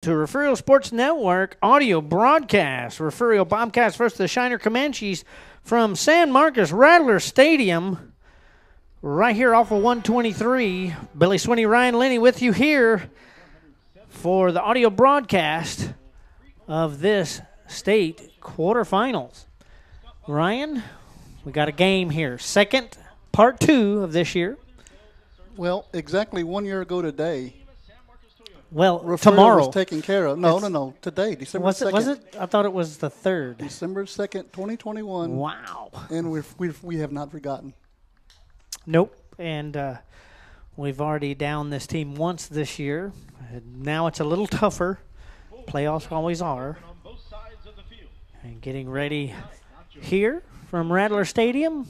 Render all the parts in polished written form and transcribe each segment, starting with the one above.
to Refugio Sports Network audio broadcast. Refugio Bobcats versus the Shiner Comanches from San Marcos Rattler Stadium, right here off of 123. Billy Swinney, Ryan Linney with you here for the audio broadcast of this state quarterfinals. Ryan, we got a game here. Second, part 2 of this year. Well, exactly 1 year ago today. Well, Refugio tomorrow. was taken care of. No. Today, December 2nd. Was it? I thought it was the 3rd. December 2nd, 2021. Wow. And we have not forgotten. Nope. And we've already downed this team once this year. Now it's a little tougher. Playoffs always are. And getting ready here from Rattler Stadium.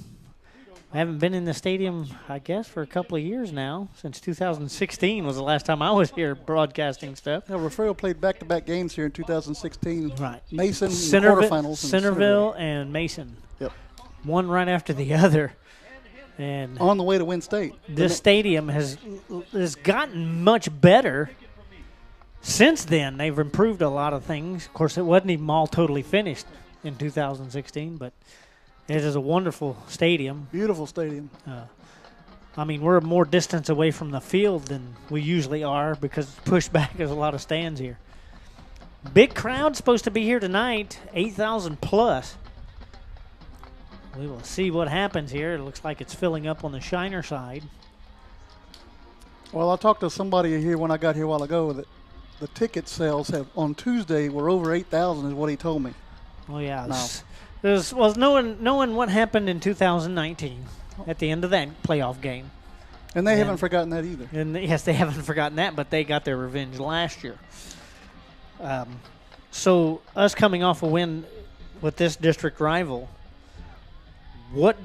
I haven't been in the stadium, I guess, for a couple of years now. Since 2016 was the last time I was here broadcasting stuff. Yeah, Refugio played back-to-back games here in 2016. Right. Mason in the quarterfinals. Centerville and Mason. Yep. One right after the other. And on the way to win state. This stadium has gotten much better since then. They've improved a lot of things. Of course, it wasn't even all totally finished in 2016, but it is a wonderful stadium. Beautiful stadium. I mean, we're more distance away from the field than we usually are because it's pushed back. There's a lot of stands here. Big crowd supposed to be here tonight, 8,000 plus. We will see what happens here. It looks like it's filling up on the Shiner side. Well, I talked to somebody here when I got here a while ago that the ticket sales on Tuesday were over 8,000 is what he told me. Oh, yeah. No. Knowing what happened in 2019 at the end of that playoff game. And they haven't forgotten that either. And yes, they haven't forgotten that, but they got their revenge last year. So us coming off a win with this district rival, what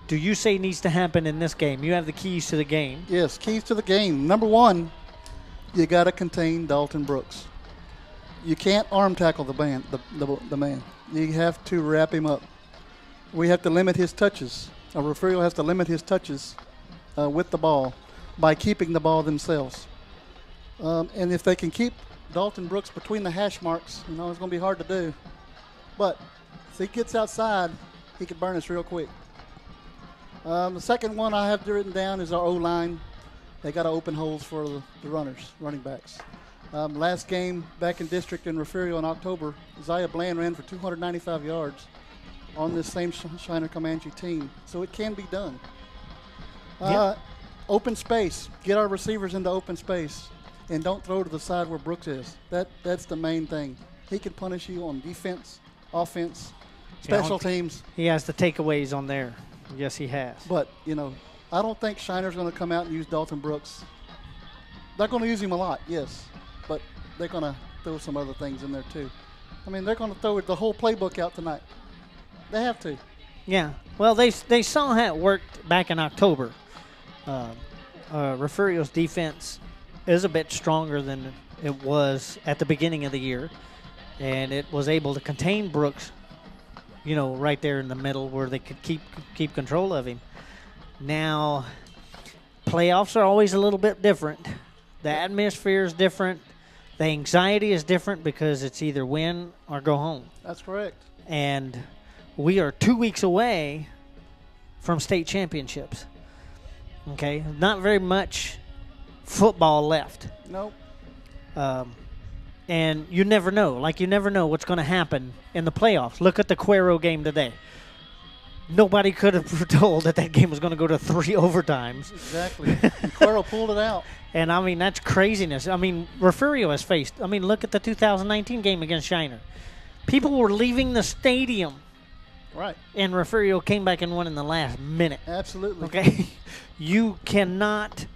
do you say needs to happen in this game? You have the keys to the game. Yes, keys to the game. Number one, you got to contain Dalton Brooks. You can't arm tackle the man. You have to wrap him up. We have to limit his touches. Refugio has to limit his touches with the ball by keeping the ball themselves. And if they can keep Dalton Brooks between the hash marks, it's going to be hard to do. But if he gets outside, he could burn us real quick. The second one I have written down is our O-line. They got to open holes for the running backs. Last game back in district in Refugio in October, Isaiah Bland ran for 295 yards on this same Shiner Comanche team. So it can be done. Yep. Open space. Get our receivers into open space. And don't throw to the side where Brooks is. That's the main thing. He can punish you on defense, offense, special teams. He has the takeaways on there. Yes, he has. But, I don't think Shiner's going to come out and use Dalton Brooks. They're going to use him a lot, yes. But they're going to throw some other things in there, too. I mean, they're going to throw the whole playbook out tonight. They have to. Yeah. Well, they saw how it worked back in October. Refugio's defense is a bit stronger than it was at the beginning of the year. And it was able to contain Brooks, right there in the middle where they could keep control of him. Now, playoffs are always a little bit different. The atmosphere is different. The anxiety is different because it's either win or go home. That's correct. And we are 2 weeks away from state championships. Okay? Not very much football left. Nope. And you never know. You never know what's going to happen in the playoffs. Look at the Cuero game today. Nobody could have foretold that game was going to go to 3 overtimes. Exactly. Cuero pulled it out. And, that's craziness. Refugio has faced. Look at the 2019 game against Shiner. People were leaving the stadium. Right. And Refugio came back and won in the last minute. Absolutely. Okay? You cannot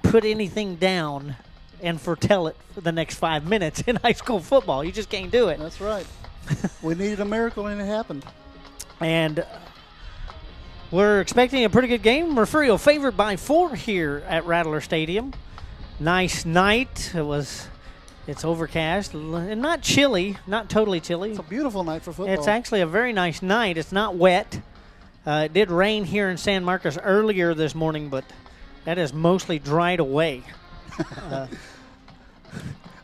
put anything down and foretell it for the next 5 minutes in high school football. You just can't do it. That's right. We needed a miracle, and it happened. And we're expecting a pretty good game. Refugio favored by 4 here at Rattler Stadium. Nice night. It's overcast and not chilly, not totally chilly. It's a beautiful night for football. It's actually a very nice night. It's not wet. It did rain here in San Marcos earlier this morning, but that is mostly dried away.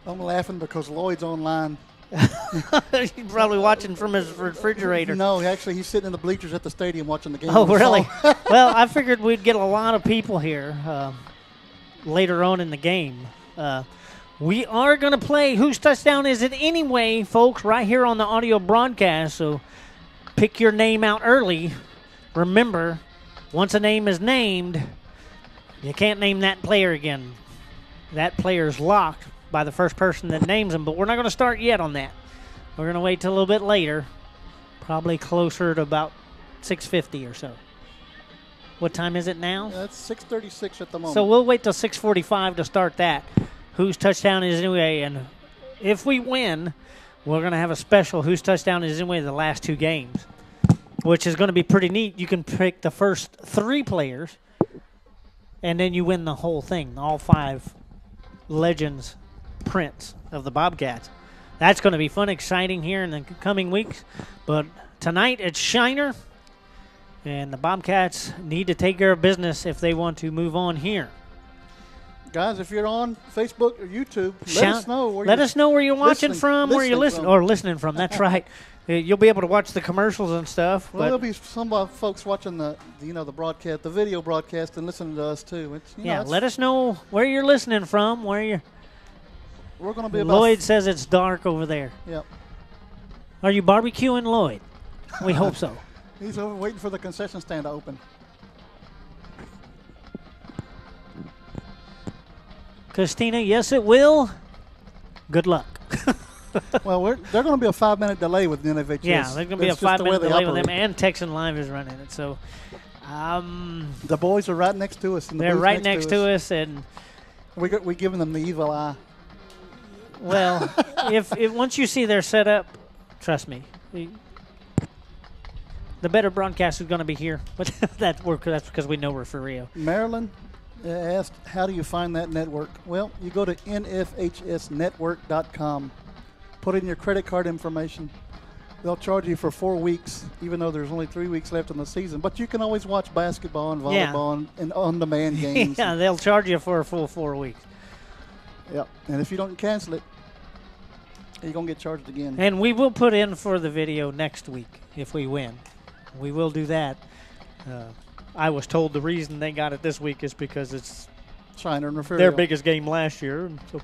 I'm laughing because Lloyd's online. He's probably watching from his refrigerator. No, actually, he's sitting in the bleachers at the stadium watching the game. Oh, really? Well, I figured we'd get a lot of people here later on in the game. We are going to play Whose Touchdown Is It Anyway, folks, right here on the audio broadcast. So pick your name out early. Remember, once a name is named, you can't name that player again. That player's locked by the first person that names him, but we're not going to start yet on that. We're going to wait till a little bit later, probably closer to about 6:50 or so. What time is it now? That's 6:36 at the moment. So we'll wait till 6:45 to start that. Whose touchdown is anyway, and if we win, we're going to have a special Whose touchdown is anyway the last two games, which is going to be pretty neat. You can pick the first three players, and then you win the whole thing, all five legends prints of the Bobcats. That's going to be fun, exciting here in the coming weeks. But tonight it's Shiner, and the Bobcats need to take care of business if they want to move on here. Guys, if you're on Facebook or YouTube, let us know where you're watching from, where you're listening from. That's right. You'll be able to watch the commercials and stuff. Well, there'll be some folks watching the broadcast, the video broadcast, and listening to us too. Let us know where you're listening from. We're going to be about. Lloyd says it's dark over there. Yep. Are you barbecuing, Lloyd? We hope so. He's over waiting for the concession stand to open. Christina, yes, it will. Good luck. Well, they're going to be a 5-minute delay with the NFHS. Yeah, there's going to be a 5-minute delay with them, and Texan Live is running it. So, the boys are right next to us. They're right next to us, and we're giving them the evil eye. Well, if once you see their setup, trust me, the better broadcast is going to be here. But that's because we know Refugio. Maryland asked, how do you find that network? Well, you go to nfhsnetwork.com. Put in your credit card information. They'll charge you for 4 weeks, even though there's only 3 weeks left in the season. But you can always watch basketball and volleyball and on-demand games. Yeah, they'll charge you for a full 4 weeks. Yep, and if you don't cancel it, you're going to get charged again. And we will put in for the video next week if we win. We will do that. I was told the reason they got it this week is because it's Shiner and Refugio. Their biggest game last year. And so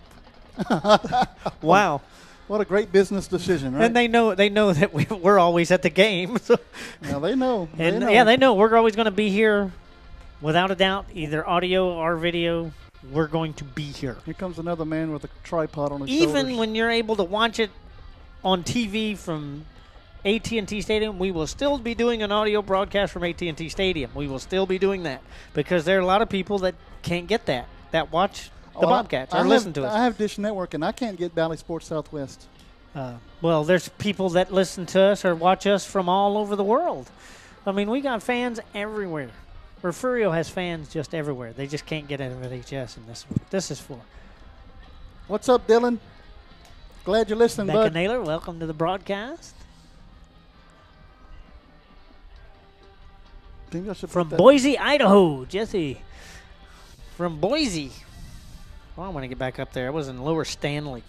wow. What a great business decision, right? And they know that we're always at the game. So. Yeah, they know. Yeah, they know we're always going to be here, without a doubt, either audio or video. We're going to be here. Here comes another man with a tripod on his shoulders. Even when you're able to watch it on TV from AT&T Stadium, we will still be doing an audio broadcast from AT&T Stadium. We will still be doing that because there are a lot of people that can't get that watch the Bobcats or listen to us. I have Dish Network, and I can't get Valley Sports Southwest. Well, there's people that listen to us or watch us from all over the world. I mean, we got fans everywhere. Refugio has fans just everywhere. They just can't get NFHS, and this is for. What's up, Dylan? Glad you're listening, Becca bud. Naylor, welcome to the broadcast. From Boise, Idaho, Jesse. From Boise. Well, I'm going to get back up there. I was in Lower Stanley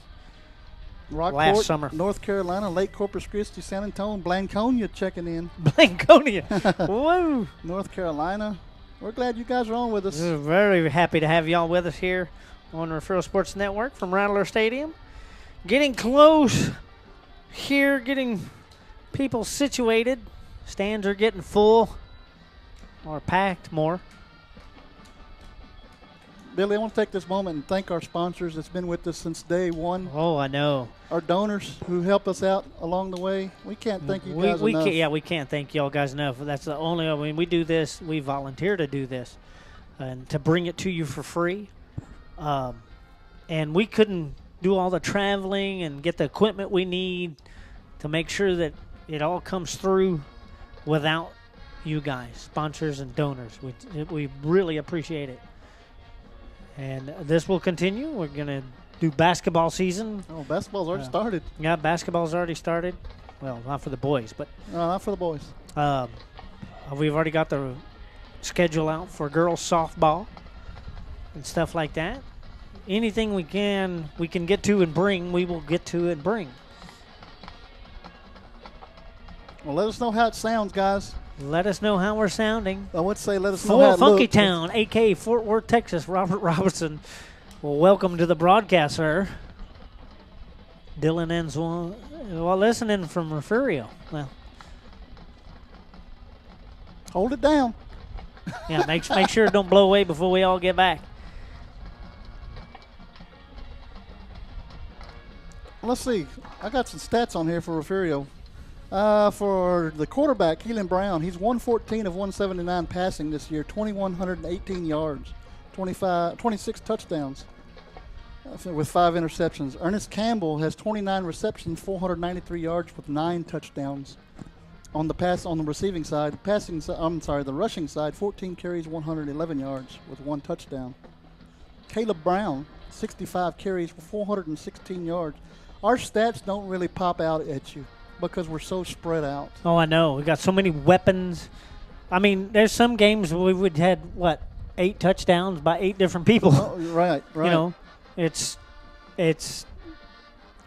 last summer. North Carolina, Lake Corpus Christi, San Antonio, Blanconia checking in. Blanconia. Whoa. North Carolina. We're glad you guys are on with us. We're very happy to have y'all with us here on Refugio Sports Network from Rattler Stadium. Getting close here, getting people situated. Stands are getting full or packed more. Billy, I want to take this moment and thank our sponsors that's been with us since day one. Oh, I know. Our donors who help us out along the way. We can't thank you guys enough. We can't thank y'all guys enough. That's the only, we do this, we volunteer to do this and to bring it to you for free. And we couldn't do all the traveling and get the equipment we need to make sure that it all comes through without you guys, sponsors and donors. We really appreciate it. And this will continue. We're going to do basketball season. Oh, basketball's already started. Yeah, basketball's already started. Well, not for the boys, but. No, not for the boys. We've already got the schedule out for girls softball and stuff like that. anything we can get to and bring, we will get to and bring. Well, let us know how it sounds, guys. Let us know how we're sounding. I would say let us know how it Funky looks. Town, a.k.a. Fort Worth, Texas, Robert Robinson. Well, welcome to the broadcast, sir. Dylan Enswan. Well, listening from Refugio. Well, hold it down. yeah, make sure it don't blow away before we all get back. Let's see. I got some stats on here for Refugio. For the quarterback, Keelan Brown, he's 114 of 179 passing this year, 2,118 yards, 26 touchdowns with 5 interceptions. Ernest Campbell has 29 receptions, 493 yards with 9 touchdowns. On the receiving side, the rushing side, 14 carries, 111 yards with 1 touchdown. Caleb Brown, 65 carries for 416 yards. Our stats don't really pop out at you because we're so spread out. Oh, I know. We got so many weapons. I mean, there's some games where we would had 8 touchdowns by 8 different people. Oh, right. You know, it's.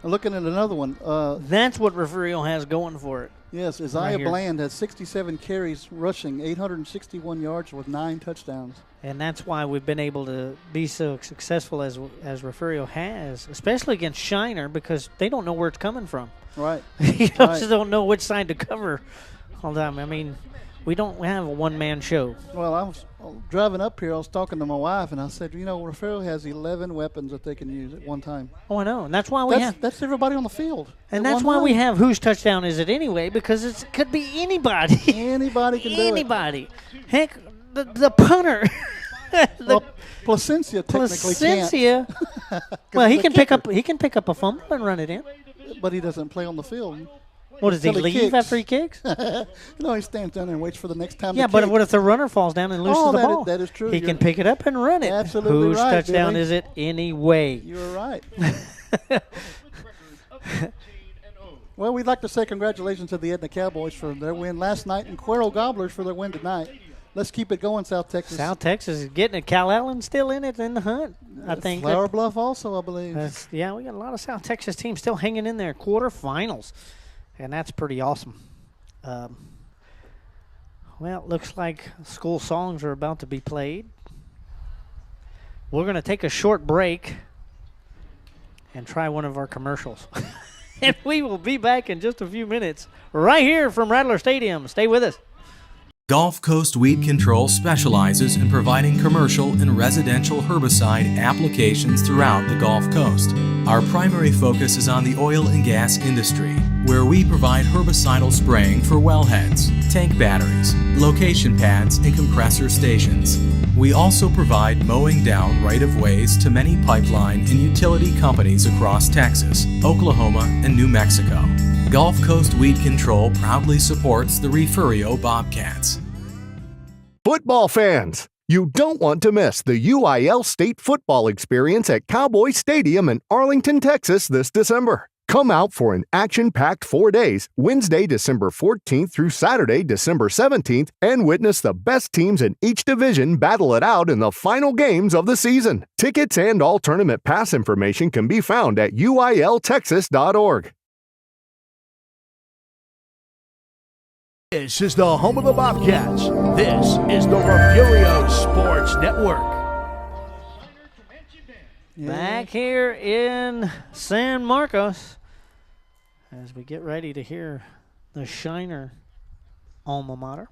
Looking at another one. That's what Refugio has going for it. Yes, Isaiah Bland has 67 carries rushing, 861 yards with 9 touchdowns. And that's why we've been able to be so successful as Refugio has, especially against Shiner, because they don't know where it's coming from. Right. Just don't know which side to cover all the time. I mean, we don't have a one-man show. Well, I was driving up here. I was talking to my wife, and I said, Refugio has 11 weapons that they can use at one time. Oh, I know. And that's why that's everybody on the field. And that's why we have whose touchdown is it anyway, because it could be anybody. Anybody can do it. Anybody. Heck, the punter. Placencia technically can't. Well, he can pick up a fumble and run it in. But he doesn't play on the field. What, does he leave after he kicks? No, he stands down there and waits for the next time to kick. But what if the runner falls down and loses the ball? That is true. He can pick it up and run it. Absolutely Whose right, touchdown Billy. is it anyway? You're right. Well, we'd like to say congratulations to the Edna Cowboys for their win last night and Cuero Gobblers for their win tonight. Let's keep it going, South Texas. South Texas is getting it. Cal Allen's still in it in the hunt, I think. Flower Bluff also, I believe. We got a lot of South Texas teams still hanging in there, quarterfinals, and that's pretty awesome. Well, it looks like school songs are about to be played. We're going to take a short break and try one of our commercials. And we will be back in just a few minutes right here from Rattler Stadium. Stay with us. Gulf Coast Weed Control specializes in providing commercial and residential herbicide applications throughout the Gulf Coast. Our primary focus is on the oil and gas industry, where we provide herbicidal spraying for wellheads, tank batteries, location pads, and compressor stations. We also provide mowing down right-of-ways to many pipeline and utility companies across Texas, Oklahoma, and New Mexico. Gulf Coast Weed Control proudly supports the Refugio Bobcats. Football fans, you don't want to miss the UIL State football experience at Cowboy Stadium in Arlington, Texas this December. Come out for an action-packed 4 days, Wednesday, December 14th through Saturday, December 17th, and witness the best teams in each division battle it out in the final games of the season. Tickets and all tournament pass information can be found at uiltexas.org. This is the home of the Bobcats. This is the Refugio Sports Network. Back here in San Marcos as we get ready to hear the Shiner alma mater.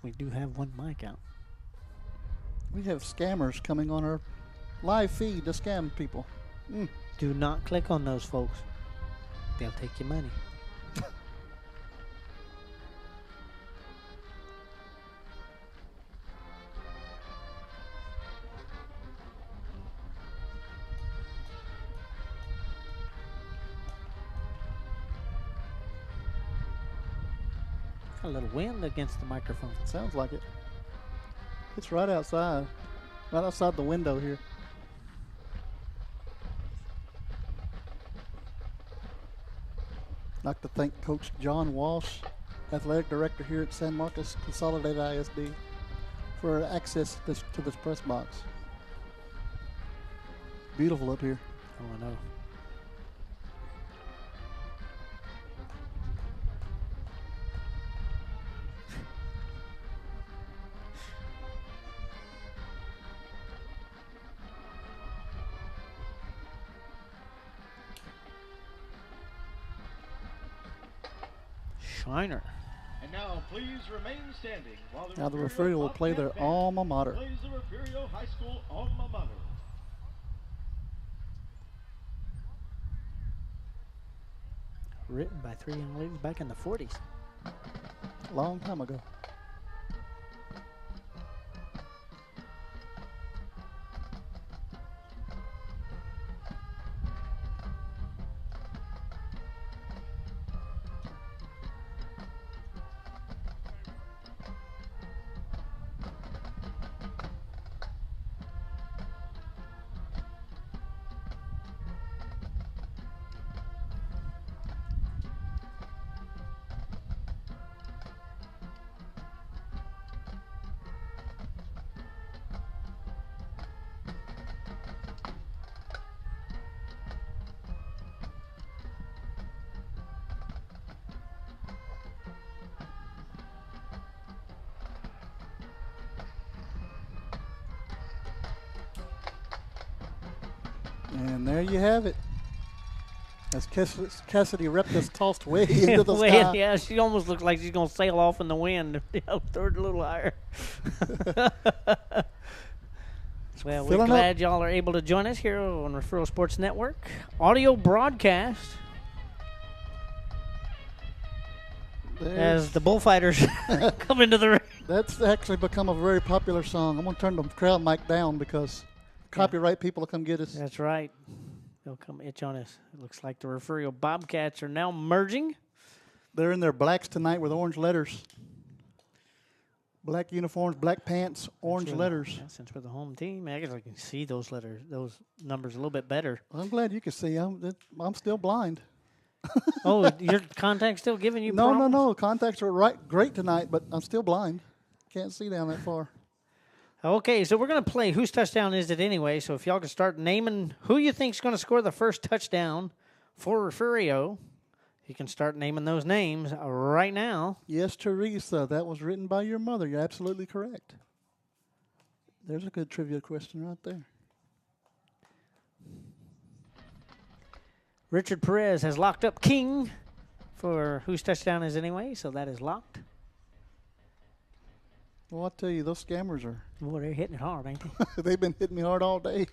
We do have one mic out. We have scammers coming on our live feed to scam people. Do not click on those folks. They'll take your money. A little wind against the microphone. Sounds like it. It's right outside the window here. I'd like to thank Coach John Walsh, Athletic Director here at San Marcos Consolidated ISD, for access to this press box. beautiful up here. Oh, I know. Shiner. And now, please remain standing while Now the Refugio will play their alma mater. plays the Refugio High School alma mater. Written by 3 young ladies back in the 40s. Long time ago. And there you have it. As Cassidy Reptis tossed way into the sky. Yeah, she almost looks like she's going to sail off in the wind. Throw it a little higher. Well, we're glad y'all are able to join us here on Referral Sports Network. Audio broadcast. As the bullfighters come into the ring. That's actually become a very popular song. I'm going to turn the crowd mic down because copyright people will come get us. That's right. They'll come itch on us. It looks like the Refugio Bobcats are now merging. They're in their blacks tonight with orange letters. Black uniforms, black pants, orange letters. Yeah, since we're the home team, I guess I can see those letters, those numbers a little bit better. Well, I'm glad you can see. I'm still blind. Oh, your contact's still giving you No, problems? no. Contacts are great tonight, but I'm still blind. Can't see down that far. Okay, so we're going to play Whose Touchdown Is It Anyway? So if y'all can start naming who you think's going to score the first touchdown for Refugio, you can start naming those names right now. Yes, Teresa, that was written by your mother. You're absolutely correct. There's a good trivia question right there. Richard Perez has locked up King for Whose Touchdown Is It Anyway? So that is locked. Well, I'll tell you, those scammers are... Boy, they're hitting it hard, ain't they? They've been hitting me hard all day.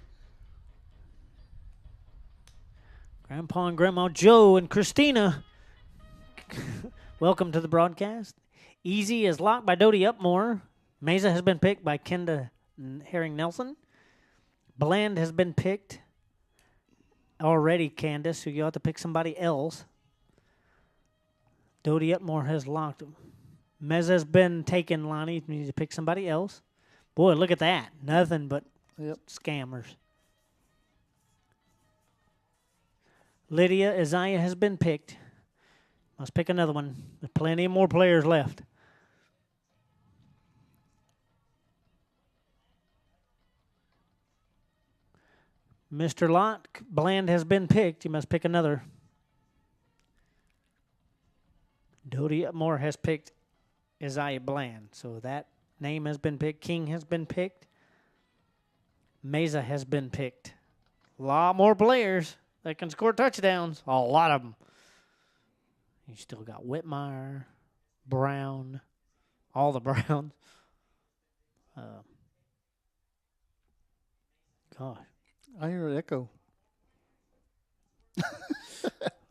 Grandpa and Grandma Joe and Christina, welcome to the broadcast. Easy is locked by Dodie Upmore. Mesa has been picked by Kenda Herring-Nelson. Bland has been picked already, Candace, so you'll have to pick somebody else. Dodie Upmore has locked him. Meza's been taken, Lonnie. You need to pick somebody else. Boy, look at that. Nothing but scammers. Lydia Isaiah has been picked. Must pick another one. There's plenty more players left. Mr. Lott, Bland has been picked. You must pick another. Dodie Upmore has picked Isaiah Bland. So that name has been picked. King has been picked. Mesa has been picked. A lot more players that can score touchdowns. A lot of them. You still got Whitmire, Brown, all the Browns. Gosh. I hear an echo.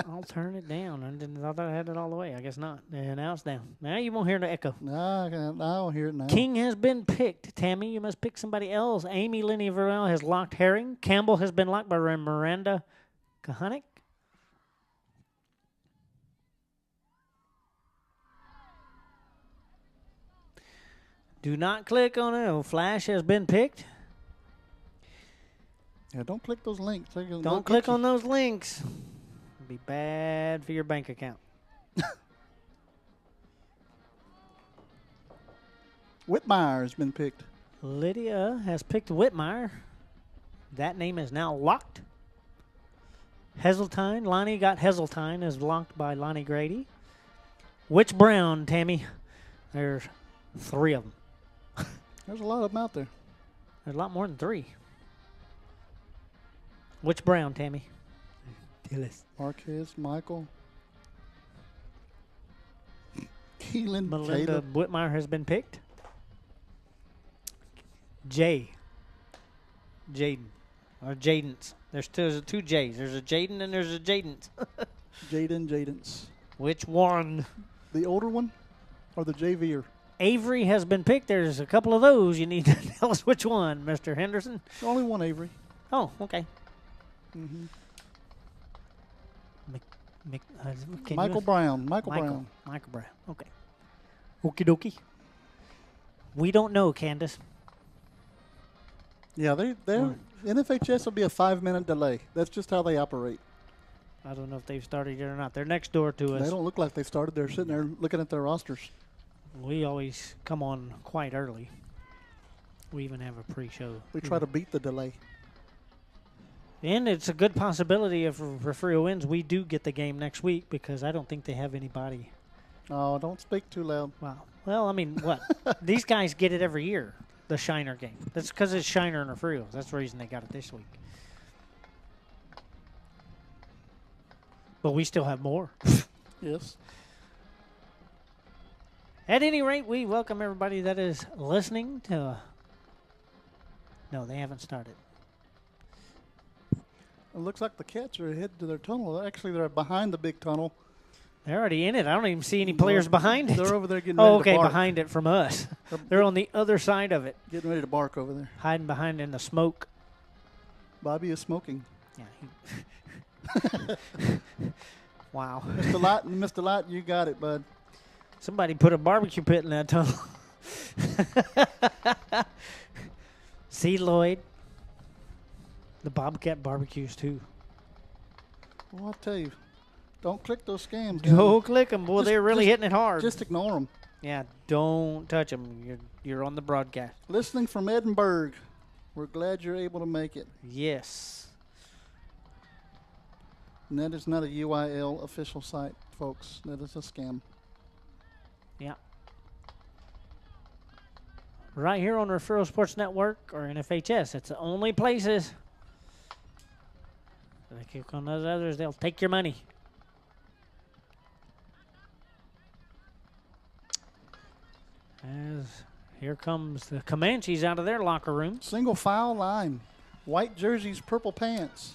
I'll turn it down. I didn't thought I had it all the way. I guess not. And now it's down. Now you won't hear the echo. No, I don't hear it now. King has been picked. Tammy, you must pick somebody else. Amy Lenny Verrell has locked Herring. Campbell has been locked by Miranda Kahanik. Do not click on it. Flash has been picked. Yeah, don't click those links. Don't click on those links. It'll be bad for your bank account. Whitmire has been picked. Lydia has picked Whitmire. That name is now locked. Heseltine. Lonnie got Heseltine is locked by Lonnie Grady. Which Brown, Tammy? There's 3 of them. There's a lot of them out there. There's a lot more than 3. Which Brown, Tammy? Marquez, Michael. Keelan, Melinda Caleb. Whitmire has been picked. Jaden. Or Jadens. There's 2 J's. There's a Jaden and there's a Jadens. Jadens. Which one? The older one or the JVer? Avery has been picked. There's a couple of those. You need to tell us which one, Mr. Henderson. Only one Avery. Oh, okay. Mm-hmm. Michael Brown. Michael Brown. Okay. Okie dokie. We don't know, Candace. Yeah, they're NFHS will be a 5-minute delay. That's just how they operate. I don't know if they've started yet or not. They're next door to us. They don't look like they started. They're sitting there looking at their rosters. We always come on quite early. We even have a pre-show. We try to beat the delay. And it's a good possibility if Refugio wins, we do get the game next week because I don't think they have anybody. Oh, don't speak too loud. Wow. Well, I mean, what? These guys get it every year, the Shiner game. That's because it's Shiner and Refugio. That's the reason they got it this week. But we still have more. Yes. At any rate, we welcome everybody that is listening to. No, they haven't started. It looks like the Cats are headed to their tunnel. Actually, they're behind the big tunnel. They're already in it. I don't even see any players behind it. They're over there getting ready Oh, okay, to bark. behind it from us. They're on the other side of it, Getting ready to bark over there. hiding behind in the smoke. Bobby is smoking. Yeah. Wow. Mr. Light, you got it, bud. Somebody put a barbecue pit in that tunnel. See, Lloyd. The Bobcat barbecues, too. Well, I'll tell you, don't click those scams. Go click them. Boy, they're really hitting it hard. Just ignore them. Yeah, don't touch them. You're on the broadcast. Listening from Edinburgh. We're glad you're able to make it. Yes. And that is not a UIL official site, folks. That is a scam. Yeah. Right here on Referral Sports Network or NFHS. It's the only places. If they click on those others, they'll take your money. As here comes the Comanches out of their locker room. Single file line. White jerseys, purple pants.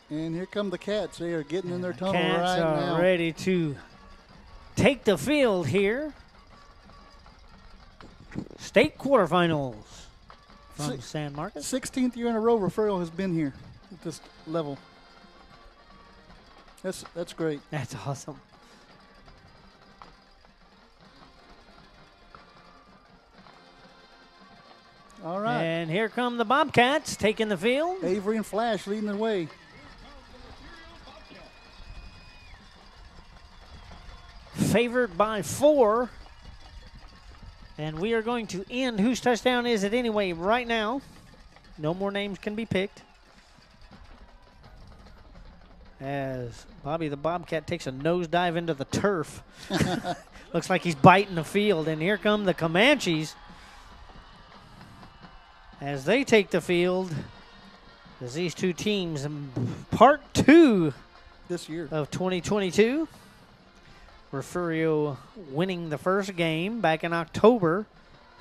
And here come the Cats. They are getting in their tunnel Cats right are now. ready to take the field here. State quarterfinals from San Marcos. 16th year in a row, Refugio has been here at this level. That's great. That's awesome. All right. And here come the Bobcats taking the field. Avery and Flash leading the way. Favored by 4. And we are going to end. Whose touchdown is it anyway right now? No more names can be picked. As Bobby the Bobcat takes a nosedive into the turf. Looks like he's biting the field. And here come the Comanches. As they take the field, as these two teams in part 2 this year of 2022. Refugio winning the first game back in October,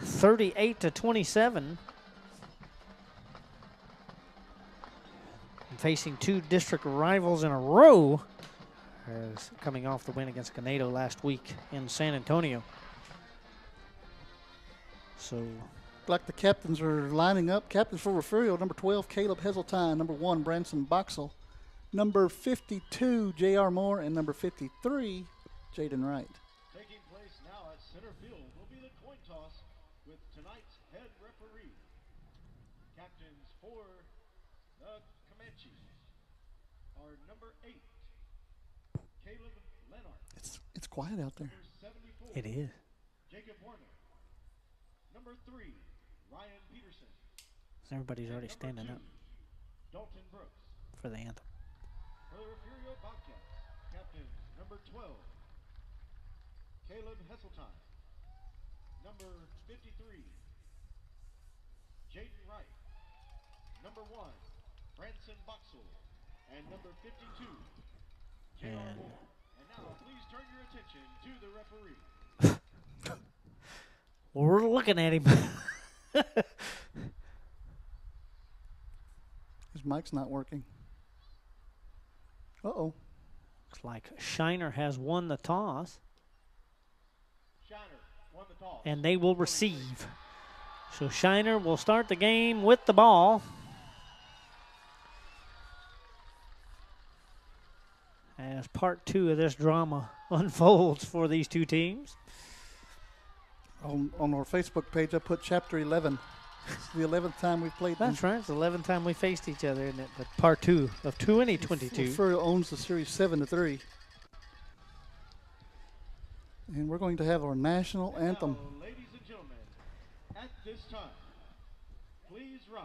38-27. Facing 2 district rivals in a row, as coming off the win against Ganado last week in San Antonio. So, like the captains are lining up. Captains for Refugio, number 12, Caleb Heseltine. Number 1, Branson Boxell. Number 52, J.R. Moore. And number 53, Jaden Wright. Taking place now at center field will be the coin toss with tonight's head referee. Captains for the Comanches are number 8, Caleb Leonard. It's quiet out there. Number 74, it is. Jacob Warner. Number 3, Ryan Peterson. Everybody's already standing up Dalton Brooks. for the anthem. For the Refugio Bobcats, captains number 12, Caleb Hesseltine. Number 53, Jaden Wright. Number 1, Branson Boxel. And number 52, J.R. And Moore. And now, please turn your attention to the referee. we're looking at him. His mic's not working. Uh-oh. Looks like Shiner has won the toss, Shiner won the toss. and they will receive. So Shiner will start the game with the ball. As part 2 of this drama unfolds for these two teams. On our Facebook page, I put chapter 11. It's the 11th time we've played them. That's right. It's the 11th time we faced each other, isn't it? But part 2 of 2022. Refugio owns the series 7-3. And we're going to have our national anthem. Now, ladies and gentlemen, at this time, please rise.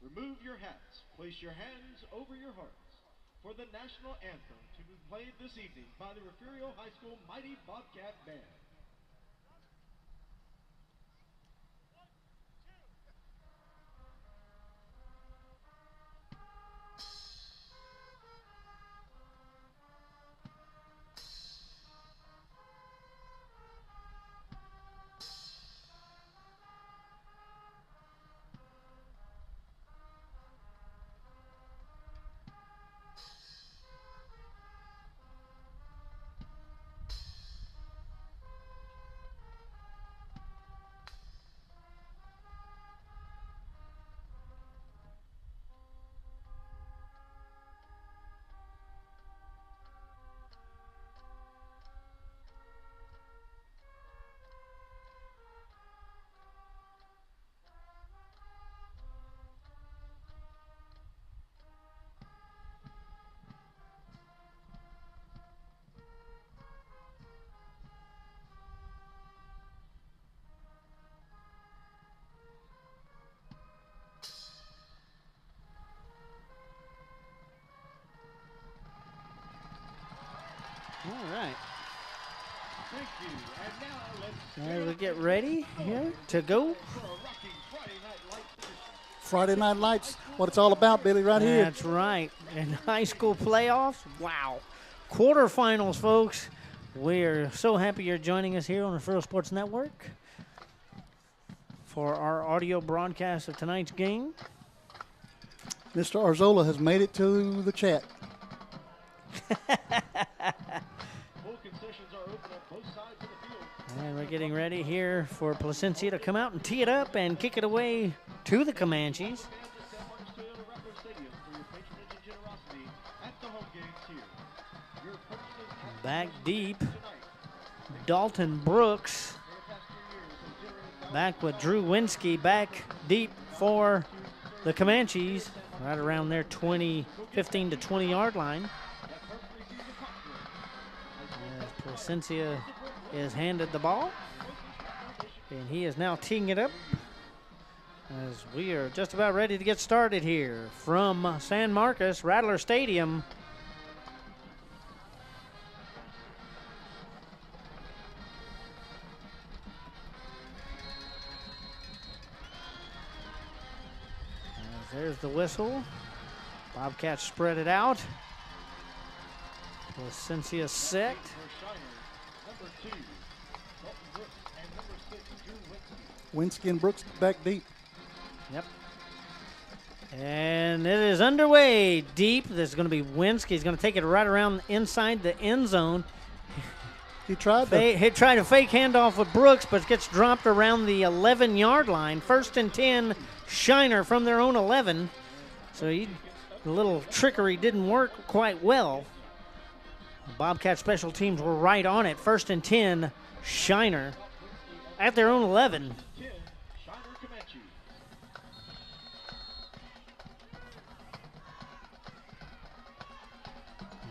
Remove your hats. Place your hands over your hearts for the national anthem to be played this evening by the Refugio High School Mighty Bobcat Band. All right. Thank you. And now let's As we get ready here to go. for a rocking Friday Night Lights edition. Friday Night Lights, what it's all about, Billy, right here. That's right. And high school playoffs, wow. Quarterfinals, folks. We're so happy you're joining us here on the Refugio Sports Network for our audio broadcast of tonight's game. Mr. Arzola has made it to the chat. Full concessions are open on both sides of the field. And we're getting ready here for Placencia to come out and tee it up and kick it away to the Comanches. Fans at San Marcos Toyota Rattler Stadium for your patronage and generosity at the home games here. Your purchases at Back deep, tonight. Dalton Brooks. For the past 3 years has generated Back with Drew Winsky, back deep for the Comanches, right around their 15 to 20 yard line. As Placencia is handed the ball, and he is now teeing it up as we are just about ready to get started here from San Marcos Rattler Stadium. There's the whistle. Bobcats spread it out. Placencia set. for Shiner, number 2, Dalton Brooks, and number 6, Drew Winsky. Winsky and Brooks back deep. Yep. And it is underway deep. This is going to be Winsky. He's going to take it right around inside the end zone. He tried to. He tried a fake handoff with Brooks, but gets dropped around the 11-yard line. 1st and 10, Shiner from their own 11. So the little trickery didn't work quite well. Bobcat special teams were right on it. 1st and 10, Shiner at their own 11. 10, Shiner Comanche.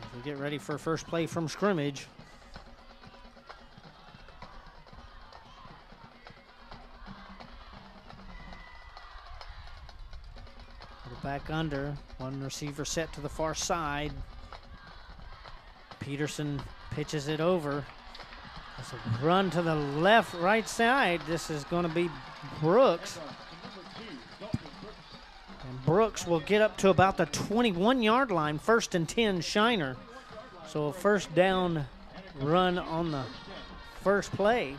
As we get ready for first play from scrimmage. back under. One receiver set to the far side. Peterson pitches it over. There's a run to the left, right side. This is going to be Brooks. And Brooks will get up to about the 21-yard line, 1st and 10 Shiner. So a first down run on the first play.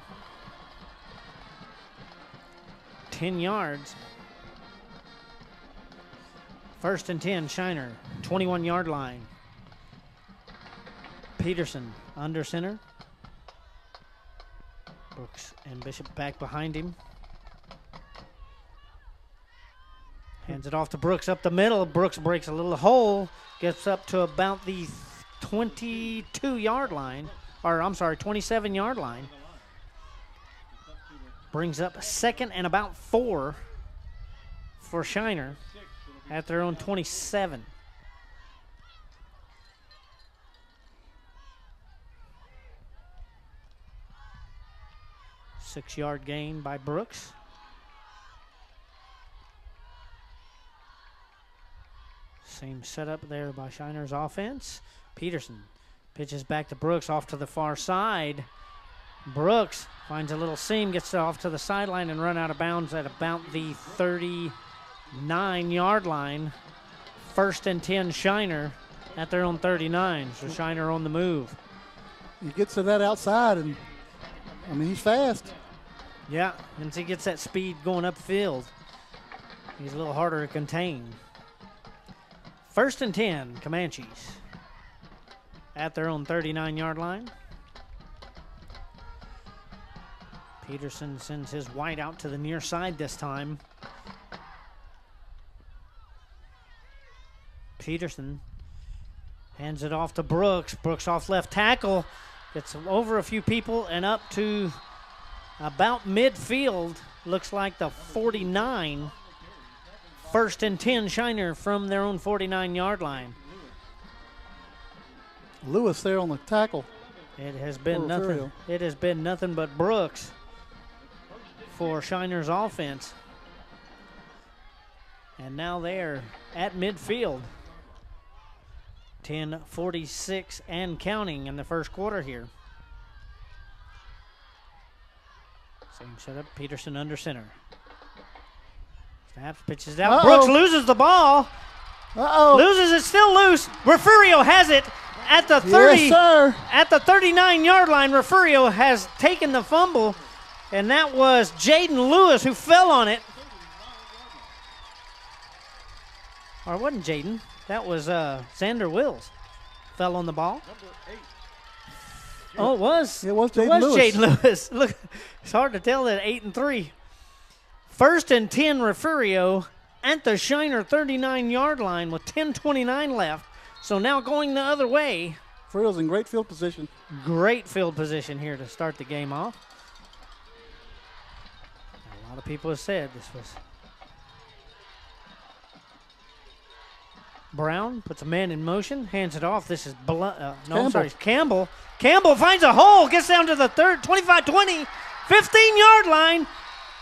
10 yards. 1st and 10 Shiner, 21-yard line. Peterson under center. Brooks and Bishop back behind him. Hands it off to Brooks up the middle. Brooks breaks a little hole. Gets up to about the 22-yard line. Or, I'm sorry, 27-yard line. Brings up 2nd and about 4 for Shiner at their own 27. Six-yard gain by Brooks. Same setup there by Shiner's offense. Peterson pitches back to Brooks off to the far side. Brooks finds a little seam, gets off to the sideline and run out of bounds at about the 39-yard line. 1st and 10 Shiner at their own 39. So Shiner on the move. He gets to that outside, and I mean, he's fast. Yeah, once he gets that speed going upfield, he's a little harder to contain. 1st and 10, Comanches at their own 39-yard line. Peterson sends his wide out to the near side this time. Peterson hands it off to Brooks. Brooks off left tackle. Gets over a few people and up to about midfield. Looks like the 49. 1st and 10 Shiner from their own 49-yard line. Lewis there on the tackle. It has been nothing. It has been nothing but Brooks for Shiner's offense. And now they're at midfield. 10:46 and counting in the first quarter here. Same setup. Peterson under center. Snaps, pitches it out. Brooks loses the ball. Loses it, still loose. Refugio has it at the 30. Yes, sir. At the 39-yard line. Refugio has taken the fumble, and that was Jaden Lewis who fell on it. Or it wasn't Jaden. That was Xander Wills. Fell on the ball. Oh, it was. It was Jaden Lewis. Jaden Lewis. Look, it's hard to tell that 8 and 3. 1st and 10 Refugio at the Shiner 39-yard line with 10:29 left. So now going the other way. Frill's in great field position. Great field position here to start the game off. A lot of people have said this was. Brown puts a man in motion, hands it off. This is Campbell. Campbell finds a hole, gets down to the 25-20, 15-yard line.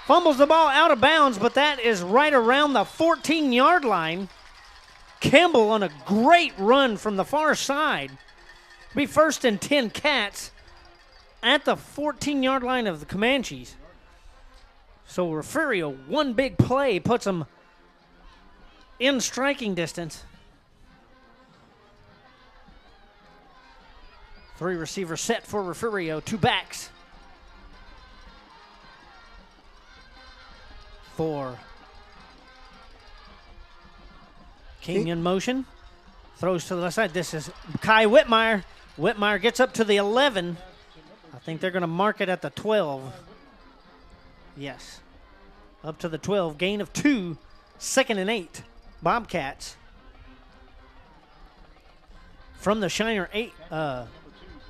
Fumbles the ball out of bounds, but that is right around the 14-yard line. Campbell on a great run from the far side. Be 1st and 10 Cats at the 14-yard line of the Comanches. So Refugio, one big play, puts them in striking distance. 3 receivers set for Refugio, 2 backs. 4. King in motion. Throws to the left side. This is Kai Whitmire. Whitmire gets up to the 11. I think they're going to mark it at the 12. Yes. Up to the 12. Gain of 2. 2nd and 8. Bobcats. From the Shiner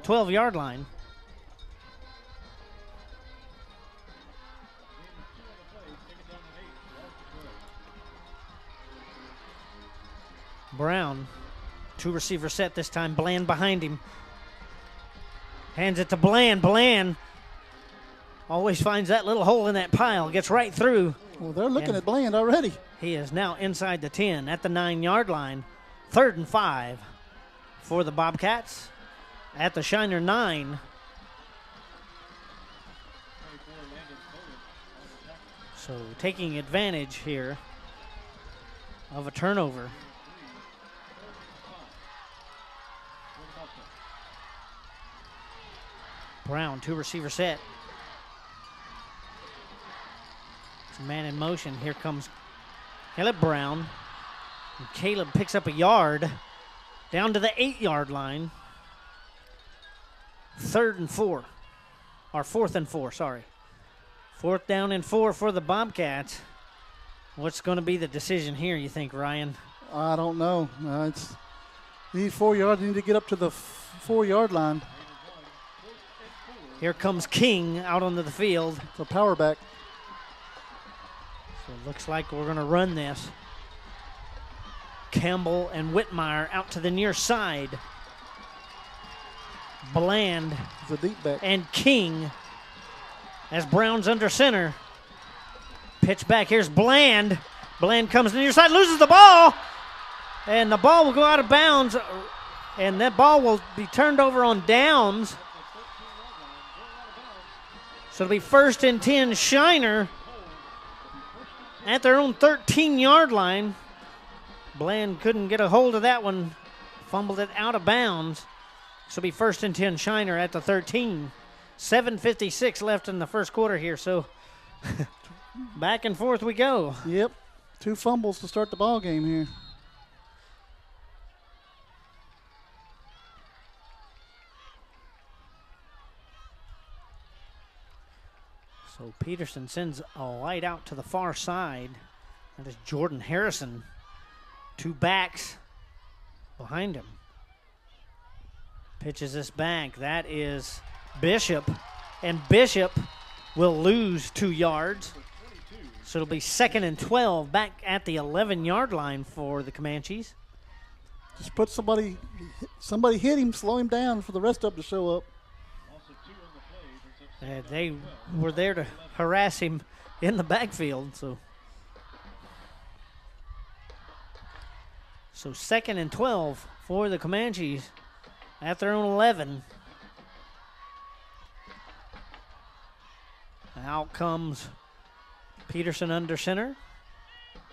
12-yard line. Brown, 2 receivers set this time. Bland behind him. Hands it to Bland. Bland always finds that little hole in that pile. Gets right through. Well, they're looking And at Bland already. he is now inside the 10 at the 9-yard line. 3rd and 5 for the Bobcats at the Shiner 9. So taking advantage here of a turnover. Brown, 2-receiver set. It's a man in motion. Here comes Caleb Brown. And Caleb picks up a yard down to the 8-yard line. 3rd and 4. Or 4th and 4, sorry. 4th down and 4 for the Bobcats. What's going to be the decision here, you think, Ryan? I don't know. It's need 4 yards. Need to get up to the 4-yard line. Here comes King out onto the field. It's a power back. So it looks like we're going to run this. Campbell and Whitmire out to the near side. Bland It's a deep back. and King as Brown's under center. Pitch back. Here's Bland. Bland comes to the near side, loses the ball, and the ball will go out of bounds, and that ball will be turned over on downs. So it'll be 1st and 10 Shiner at their own 13-yard line. Bland couldn't get a hold of that one, fumbled it out of bounds. So it'll be 1st and 10 Shiner at the 13. 7:56 left in the first quarter here, so back and forth we go. Yep. 2 fumbles to start the ball game here. So Peterson sends a light out to the far side. That is Jordan Harrison. 2 backs behind him. Pitches this back. That is Bishop. And Bishop will lose 2 yards. So it'll be 2nd and 12 back at the 11-yard line for the Comanches. Just put somebody hit him, slow him down for the rest of them to show up. They were there to harass him in the backfield. So 2nd and 12 for the Comanches at their own 11. Out comes Peterson under center.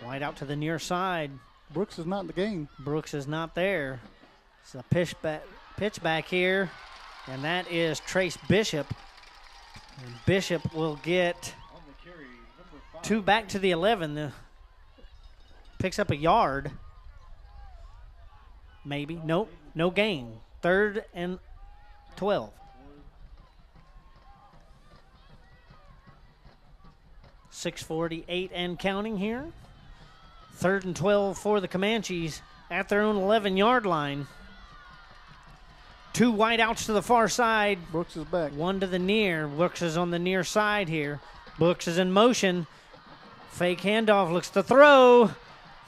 Wide out to the near side. Brooks is not in the game. Brooks is not there. It's a pitch back here, and that is Trace Bishop. And Bishop will get 2 back to the 11. Picks up a yard. Maybe. Nope. No gain. 3rd and 12. 6:48 and counting here. 3rd and 12 for the Comanches at their own 11-yard line. 2 wide outs to the far side. Brooks is back. 1 to the near. Brooks is on the near side here. Brooks is in motion. Fake handoff, looks to throw.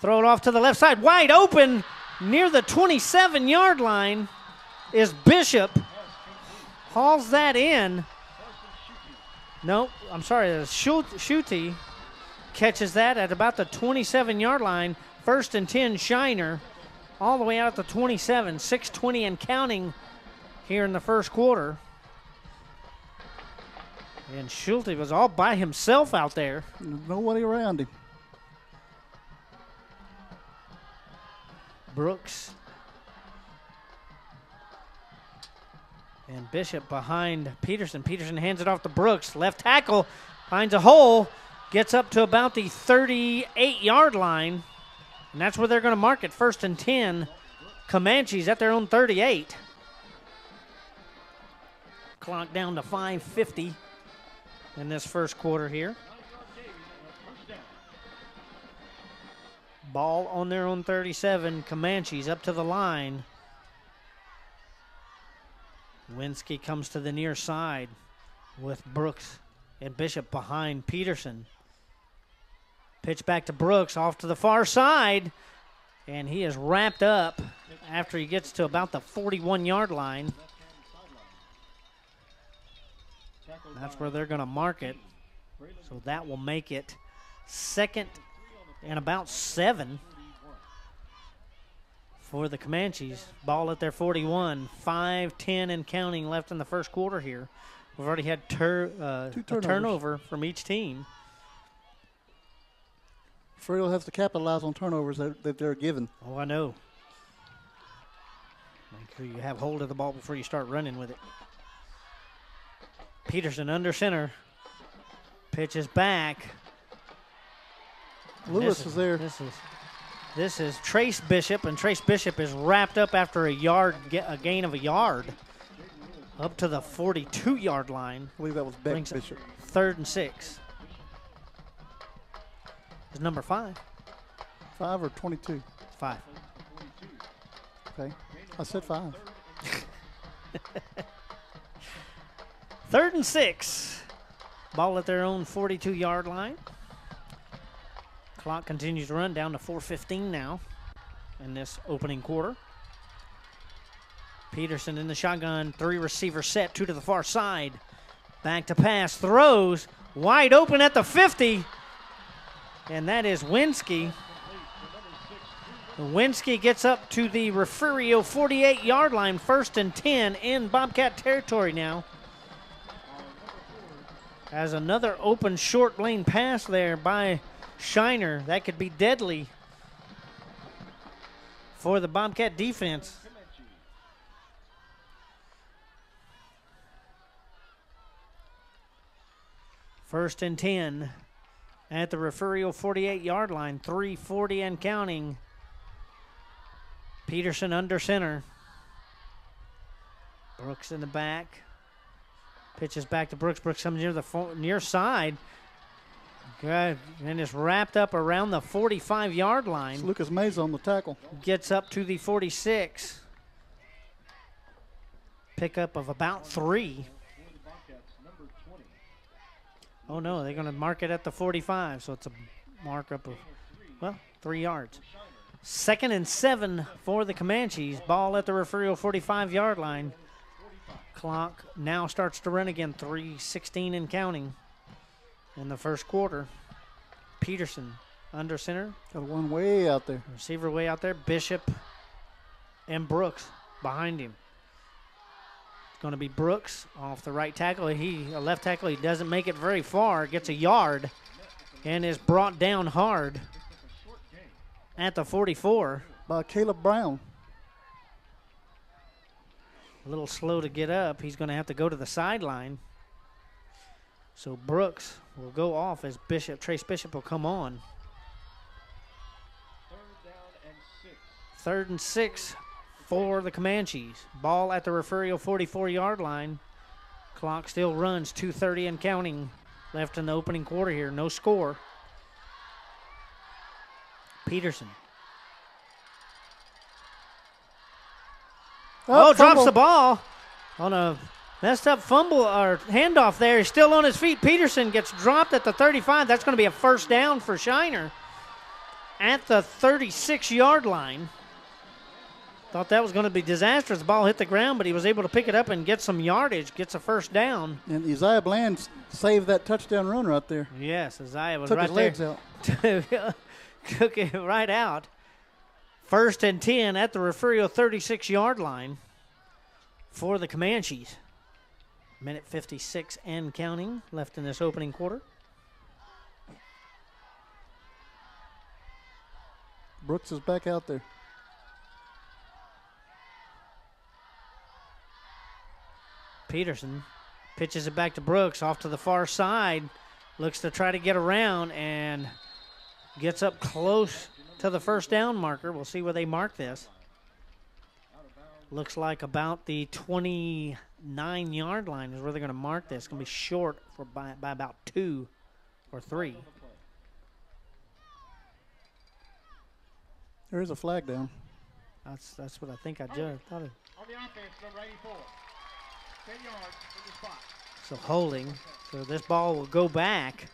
Throw it off to the left side. Wide open near the 27-yard line is Bishop. Hauls that in. Nope, I'm sorry. Schutte catches that at about the 27-yard line. 1st and 10 Shiner. All the way out at the 27. 6:20 and counting here in the first quarter. And Schulte was all by himself out there. There's nobody around him. Brooks and Bishop behind Peterson. Peterson hands it off to Brooks. Left tackle finds a hole, gets up to about the 38-yard line, and that's where they're going to mark it. 1st and 10. Comanches at their own 38. Clock down to 5:50 in this first quarter here. Ball on their own 37. Comanches up to the line. Winsky comes to the near side with Brooks and Bishop behind Peterson. Pitch back to Brooks off to the far side, and he is wrapped up after he gets to about the 41-yard line. That's where they're going to mark it. So that will make it 2nd and about 7 for the Comanches. Ball at their 41. 5:10 and counting left in the first quarter here. We've already had a turnover from each team. Refugio has to capitalize on turnovers that they're given. Oh, I know. Make sure you have hold of the ball before you start running with it. Peterson under center. Pitches back. Lewis is there. This is Trace Bishop, and Trace Bishop is wrapped up after a gain of a yard. Up to the 42-yard line. I believe that was Beck Bishop. 3rd and 6. Is number 5. 5 or 22? 5. Okay. I said 5. 3rd and 6. Ball at their own 42-yard line. Clock continues to run down to 4:15 now in this opening quarter. Peterson in the shotgun, 3 receiver set, 2 to the far side. Back to pass, throws, wide open at the 50. And that is Winsky. Winsky gets up to the Refugio 48-yard line, 1st and 10 in Bobcat territory now. As another open short lane pass there by Shiner. That could be deadly for the Bobcat defense. First and 10 at the Refugio 48-yard line. 3:40 and counting. Peterson under center. Brooks in the back. Pitches back to Brooks. Brooks comes near the near side. Good. And is wrapped up around the 45-yard line. It's Lucas Mays on the tackle. Gets up to the 46. Pickup of about 3. Oh, no, they're going to mark it at the 45, so it's a markup of, 3 yards. 2nd and 7 for the Comanches. Ball at the Refugio 45-yard line. Clock now starts to run again. 3:16 and counting in the first quarter. Peterson under center. Got one way out there. Receiver way out there. Bishop and Brooks behind him. It's going to be Brooks off the right tackle. A left tackle. He doesn't make it very far. Gets a yard and is brought down hard at the 44. By Caleb Brown. A little slow to get up. He's going to have to go to the sideline. So Brooks will go off as Trace Bishop will come on. 3rd and 6 for the Comanches. Ball at the Refugio 44-yard line. Clock still runs, 2:30 and counting left in the opening quarter here. No score. Peterson. Drops the ball on a messed up fumble or handoff there. He's still on his feet. Peterson gets dropped at the 35. That's going to be a first down for Shiner at the 36-yard line. Thought that was going to be disastrous. The ball hit the ground, but he was able to pick it up and get some yardage, gets a first down. And Isaiah Bland saved that touchdown run right there. Yes, Isaiah was Took right his legs there. out. Took it right out. 1st and 10 at the Refugio 36-yard line for the Comanches. Minute 56 and counting left in this opening quarter. Brooks is back out there. Peterson pitches it back to Brooks off to the far side. Looks to try to get around and gets up close to the first down marker. We'll see where they mark this. Looks like about the 29-yard line is where they're going to mark this. It's going to be short by about 2 or 3. There is a flag down. That's what I think I just thought. On the offense, number 84. 10 yards in the spot. So holding. So this ball will go back.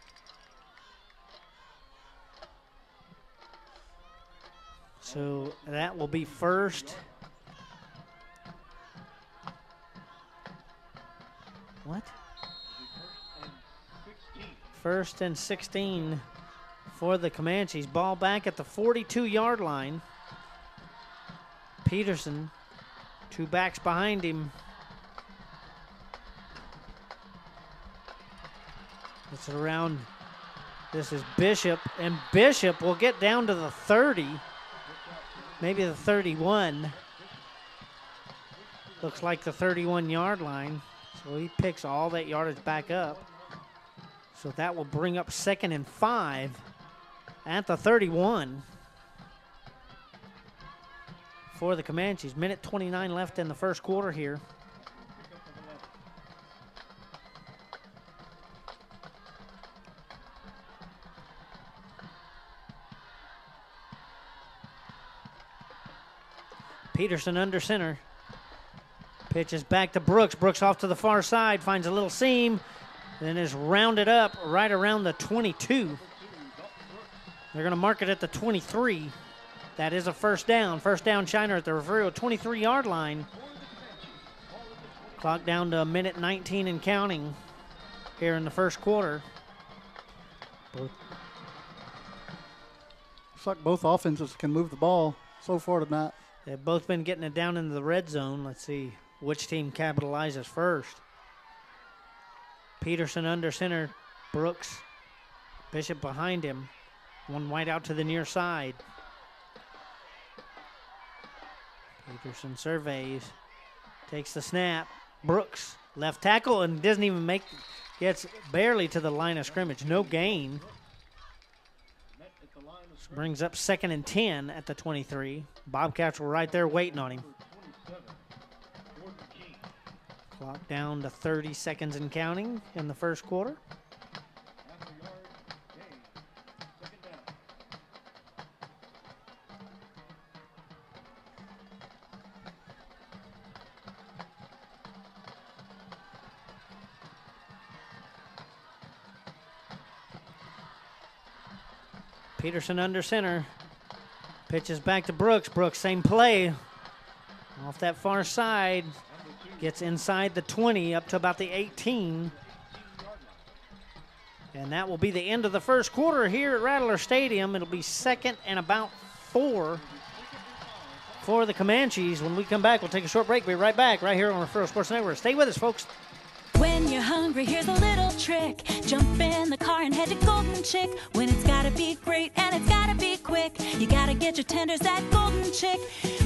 So that will be first. What? 1st and 16 for the Comanches. Ball back at the 42-yard line. Peterson, 2 backs behind him. It's around. This is Bishop, and Bishop will get down to the 30, maybe the 31. Looks like the 31-yard line. So he picks all that yardage back up. So that will bring up 2nd and 5 at the 31 for the Comanches. Minute 29 left in the first quarter here. Peterson under center. Pitches back to Brooks. Brooks off to the far side, finds a little seam, then is rounded up right around the 22. They're going to mark it at the 23. That is a first down. First down, Shiner at the Refugio 23-yard line. Clock down to a minute 19 and counting here in the first quarter. Looks like both offenses can move the ball so far tonight. They've both been getting it down into the red zone. Let's see which team capitalizes first. Peterson under center. Brooks. Bishop behind him. One wide out to the near side. Peterson surveys. Takes the snap. Brooks, left tackle, and doesn't even make, gets barely to the line of scrimmage. No gain. Brings up 2nd and 10 at the 23. Bobcats were right there waiting on him. Clock down to 30 seconds and counting in the first quarter. Peterson under center. Pitches back to Brooks. Brooks, same play. Off that far side. Gets inside the 20 up to about the 18. And that will be the end of the first quarter here at Rattler Stadium. It'll be 2nd and about 4 for the Comanches. When we come back, we'll take a short break. Be right back right here on Refugio Sports Network. Stay with us, folks. When you're hungry, here's a little trick. Jump in the car and head to Golden Chick. When it's gotta be great and it's gotta be quick, you gotta get your tenders at Golden Chick.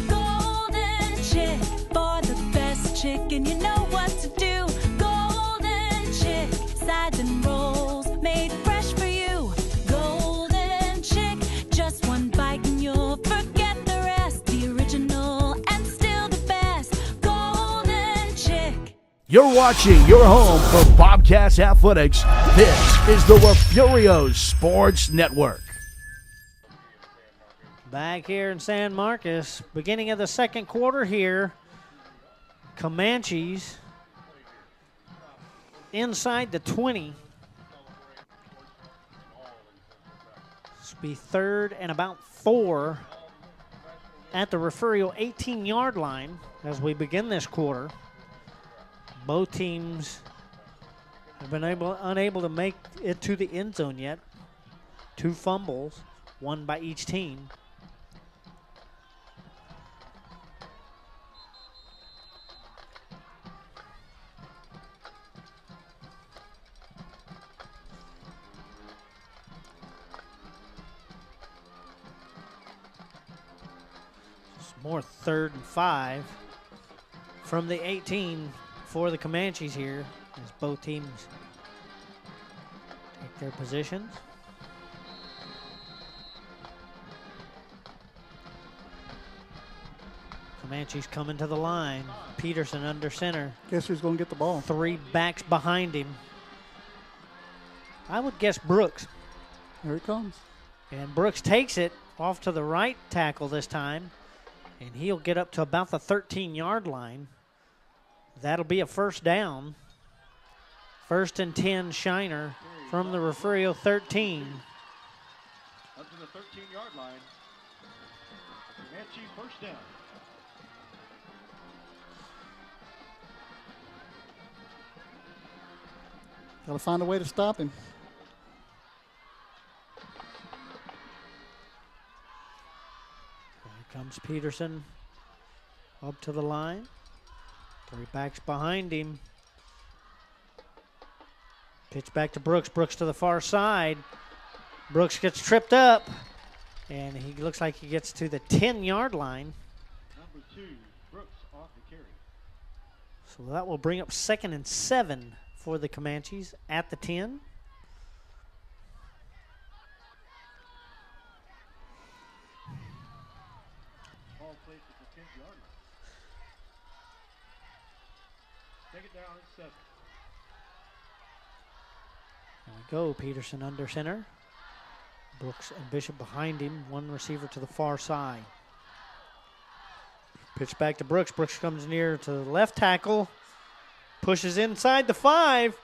Golden Chick, for the best chicken, you know what to do. Golden Chick, sides and rolls, made fresh for you. Golden Chick, just one bite and you'll forget the rest. The original and still the best. Golden Chick. You're watching your home for Bobcats Athletics. This is the Refugio Sports Network. Back here in San Marcos, beginning of the second quarter here. Comanches inside the 20. This will be 3rd and about 4 at the Refugio 18-yard line as we begin this quarter. Both teams have been unable to make it to the end zone yet. 2 fumbles, 1 by each team. More 3rd and 5 from the 18 for the Comanches here as both teams take their positions. Comanches coming to the line. Peterson under center. Guess who's going to get the ball? 3 backs behind him. I would guess Brooks. Here it comes. And Brooks takes it off to the right tackle this time. And he'll get up to about the 13-yard line. That'll be a first down. 1st and 10, Shiner from the Refugio 13. Up to the 13-yard line. Comanche first down. Got to find a way to stop him. comes Peterson up to the line. 3 backs behind him. Pitch back to Brooks. Brooks to the far side. Brooks gets tripped up, and he looks like he gets to the 10-yard line. Number 2, Brooks off the carry. So that will bring up 2nd and 7 for the Comanches at the 10. Ball placed at the 10-yard line. Second down and 7. There we go. Peterson under center. Brooks and Bishop behind him. 1 receiver to the far side. Pitch back to Brooks. Brooks comes near to the left tackle. Pushes inside the 5.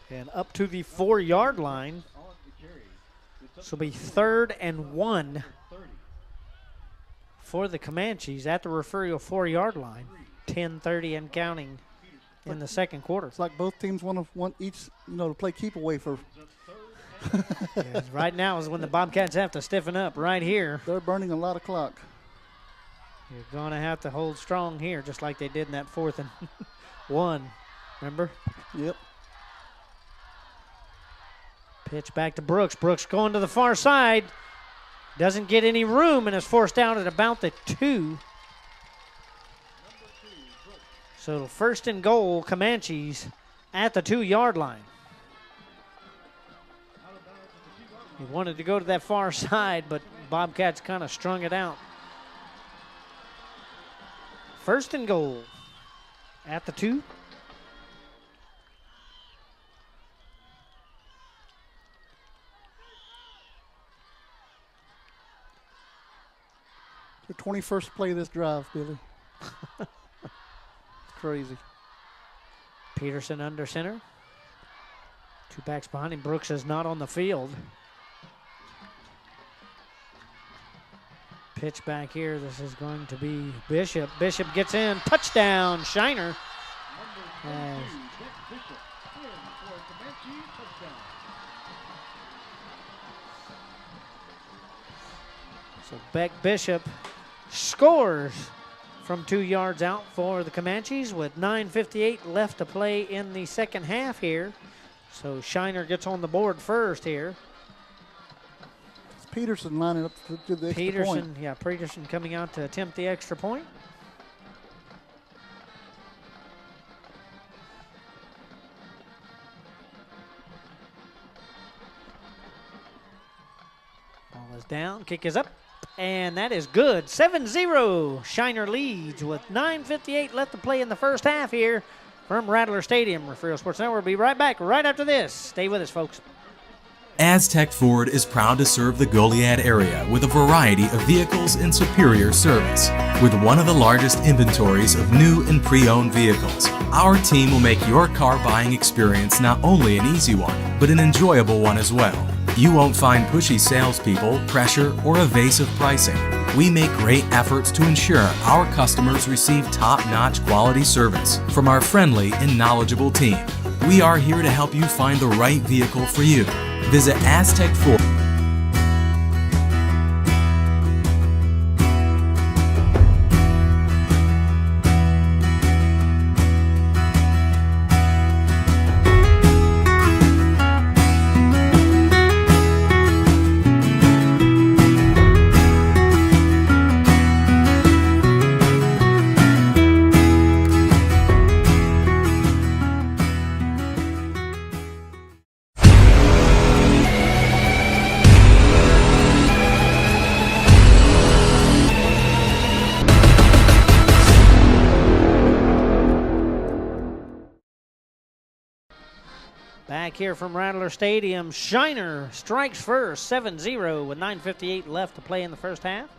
And up to the 4-yard line. On the carry. This will be 3rd and 1 30. for the Comanches at the Refugio 4-yard line. 10:30 and counting in the second quarter. It's like both teams want each, to play keep away for. Yeah, right now is when the Bobcats have to stiffen up right here. They're burning a lot of clock. You're going to have to hold strong here, just like they did in that 4th and 1. Remember? Yep. Pitch back to Brooks. Brooks going to the far side. Doesn't get any room and is forced out at about the 2. So 1st and goal, Comanches at the 2-yard line. He wanted to go to that far side, but Bobcats kind of strung it out. 1st and goal at the 2. The 21st play of this drive, Billy. Crazy. Peterson under center. 2 backs behind him. Brooks is not on the field. Pitch back here. This is going to be Bishop. Bishop gets in. Touchdown, Shiner. As Bishop in for Comanche touchdown. So Beck Bishop scores from 2 yards out for the Comanches with 9:58 left to play in the second half here. So Shiner gets on the board first here. It's Peterson lining up to the extra point. Peterson coming out to attempt the extra point. Ball is down, kick is up, and that is good. 7-0. Shiner leads with 9:58 left to play in the first half here from Rattler Stadium. Refugio Sports Network will be right back right after this. Stay with us, folks. Aztec Ford is proud to serve the Goliad area with a variety of vehicles and superior service. With one of the largest inventories of new and pre-owned vehicles, our team will make your car buying experience not only an easy one, but an enjoyable one as well. You won't find pushy salespeople, pressure, or evasive pricing. We make great efforts to ensure our customers receive top-notch quality service from our friendly and knowledgeable team. We are here to help you find the right vehicle for you. Visit Aztec Ford. Back here from Rattler Stadium, Shiner strikes first, 7-0 with 9:58 left to play in the first half.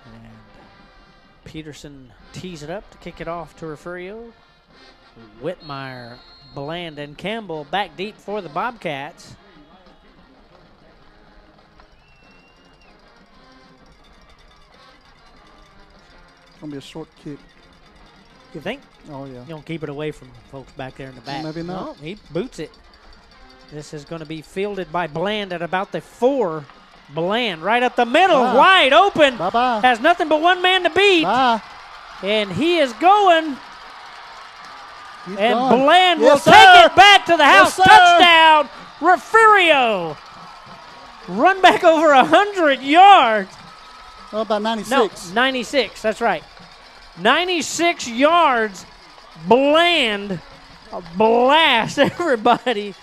And Peterson tees it up to kick it off to Refugio. Whitmire, Bland, and Campbell back deep for the Bobcats. It's going to be a short kick. You think? Oh, yeah. You don't keep it away from folks back there in the back. Maybe not. No, he boots it. This is going to be fielded by Bland at about the 4. Bland right up the middle, wide open. Bye-bye. Has nothing but one man to beat. Bye. And he is going. He's And gone. Bland Yes, will sir. take it back to the house. Yes, sir. Touchdown, Refugio. Run back over 100 yards. Oh, about 96. No, 96. That's right. 96 yards. Bland. A blast, everybody.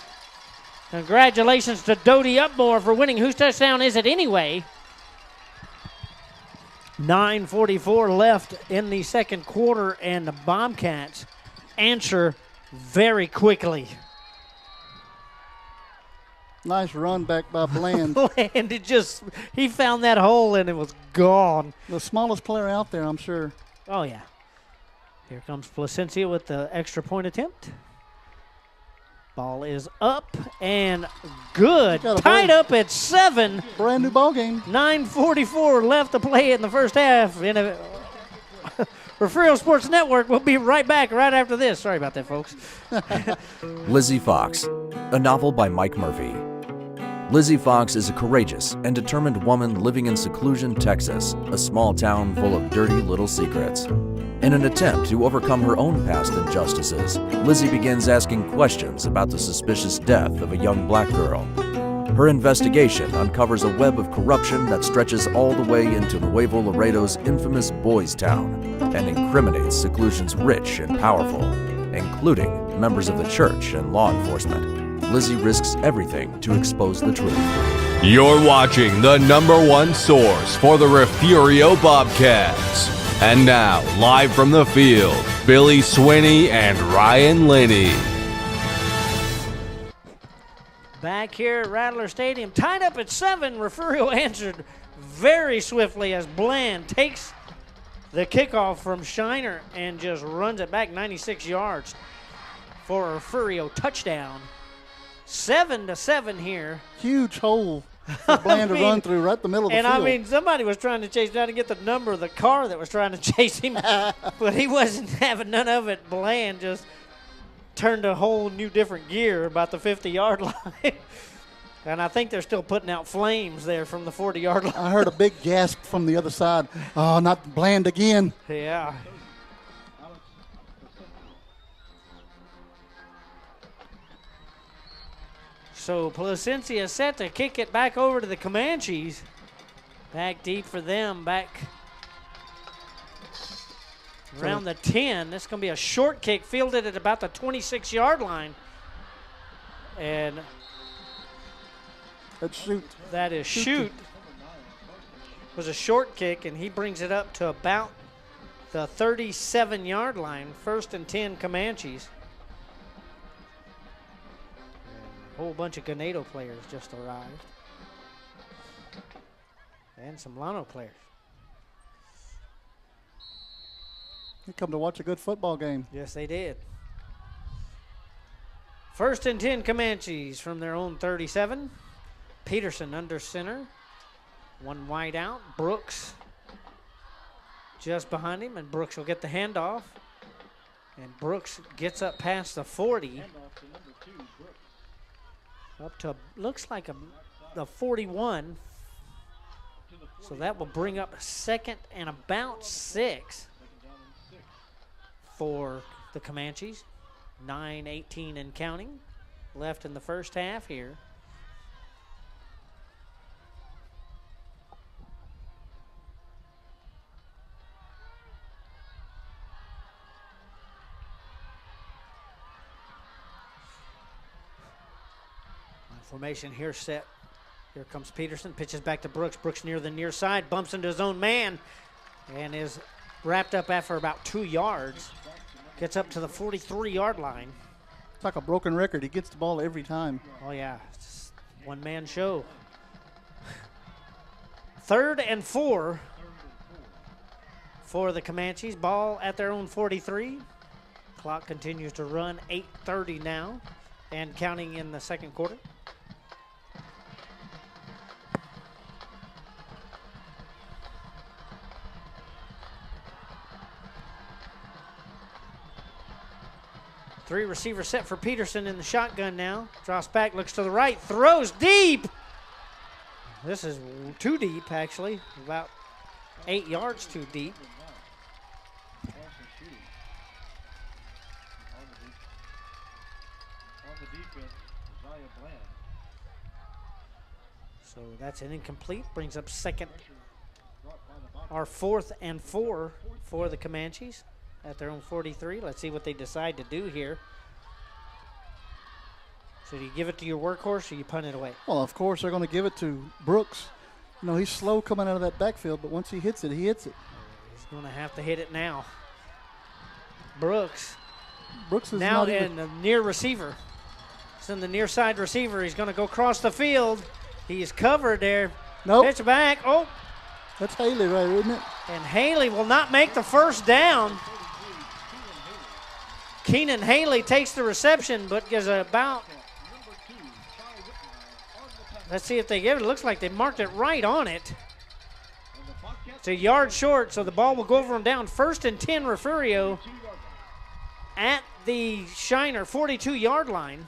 Congratulations to Dodie Upmore for winning. Whose touchdown is it anyway? 9:44 left in the second quarter, and the Bobcats answer very quickly. Nice run back by Bland. Bland, he found that hole and it was gone. The smallest player out there, I'm sure. Oh, yeah. Here comes Placencia with the extra point attempt. Ball is up and good. Tied up at 7. Brand new ball game. 9:44 left to play in the first half. Refugio Sports Network will be right back right after this. Sorry about that, folks. Lizzie Fox, a novel by Mike Murphy. Lizzie Fox is a courageous and determined woman living in Seclusion, Texas, a small town full of dirty little secrets. In an attempt to overcome her own past injustices, Lizzie begins asking questions about the suspicious death of a young black girl. Her investigation uncovers a web of corruption that stretches all the way into Nuevo Laredo's infamous Boys Town and incriminates Seclusion's rich and powerful, including members of the church and law enforcement. Lizzie risks everything to expose the truth. You're watching the #1 source for the Refugio Bobcats. And now, live from the field, Billy Swinney and Ryan Linney. Back here at Rattler Stadium, tied up at 7. Refugio answered very swiftly as Bland takes the kickoff from Shiner and just runs it back 96 yards for a Refugio touchdown. 7-7 here. Huge hole for Bland to run through right the middle of the and field. I mean, somebody was trying to chase down to get the number of the car that was trying to chase him, but he wasn't having none of it. Bland just turned a whole new different gear about the 50-yard line. And I think they're still putting out flames there from the 40-yard line. I heard a big gasp from the other side. Oh, not Bland again. Yeah. So Placencia set to kick it back over to the Comanches. Back deep for them, back around the 10. This is going to be a short kick fielded at about the 26-yard line. And Let's shoot. that is shoot. Was a short kick, and he brings it up to about the 37-yard line. 1st and 10 Comanches. A whole bunch of Ganado players just arrived. And some Llano players. You come to watch a good football game. Yes, they did. 1st and 10 Comanches from their own 37. Peterson under center. One wide out. Brooks just behind him, and Brooks will get the handoff. And Brooks gets up past the 40. Up to, looks like the 41. So that will bring up 2nd and about 6 for the Comanches. 9:18 and counting left in the first half here. Formation here set. Here comes Peterson, pitches back to Brooks. Brooks near the near side, bumps into his own man, and is wrapped up after about 2 yards. Gets up to the 43-yard line. It's like a broken record. He gets the ball every time. Oh, yeah. It's one-man show. 3rd and 4 for the Comanches. Ball at their own 43. Clock continues to run. 8:30 now and counting in the second quarter. Three receivers set for Peterson in the shotgun now. Drops back, looks to the right, throws deep. This is too deep, actually. About 8 yards too deep. So that's an incomplete. Brings up second, or 4th and 4 for the Comanches at their own 43. Let's see what they decide to do here. So do you give it to your workhorse or you punt it away? Well, of course, they're going to give it to Brooks. You know, he's slow coming out of that backfield, but once he hits it, he hits it. He's going to have to hit it now. Brooks is now not even in the near receiver. It's in the near side receiver. He's going to go across the field. He's covered there. Nope. Pitch back. Oh. That's Haley right, isn't it? And Haley will not make the first down. Keenan Haley takes the reception, but gives about, let's see if they give it. It looks like they marked it right on it. It's a yard short, so the ball will go over and down. 1st and 10, Refugio at the Shiner 42-yard line.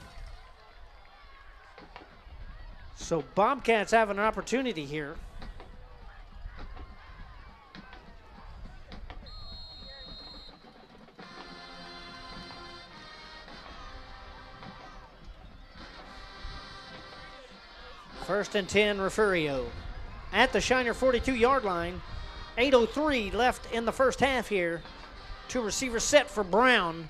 So Bobcats have an opportunity here. First and 10, Refugio at the Shiner 42-yard line. 8:03 left in the first half here. Two receivers set for Brown.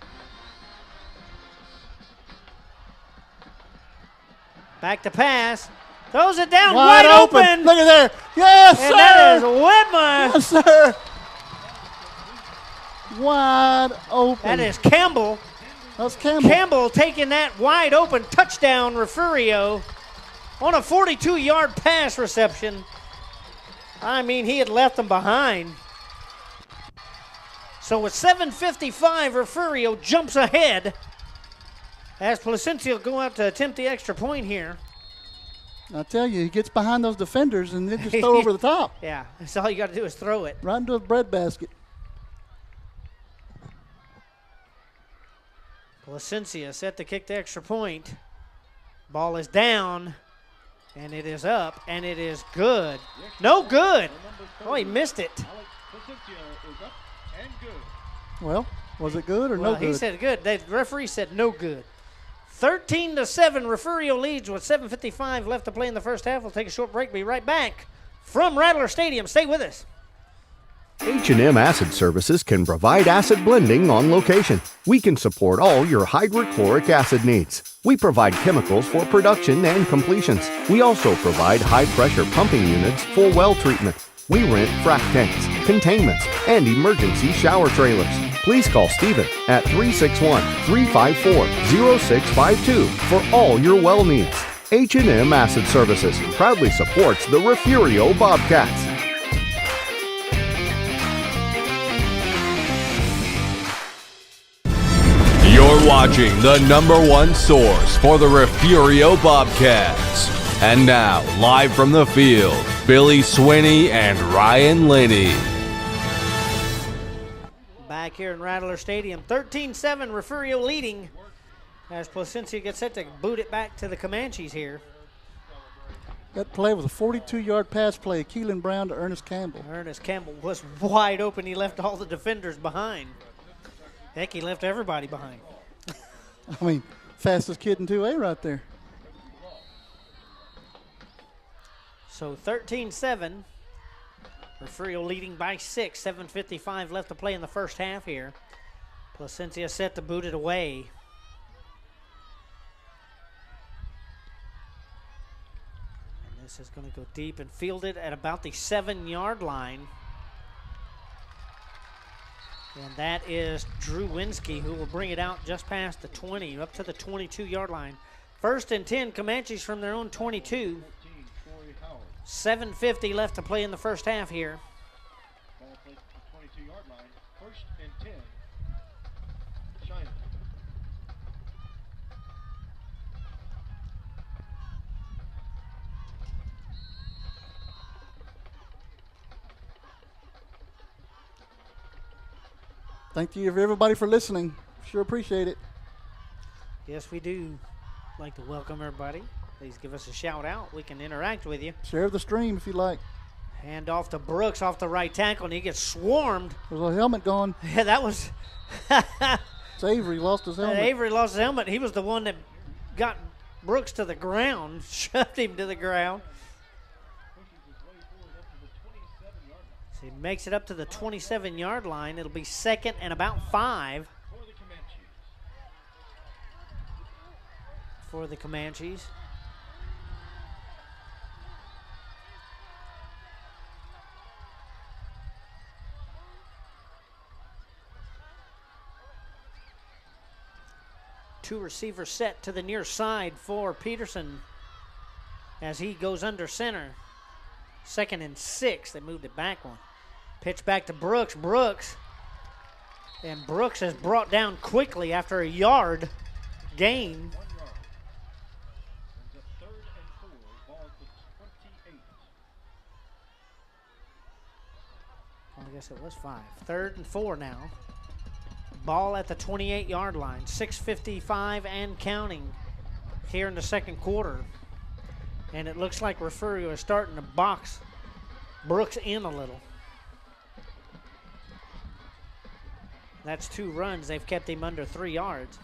Back to pass. Throws it down wide open. Look at there. Yes, and sir. that is Whitmer. Yes, sir. Wide open. That is Campbell. That's Campbell. Campbell taking that wide open touchdown, Refugio, on a 42-yard pass reception. I mean, he had left them behind. So with 7:55, Refugio jumps ahead as Placencia will go out to attempt the extra point here. I tell you, he gets behind those defenders and then just throw over the top. Yeah, that's all you got to do is throw it. Right into a bread basket. Placencia set to kick the extra point. Ball is down, and it is up, and it is good. No good. Oh, he missed it. Well, was it good or Well, no good? he said good. The referee said no good. 13-7, Refugio leads with 7:55 left to play in the first half. We'll take a short break. Be right back from Rattler Stadium. Stay with us. H&M Acid Services can provide acid blending on location. We can support all your hydrochloric acid needs. We provide chemicals for production and completions. We also provide high-pressure pumping units for well treatment. We rent frac tanks, containments, and emergency shower trailers. Please call Stephen at 361-354-0652 for all your well needs. H&M Acid Services proudly supports the Refugio Bobcats. You're watching the #1 source for the Refugio Bobcats. And now, live from the field, Billy Swinney and Ryan Linney. Back here in Rattler Stadium, 13-7, Refugio leading as Placencia gets set to boot it back to the Comanches here. That play was a 42-yard pass play. Keelan Brown to Ernest Campbell. Ernest Campbell was wide open. He left all the defenders behind. Heck, he left everybody behind. I mean, fastest kid in 2A right there. So 13-7. Refugio leading by 6. 7:55 left to play in the first half here. Placencia set to boot it away. And this is going to go deep and field it at about the 7-yard line. And that is Drew Winsky, who will bring it out just past the 20, up to the 22-yard line. 1st and 10, Comanches from their own 22. 7:50 left to play in the first half here. Ball placed at the 22-yard line. 1st and 10. Shiner. Thank you everybody for listening. Sure appreciate it. Yes, we do like to welcome everybody. Please give us a shout out. We can interact with you. Share the stream if you like. Hand off to Brooks off the right tackle, and he gets swarmed. There's a helmet gone. Yeah, that was. It's Avery lost his helmet. Avery lost his helmet. He was the one that got Brooks to the ground, shoved him to the ground. So he makes it up to the 27-yard line. It'll be 2nd and about 5 for the Comanches. Two receivers set to the near side for Peterson as he goes under center. 2nd and 6. They moved it back one. Pitch back to Brooks. And Brooks is brought down quickly after a yard gain. 1 yard. There's a 3rd and 4. Ball at the 28. Well, I guess it was 5. 3rd and 4 now. Ball at the 28-yard line. 6:55 and counting here in the second quarter. And it looks like Refugio is starting to box Brooks in a little. That's 2 runs. They've kept him under 3 yards.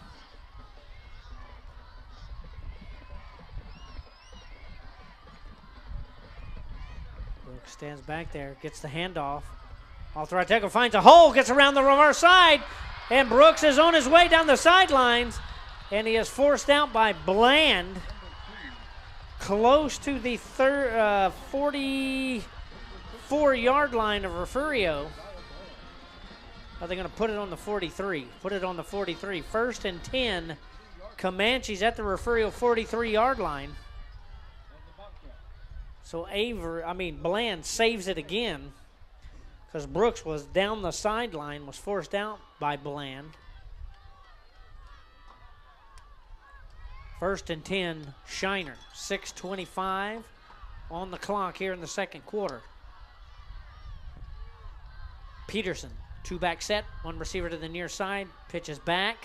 Brooks stands back there, gets the handoff. Off the right tackle, finds a hole, gets around the reverse side, and Brooks is on his way down the sidelines, and he is forced out by Bland. Close to the 44-yard line of Refugio. Are they going to put it on the 43? Put it on the 43. 1st and 10. Comanches at the Refugio 43-yard line. So Bland saves it again because Brooks was down the sideline, was forced out by Bland. 1st and 10, Shiner. 6:25 on the clock here in the second quarter. Peterson, 2-back set, 1 receiver to the near side, pitches back.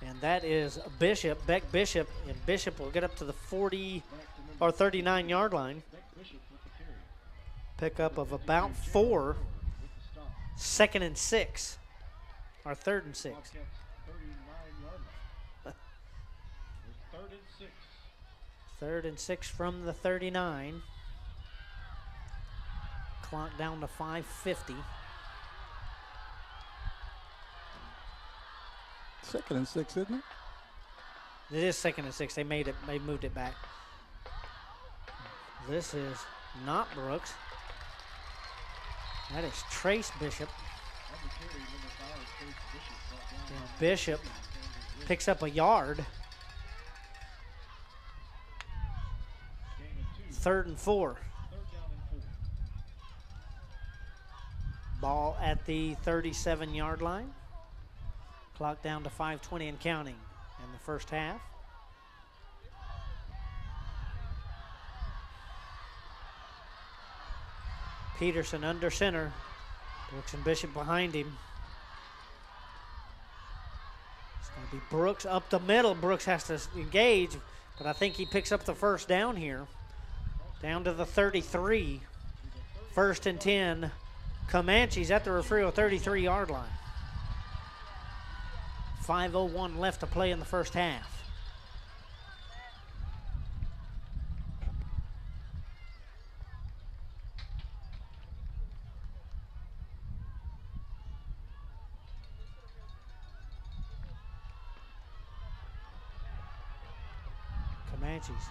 And that is Bishop, Beck Bishop, and Bishop will get up to the 40 or 39-yard line. Pickup of about 4. 2nd and 6, or 3rd and 6. 3rd and 6. 3rd and 6 from the 39. Clock down to 5:50. 2nd and 6, isn't it? It is 2nd and 6. They made it. They moved it back. This is not Brooks. That is Trace Bishop. And Bishop picks up a yard. 3rd and 4. Ball at the 37-yard line. Clock down to 5:20 and counting in the first half. Peterson under center. Brooks and Bishop behind him. It's going to be Brooks up the middle. Brooks has to engage, but I think he picks up the first down here. Down to the 33. 1st and 10. Comanches at the Refugio 33-yard line. 5:01 left to play in the first half. Comanches.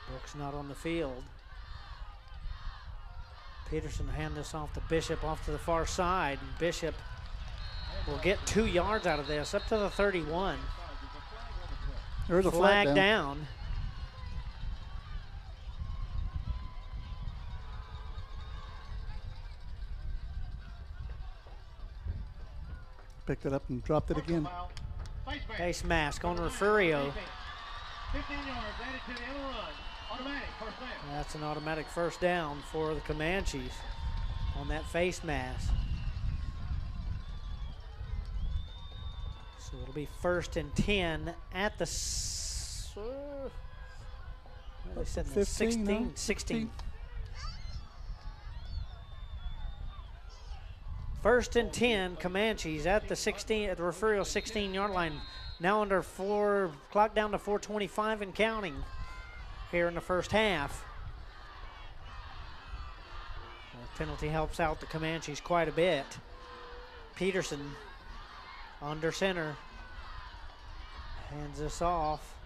Brooks not on the field. Peterson hand this off to Bishop off to the far side. And Bishop will get 2 yards out of this, up to the 31. There's a flag down. Picked it up and dropped it again. Face mask on Refugio. 15 yards added to the end run. Automatic first down. That's an automatic first down for the Comanches on that face mask. So it'll be 1st and 10 at the they said 15, 16. 16. 1st and 10, Comanches at the 16 at the Refugio 16-yard line. Now under clock down to 4:25 and counting here in the first half. The penalty helps out the Comanches quite a bit. Peterson under center hands this off.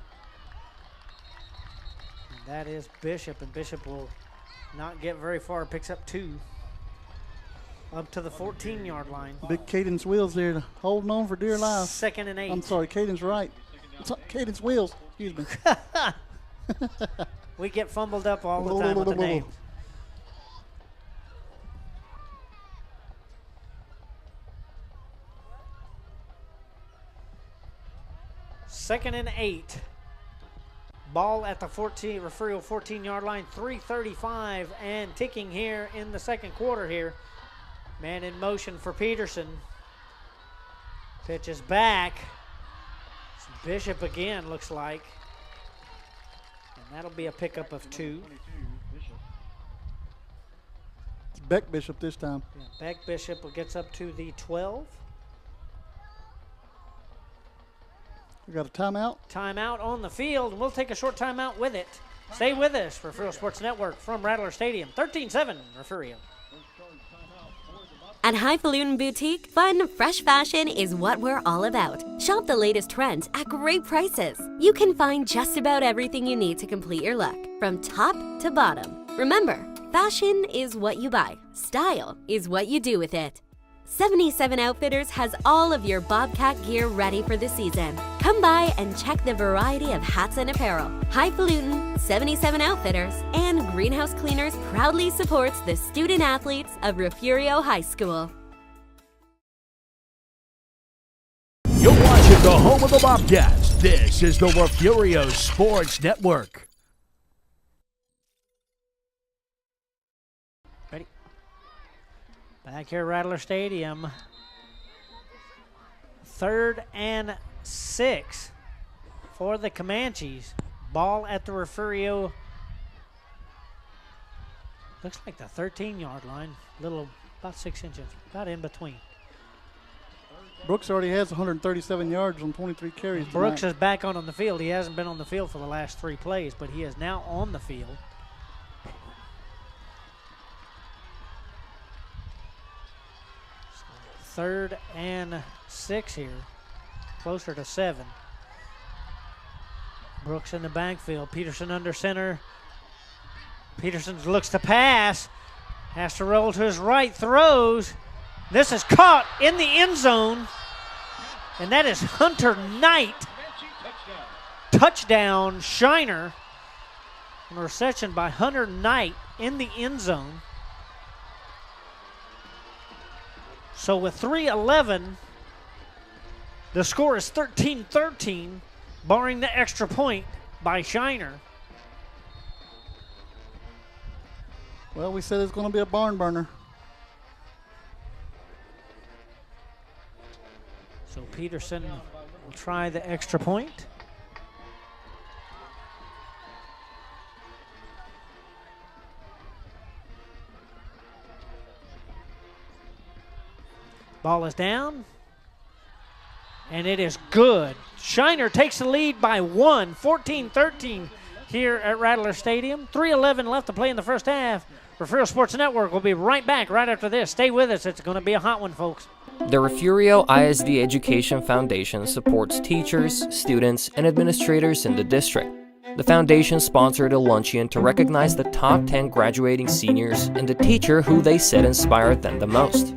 And that is Bishop, and Bishop will not get very far. Picks up 2. Up to the 14-yard line. Big Caden's wheels there, holding on for dear life. 2nd and 8. I'm sorry, Caden's right. Caden's wheels, excuse me. We get fumbled up all the time with the names. Second and 8. Ball at the Refugio 14-yard line. 3:35 and ticking here in the second quarter here. Man in motion for Peterson. Pitches back. It's Bishop again, looks like. And that'll be a pickup of 2. It's Beck Bishop this time. Yeah, Beck Bishop gets up to the 12. We got a timeout. Timeout on the field, and we'll take a short timeout with it. Stay with us for Refugio Sports Network from Rattler Stadium. 13-7, Refugio. At Highfalutin Boutique, fun, fresh fashion is what we're all about. Shop the latest trends at great prices. You can find just about everything you need to complete your look, from top to bottom. Remember, fashion is what you buy. Style is what you do with it. 77 Outfitters has all of your Bobcat gear ready for the season. Come by and check the variety of hats and apparel. Highfalutin, 77 Outfitters, and Greenhouse Cleaners proudly supports the student athletes of Refugio High School. You're watching the home of the Bobcats. This is the Refugio Sports Network. Ready? Back here at Rattler Stadium. 3rd and 6 for the Comanches. Ball at the Refugio. Looks like the 13-yard line. Little, about 6 inches, about in between. Brooks already has 137 yards on 23 carries. Brooks is back on the field. He hasn't been on the field for the last 3 plays, but he is now on the field. So 3rd and 6 here, closer to 7. Brooks in the backfield. Peterson under center. Peterson looks to pass. Has to roll to his right. Throws. This is caught in the end zone. And that is Hunter Knight. Touchdown, Shiner. A reception by Hunter Knight in the end zone. So with 3:11, the score is 13-13, barring the extra point by Shiner. Well, we said it's going to be a barn burner. So Peterson will try the extra point. Ball is down. And it is good. Shiner takes the lead by 1, 14-13 here at Rattler Stadium. 3:11 left to play in the first half. Refugio Sports Network will be right back right after this. Stay with us. It's going to be a hot one, folks. The Refugio ISD Education Foundation supports teachers, students, and administrators in the district. The foundation sponsored a luncheon to recognize the top 10 graduating seniors and the teacher who they said inspired them the most.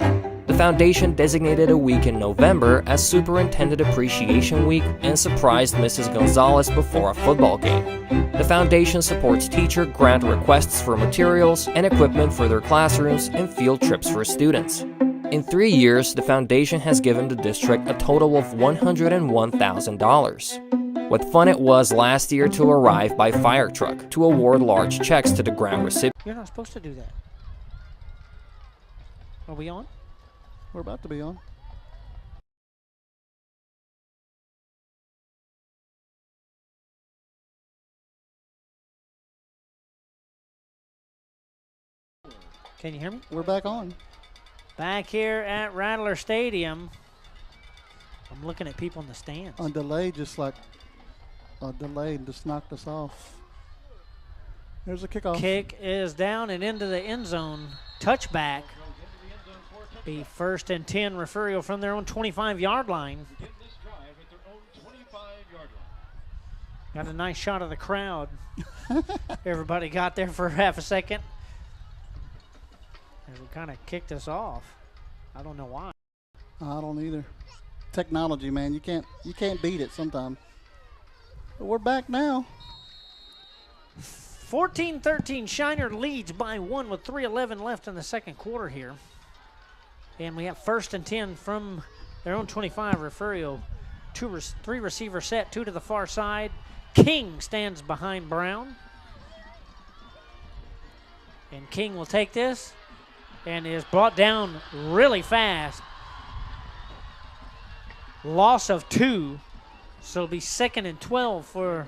The foundation designated a week in November as Superintendent Appreciation Week and surprised Mrs. Gonzalez before a football game. The foundation supports teacher grant requests for materials and equipment for their classrooms and field trips for students. In 3 years, the foundation has given the district a total of $101,000. What fun it was last year to arrive by fire truck to award large checks to the grant recipients. You're not supposed to do that. Are we on? We're about to be on. Can you hear me? We're back on. Back here at Rattler Stadium. I'm looking at people in the stands. A delay just knocked us off. There's a kickoff. Kick is down and into the end zone. Touchback. Be 1st and 10, Refugio from their own 25-yard line. Got a nice shot of the crowd. Everybody got there for half a second. And we kind of kicked us off. I don't know why. I don't either. Technology, man. You can't beat it sometimes. But we're back now. 14-13, Shiner leads by 1 with 3:11 left in the second quarter here. And we have 1st and 10 from their own 25, Refugio. 3 receiver set, 2 to the far side. King stands behind Brown. And King will take this and is brought down really fast. Loss of 2. So it'll be 2nd and 12 for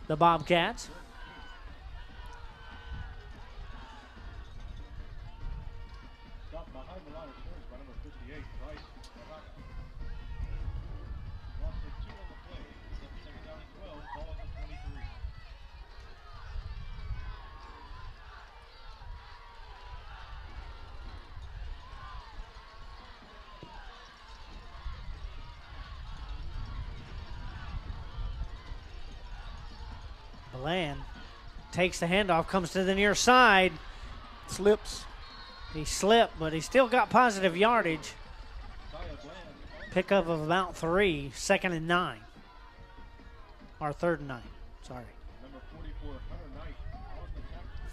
the Bobcats. Bland takes the handoff, comes to the near side. Slips. He slipped, but he still got positive yardage. Pickup of about 3, 2nd and 9. Or 3rd and 9, sorry.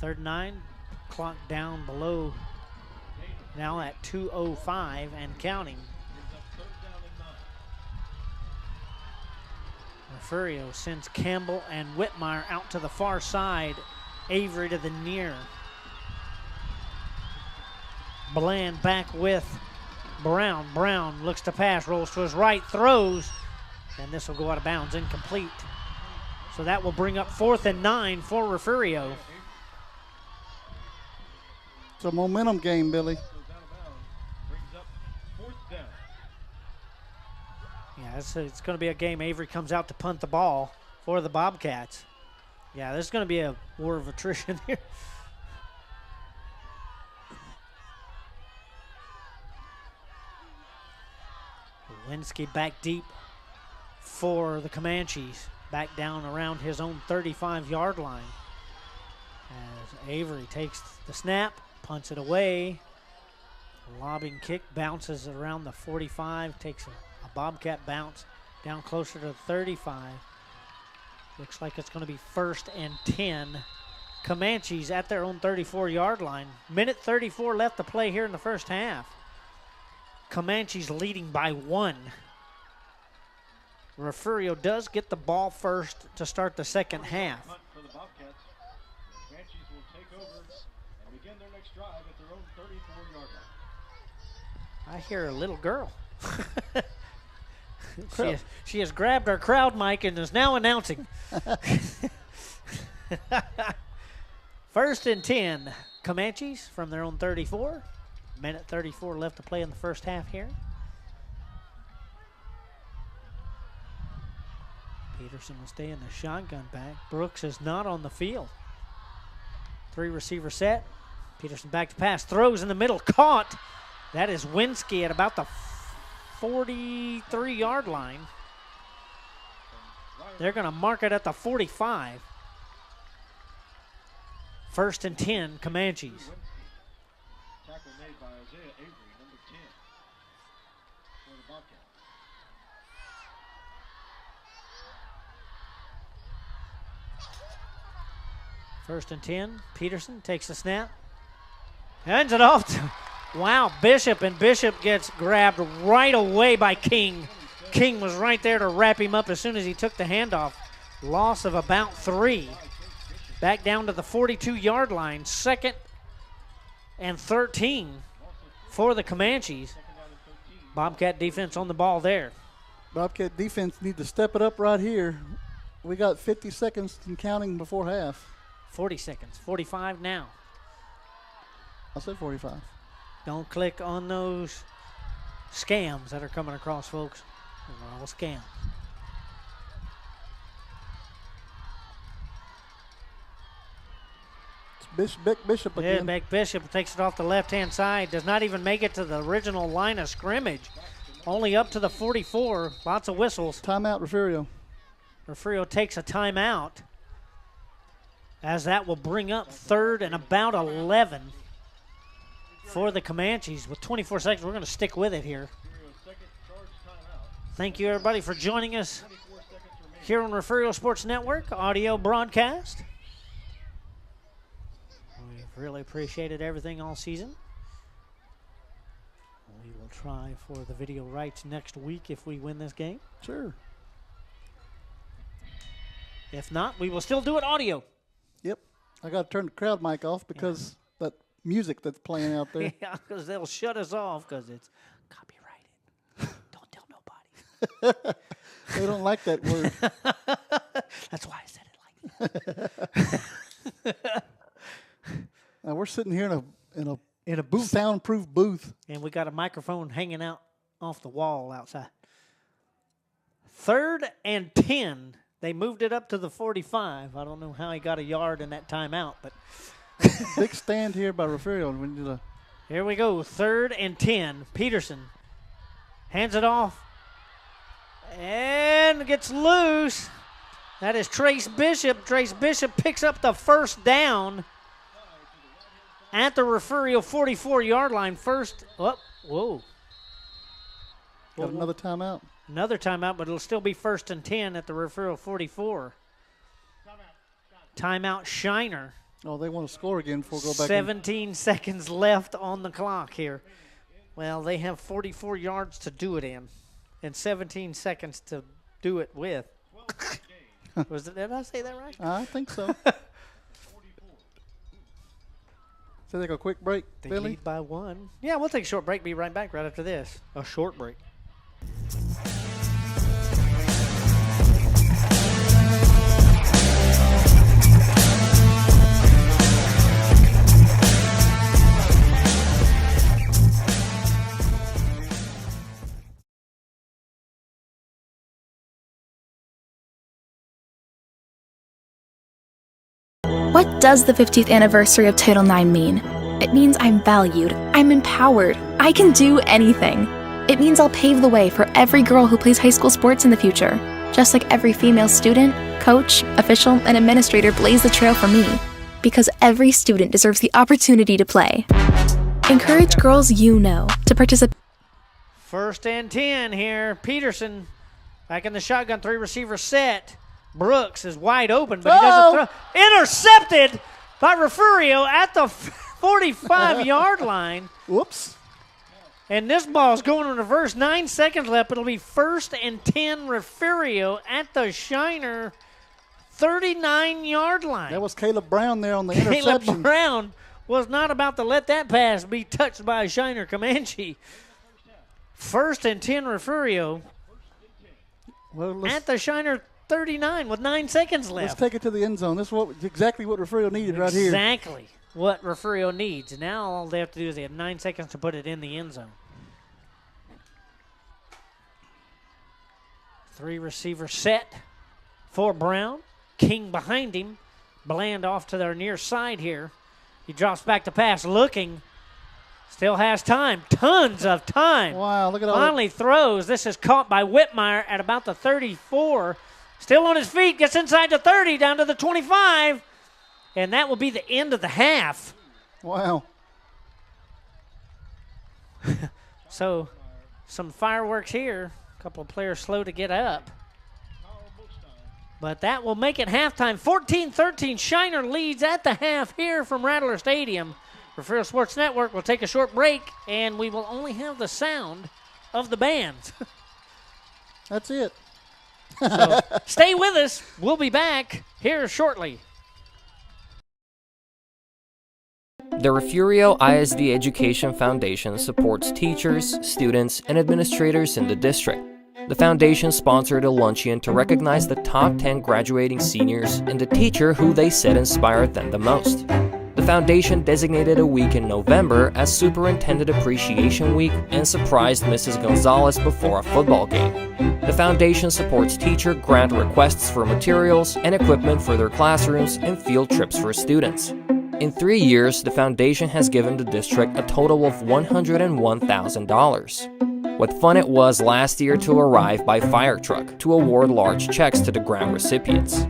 3rd and 9, clock down below, now at 2:05 and counting. Refugio sends Campbell and Whitmire out to the far side. Avery to the near. Bland back with Brown. Brown looks to pass, rolls to his right, throws, and this will go out of bounds, incomplete. So that will bring up 4th and 9 for Refugio. It's a momentum game, Billy. Yeah, it's going to be a game. Avery comes out to punt the ball for the Bobcats. Yeah, there's going to be a war of attrition here. Lewinsky back deep for the Comanches. Back down around his own 35-yard line. As Avery takes the snap, punts it away. Lobbing kick, bounces around the 45, takes a Bobcat bounce down closer to 35. Looks like it's going to be 1st and 10. Comanches at their own 34-yard line. Minute 34 left to play here in the first half. Comanches leading by 1. Refugio does get the ball first to start the second half. I hear a little girl. She has grabbed our crowd mic and is now announcing. 1st and 10, Comanches from their own 34. Minute 34 left to play in the first half here. Peterson will stay in the shotgun back. Brooks is not on the field. 3 receiver set. Peterson back to pass, throws in the middle, caught. That is Winsky at about the 43-yard line. They're going to mark it at the 45. 1st and 10, Comanches. Tackle made by Isaiah Avery, number 10, for the Bobcats. 1st and 10, Peterson takes the snap. Hands it off to, wow, Bishop, and Bishop gets grabbed right away by King. King was right there to wrap him up as soon as he took the handoff. Loss of about 3. Back down to the 42-yard line. 2nd and 13 for the Comanches. Bobcat defense on the ball there. Bobcat defense need to step it up right here. We got 50 seconds and counting before half. 40 seconds, 45 now. I said 45. Don't click on those scams that are coming across, folks. They're all scams. Beck Bishop Yeah, again. Beck Bishop takes it off the left-hand side. Does not even make it to the original line of scrimmage. Only up to the 44. Lots of whistles. Timeout, Refugio. Refugio takes a timeout, as that will bring up 3rd and about 11 for the Comanches. With 24 seconds, we're going to stick with it here. Thank you, everybody, for joining us here on Refugio Sports Network audio broadcast. We've really appreciated everything all season. We will try for the video rights next week if we win this game. Sure. If not, we will still do it audio. Yep. I got to turn the crowd mic off because that music that's playing out there. Yeah, because they'll shut us off because it's copyrighted. Don't tell nobody. They don't like that word. That's why I said it like that. Now we're sitting here in a booth, soundproof booth, and we got a microphone hanging out off the wall outside. 3rd and 10. They moved it up to the 45. I don't know how he got a yard in that timeout, but big stand here by Refugio. Here we go. 3rd and 10. Peterson hands it off and gets loose. That is Trace Bishop. Trace Bishop picks up the first down at the Refugio 44-yard line. First, whoa. Got another timeout. Another timeout, but it'll still be 1st and 10 at the Refugio 44. Timeout Shiner. Oh, they want to score again before we go back. 17 seconds left on the clock here. Well, they have 44 yards to do it in and 17 seconds to do it with. Did I say that right? I think so. So take a quick break, They Billy? lead by 1. Yeah, we'll take a short break. Be right back right after this. A short break. What does the 50th anniversary of Title IX mean? It means I'm valued, I'm empowered, I can do anything. It means I'll pave the way for every girl who plays high school sports in the future, just like every female student, coach, official, and administrator blazed the trail for me, because every student deserves the opportunity to play. Encourage girls you know to participate. 1st and 10 here. Peterson back in the shotgun, 3-receiver set. Brooks is wide open, but he doesn't throw. Intercepted by Refugio at the 45-yard line. Whoops. And this ball's going in reverse. 9 seconds left. It'll be 1st and 10 Refugio at the Shiner 39-yard line. That was Caleb Brown there on the interception. Caleb Brown was not about to let that pass be touched by a Shiner Comanche. 1st and 10 Refugio at the Shiner 39 with 9 seconds left. Let's take it to the end zone. This is exactly what Refugio needed right here. Exactly what Refugio needs. Now all they have to do is they have 9 seconds to put it in the end zone. 3-receiver set for Brown. King behind him. Bland off to their near side here. He drops back to pass looking. Still has time. Tons of time. Wow, look at all that. Finally throws. This is caught by Whitmire at about the 34. Still on his feet. Gets inside the 30, down to the 25. And that will be the end of the half. Wow. So, some fireworks here. A couple of players slow to get up. But that will make it halftime. 14-13. Shiner leads at the half here from Rattler Stadium. Refugio Sports Network will take a short break, and we will only have the sound of the bands. That's it. So stay with us. We'll be back here shortly. The Refugio ISD Education Foundation supports teachers, students, and administrators in the district. The foundation sponsored a luncheon to recognize the top 10 graduating seniors and the teacher who they said inspired them the most. The foundation designated a week in November as Superintendent Appreciation Week and surprised Mrs. Gonzalez before a football game. The foundation supports teacher grant requests for materials and equipment for their classrooms and field trips for students. In 3 years, the foundation has given the district a total of $101,000. What fun it was last year to arrive by fire truck to award large checks to the grant recipients.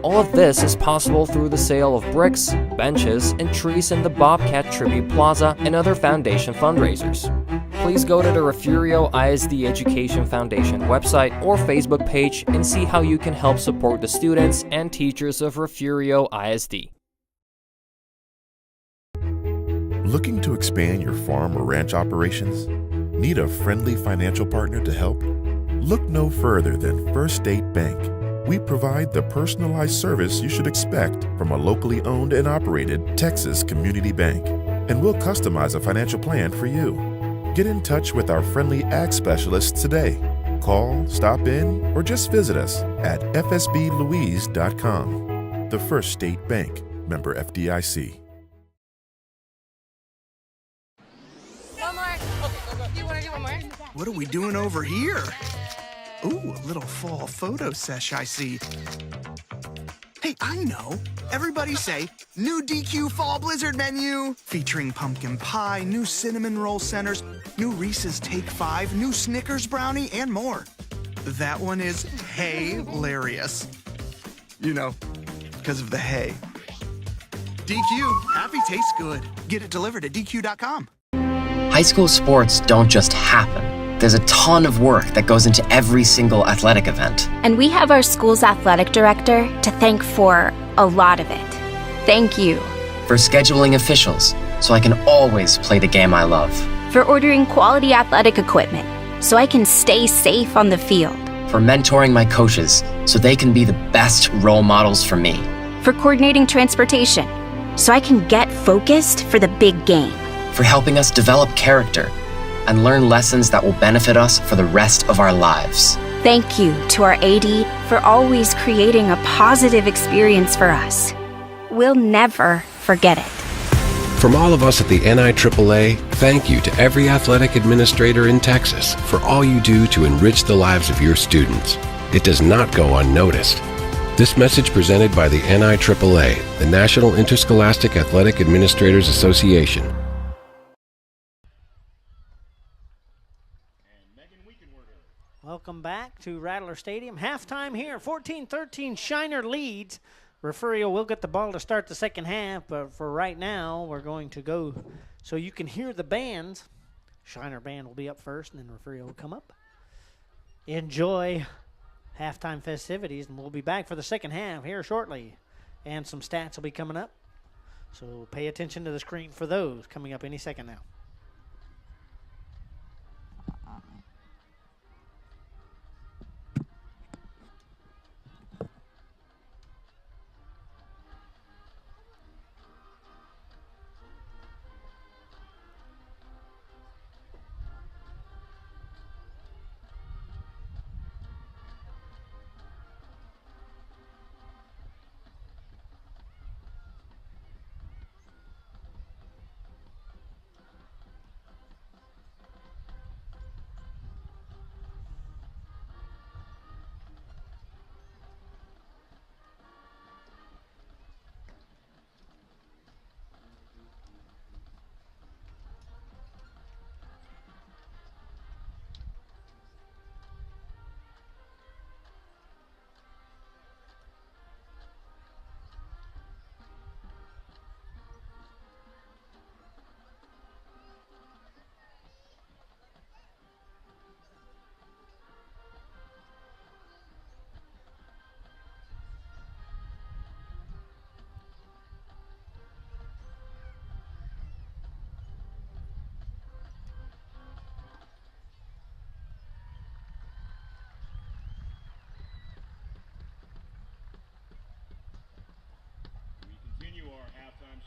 All of this is possible through the sale of bricks, benches, and trees in the Bobcat Tribute Plaza and other foundation fundraisers. Please go to the Refugio ISD Education Foundation website or Facebook page and see how you can help support the students and teachers of Refugio ISD. Looking to expand your farm or ranch operations? Need a friendly financial partner to help? Look no further than First State Bank. We provide the personalized service you should expect from a locally owned and operated Texas community bank, and we'll customize a financial plan for you. Get in touch with our friendly ag specialists today. Call, stop in, or just visit us at fsblouise.com. The First State Bank, member FDIC. What are we doing over here? Ooh, a little fall photo sesh, I see. Hey, I know. Everybody say, new DQ Fall Blizzard menu. Featuring pumpkin pie, new cinnamon roll centers, new Reese's Take 5, new Snickers brownie, and more. That one is hilarious. You know, because of the hay. DQ, happy tastes good. Get it delivered at DQ.com. High school sports don't just happen. There's a ton of work that goes into every single athletic event. And we have our school's athletic director to thank for a lot of it. Thank you. For scheduling officials, so I can always play the game I love. For ordering quality athletic equipment, so I can stay safe on the field. For mentoring my coaches, so they can be the best role models for me. For coordinating transportation, so I can get focused for the big game. For helping us develop character and learn lessons that will benefit us for the rest of our lives. Thank you to our AD for always creating a positive experience for us. We'll never forget it. From all of us at the NIAAA, thank you to every athletic administrator in Texas for all you do to enrich the lives of your students. It does not go unnoticed. This message presented by the NIAAA, the National Interscholastic Athletic Administrators Association. Welcome back to Rattler Stadium. Halftime here, 14-13, Shiner leads. Refugio will get the ball to start the second half, but for right now, we're going to go so you can hear the bands. Shiner band will be up first, and then Refugio will come up. Enjoy halftime festivities, and we'll be back for the second half here shortly. And some stats will be coming up, so pay attention to the screen for those coming up any second now.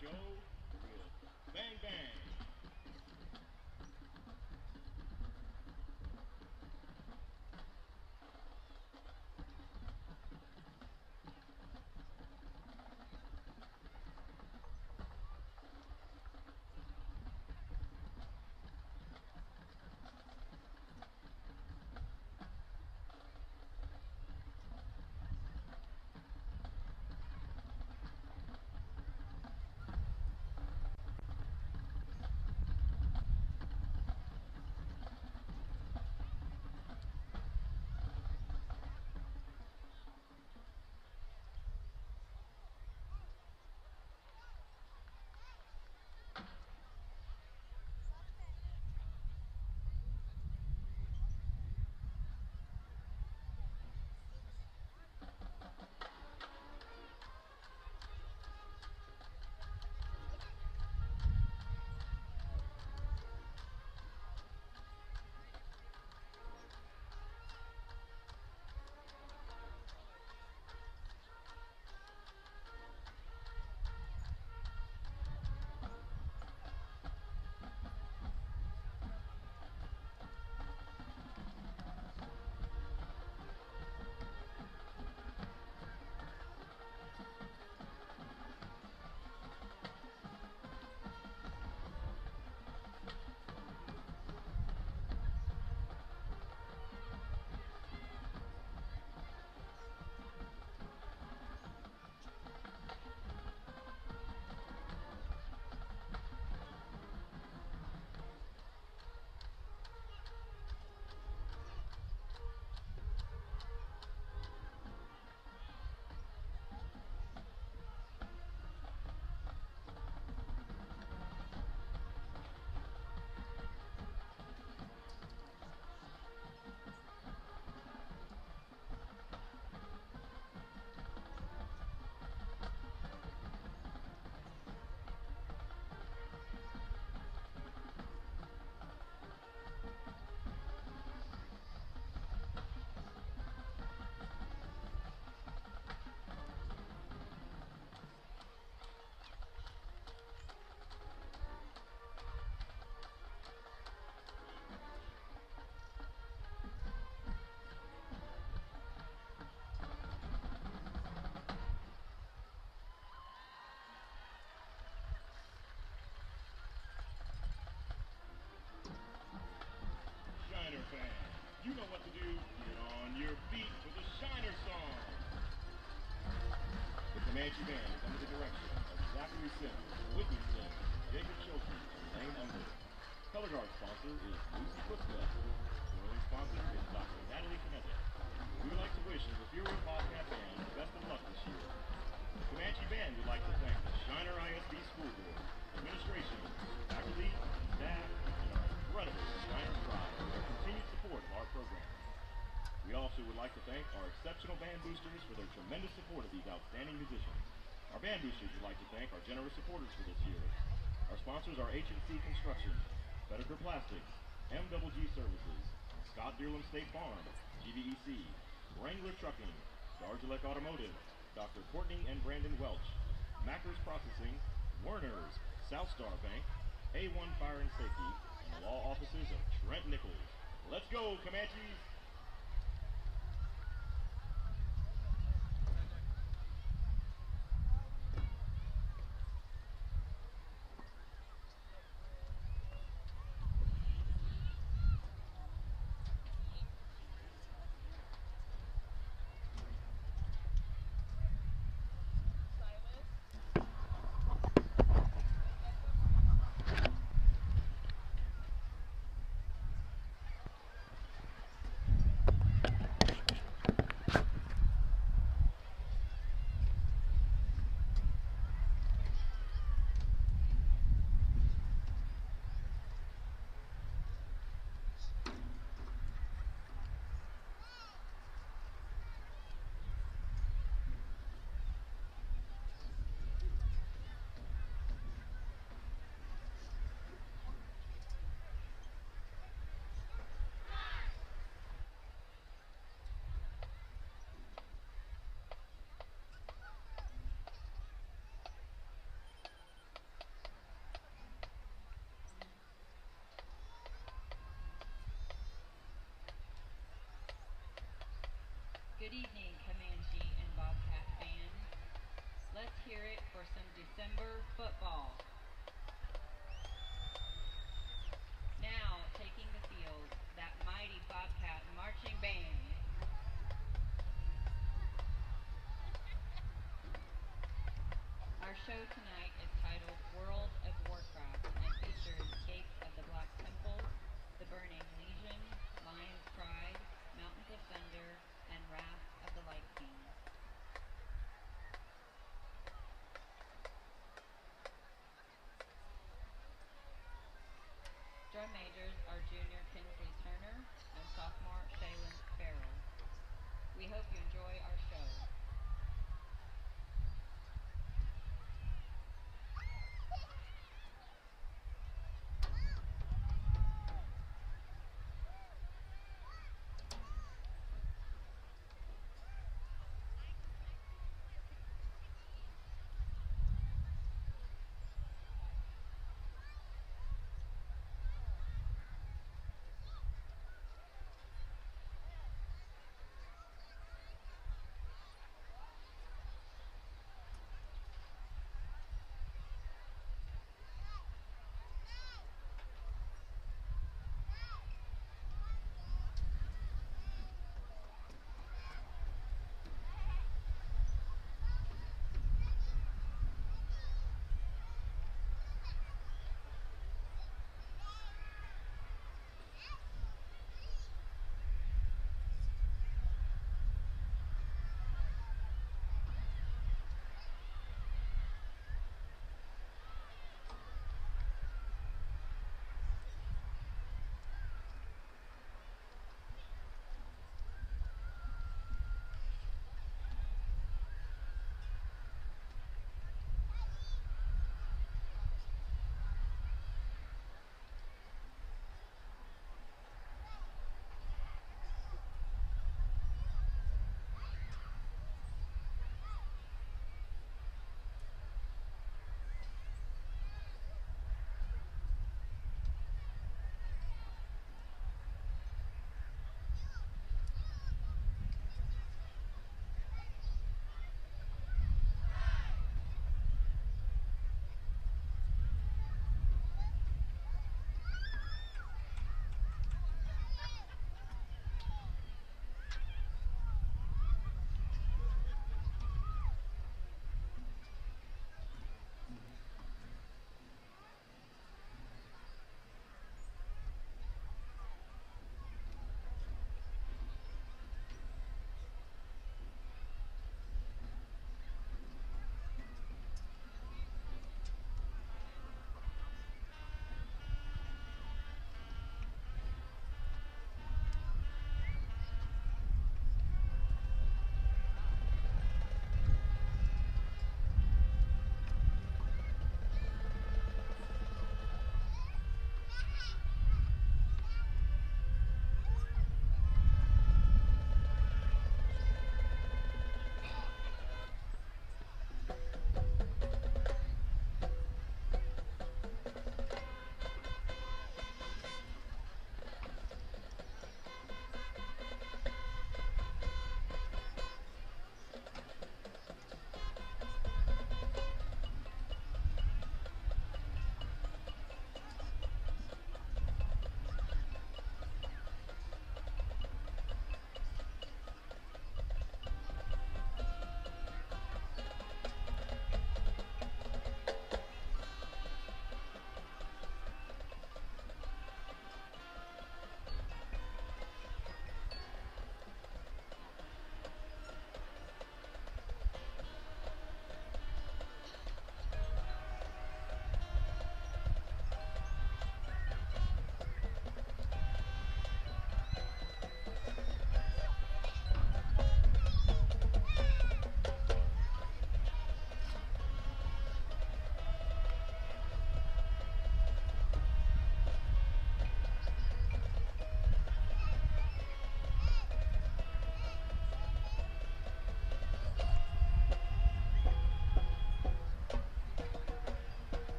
Show with Bang Bang. Comanche Band is under the direction of Zachary Sims, Whitney Sims, Jacob Schultz, and Lane Unger. Color guard sponsor is Lucy Footstep. Swirling sponsor is Dr. Natalie Kinetic. We would like to wish the Refugio Bobcat Band the best of luck this year. The Comanche Band would like to thank the Shiner ISD School Board, administration, faculty, staff, and our incredible Shiner Tribe for their continued support of our program. We also would like to thank our exceptional band boosters for their tremendous support of these outstanding musicians. Our band boosters would like to thank our generous supporters for this year. Our sponsors are H&C Construction, Bedecker Plastics, MWG Services, Scott Deerlam State Farm, GVEC, Wrangler Trucking, Dargelec Automotive, Dr. Courtney and Brandon Welch, Mackers Processing, Werner's, South Star Bank, A1 Fire and Safety, and the law offices of Trent Nichols. Let's go, Comanches! Good evening, Comanche and Bobcat fans. Let's hear it for some December football. Now, taking the field, that mighty Bobcat marching band. Our show tonight is titled World of Warcraft and features Gates of the Black Temple, The Burning Legion, Lion's Pride, Mountains of Thunder, and Wrath of the Light King.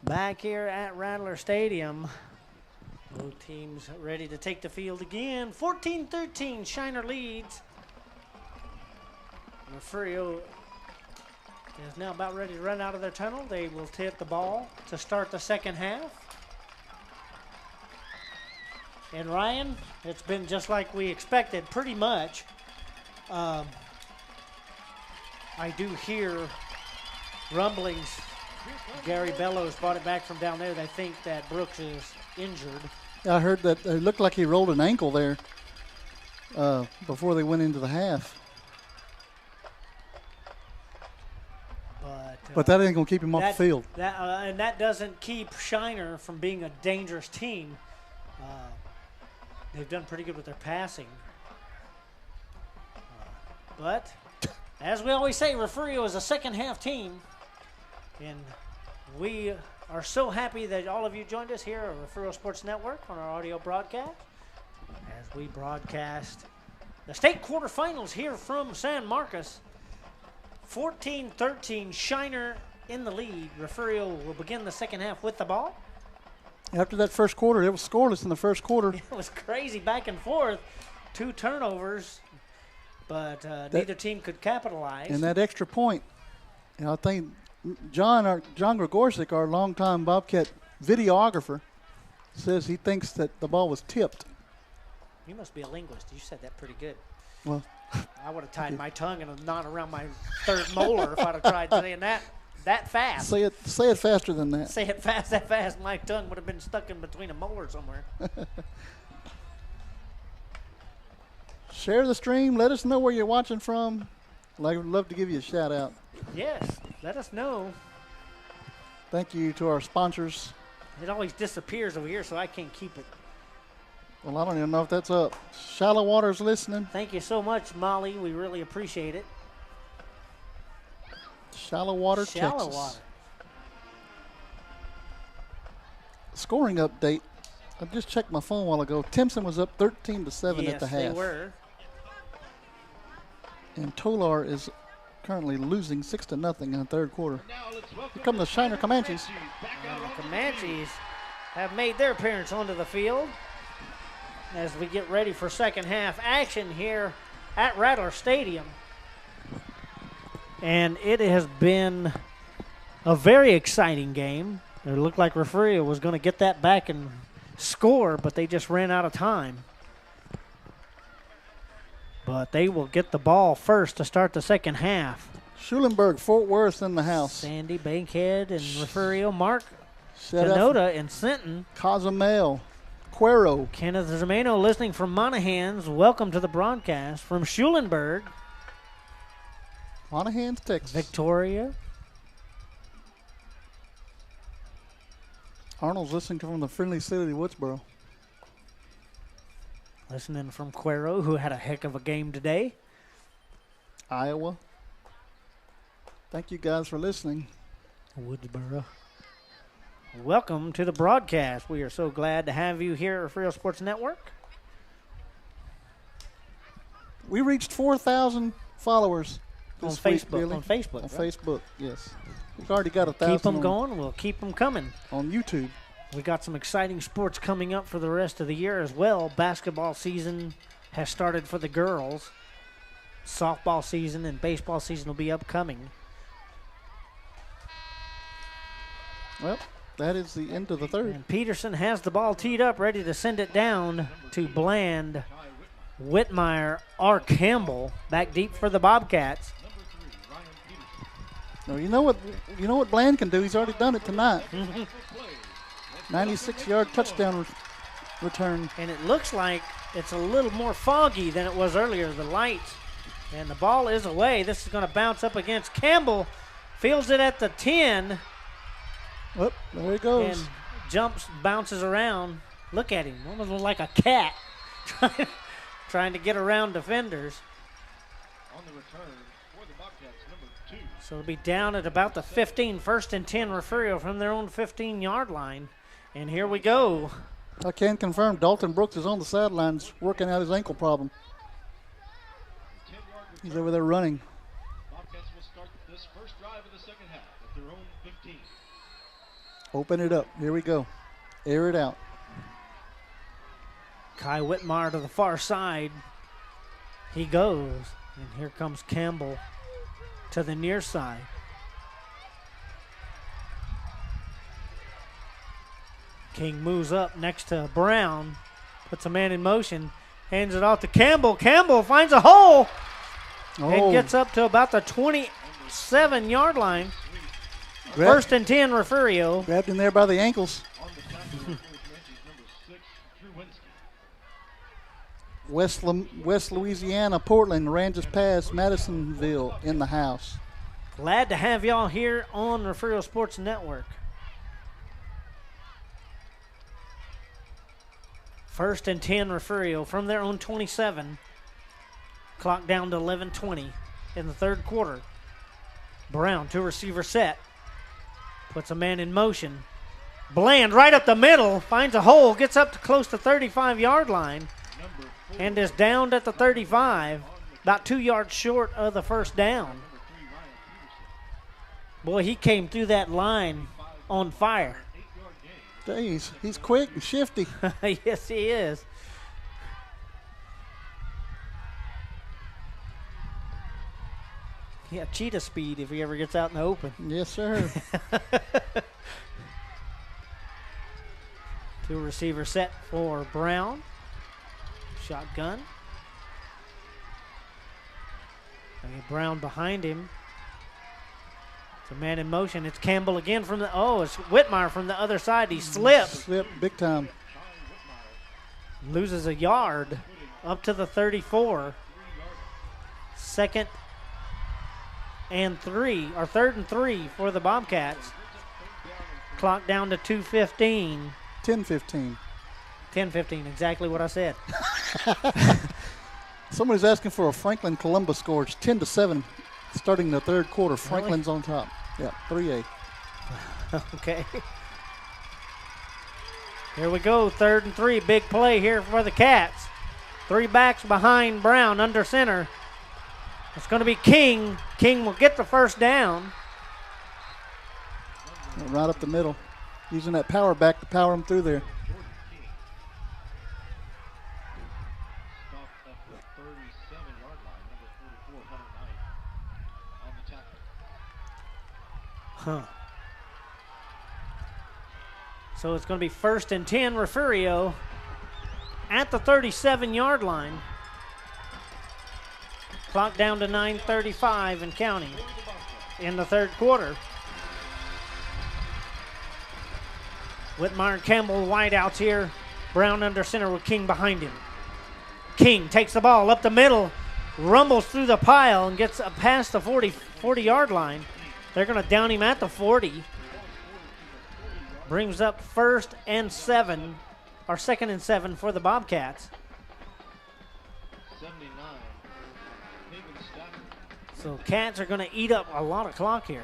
Back here at Rattler Stadium. Both teams ready to take the field again. 14-13, Shiner leads. Refugio is now about ready to run out of their tunnel. They will tip the ball to start the second half. And Ryan, it's been just like we expected, pretty much. I do hear rumblings. Gary Bellows brought it back from down there. They think that Brooks is injured. I heard that it looked like he rolled an ankle there before they went into the half. But that ain't going to keep him off the field. And that doesn't keep Shiner from being a dangerous team. They've done pretty good with their passing. But, as we always say, Refugio is a second-half team. And we are so happy that all of you joined us here at Refugio Sports Network on our audio broadcast as we broadcast the state quarterfinals here from San Marcos. 14-13, Shiner in the lead. Refugio will begin the second half with the ball. After that first quarter, it was scoreless in the first quarter. It was crazy back and forth. 2 turnovers, but neither team could capitalize. And that extra point, I think John Gregorczyk, our longtime Bobcat videographer, says he thinks that the ball was tipped. You must be a linguist. You said that pretty good. Well, I would have tied my tongue in a knot around my third molar if I'd have tried saying that fast. Say it faster than that. Say it that fast. My tongue would have been stuck in between a molar somewhere. Share the stream. Let us know where you're watching from. I'd love to give you a shout out. Yes, let us know. Thank you to our sponsors. It always disappears over here, so I can't keep it. Well, I don't even know if that's up. Shallow Water's listening. Thank you so much, Molly. We really appreciate it. Shallow Water, Texas. Shallow Water. Scoring update. I just checked my phone a while ago. Timpson was up 13-7 at the half. Yes, they were. And Tolar is currently losing 6-0 in the third quarter. Here come the Shiner Comanches. And the Comanches have made their appearance onto the field as we get ready for second half action here at Rattler Stadium. And it has been a very exciting game. It looked like Refugio was going to get that back and score, but they just ran out of time. But they will get the ball first to start the second half. Schulenburg, Fort Worth in the house. Sandy, Bankhead, and Refugio, Mark, Set Canota, and Sinton. Cozumel, Cuero. Kenneth Zermano listening from Monahans. Welcome to the broadcast from Schulenburg. Monahans, Texas. Victoria. Arnold's listening from the friendly city of Woodsboro. Listening from Cuero, who had a heck of a game today. Iowa. Thank you guys for listening. Woodsboro. Welcome to the broadcast. We are so glad to have you here at Refugio Sports Network. We reached 4,000 followers On this week, Facebook. Billy. On Facebook. On right? Facebook, yes. We've already got 1,000. Keep them going. We'll keep them coming. On YouTube. We got some exciting sports coming up for the rest of the year as well. Basketball season has started for the girls. Softball season and baseball season will be upcoming. Well, that is the end of the third. And Peterson has the ball teed up, ready to send it down to Bland. Whitmire, R. Campbell, back deep for the Bobcats. No, you know what Bland can do? He's already done it tonight. 96-yard touchdown return. And it looks like it's a little more foggy than it was earlier, the lights. And the ball is away. This is going to bounce up against Campbell. Fields it at the 10. Oh, there he goes. And jumps, bounces around. Look at him. Almost like a cat trying to get around defenders. On the return for the Bobcats, number 2. So it'll be down at about the 15, 1st and 10 Refugio from their own 15-yard line. And here we go. I can confirm Dalton Brooks is on the sidelines working out his ankle problem. He's over there running. Bobcats will start this first drive of the second half at their own 15. Open it up. Here we go. Air it out. Kai Whitmire to the far side. He goes. And here comes Campbell to the near side. King moves up next to Brown. Puts a man in motion. Hands it off to Campbell. Campbell finds a hole. And gets up to about the 27-yard line. First and 10, Refugio. Grabbed him there by the ankles. West Louisiana, Portland, Rangers Pass, Madisonville in the house. Glad to have y'all here on Refugio Sports Network. First and 10, Refugio from their own 27. Clock down to 11:20 in the third quarter. Brown, two receiver set. Puts a man in motion. Bland right up the middle. Finds a hole. Gets up to close to 35-yard line. And is downed at the 35. About 2 yards short of the first down. Boy, he came through that line on fire. Jeez, he's quick and shifty. Yes, he is. Yeah, cheetah speed if he ever gets out in the open. Yes, sir. Two receiver set for Brown. Shotgun. Brown behind him. It's a man in motion. It's Campbell again from the, it's Whitmire from the other side. He slips. Slipped big time. Loses a yard up to the 34. Second and 3, or third and 3 for the Bobcats. Clock down to 2:15. 10:15. 10:15, exactly what I said. Somebody's asking for a Franklin Columbus score. It's 10-7 starting the third quarter. Franklin's on top. Yeah, 3A. Okay. Here we go, third and 3. Big play here for the Cats. 3 backs behind Brown under center. It's going to be King. King will get the first down. Right up the middle. Using that power back to power him through there. So it's going to be first and 10, Refugio at the 37-yard line. Clock down to 9:35 and counting in the third quarter. Whitmire and Campbell wideouts here. Brown under center with King behind him. King takes the ball up the middle, rumbles through the pile and gets past the 40-yard line. They're going to down him at the 40. Brings up first and 7, or second and 7 for the Bobcats. 79. So Cats are going to eat up a lot of clock here.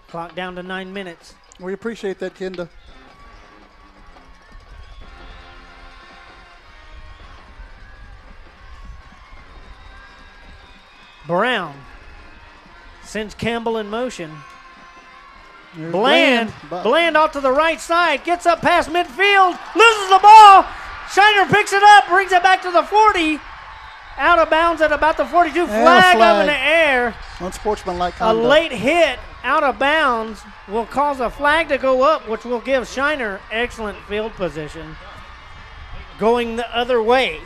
Clock down to 9 minutes. We appreciate that, Kenda. Brown sends Campbell in motion. There's Bland off to the right side. Gets up past midfield. Loses the ball. Shiner picks it up. Brings it back to the 40. Out of bounds at about the 42. Flag up in the air. Unsportsmanlike A conduct. late hit out of bounds will cause a flag to go up, which will give Shiner excellent field position going the other way.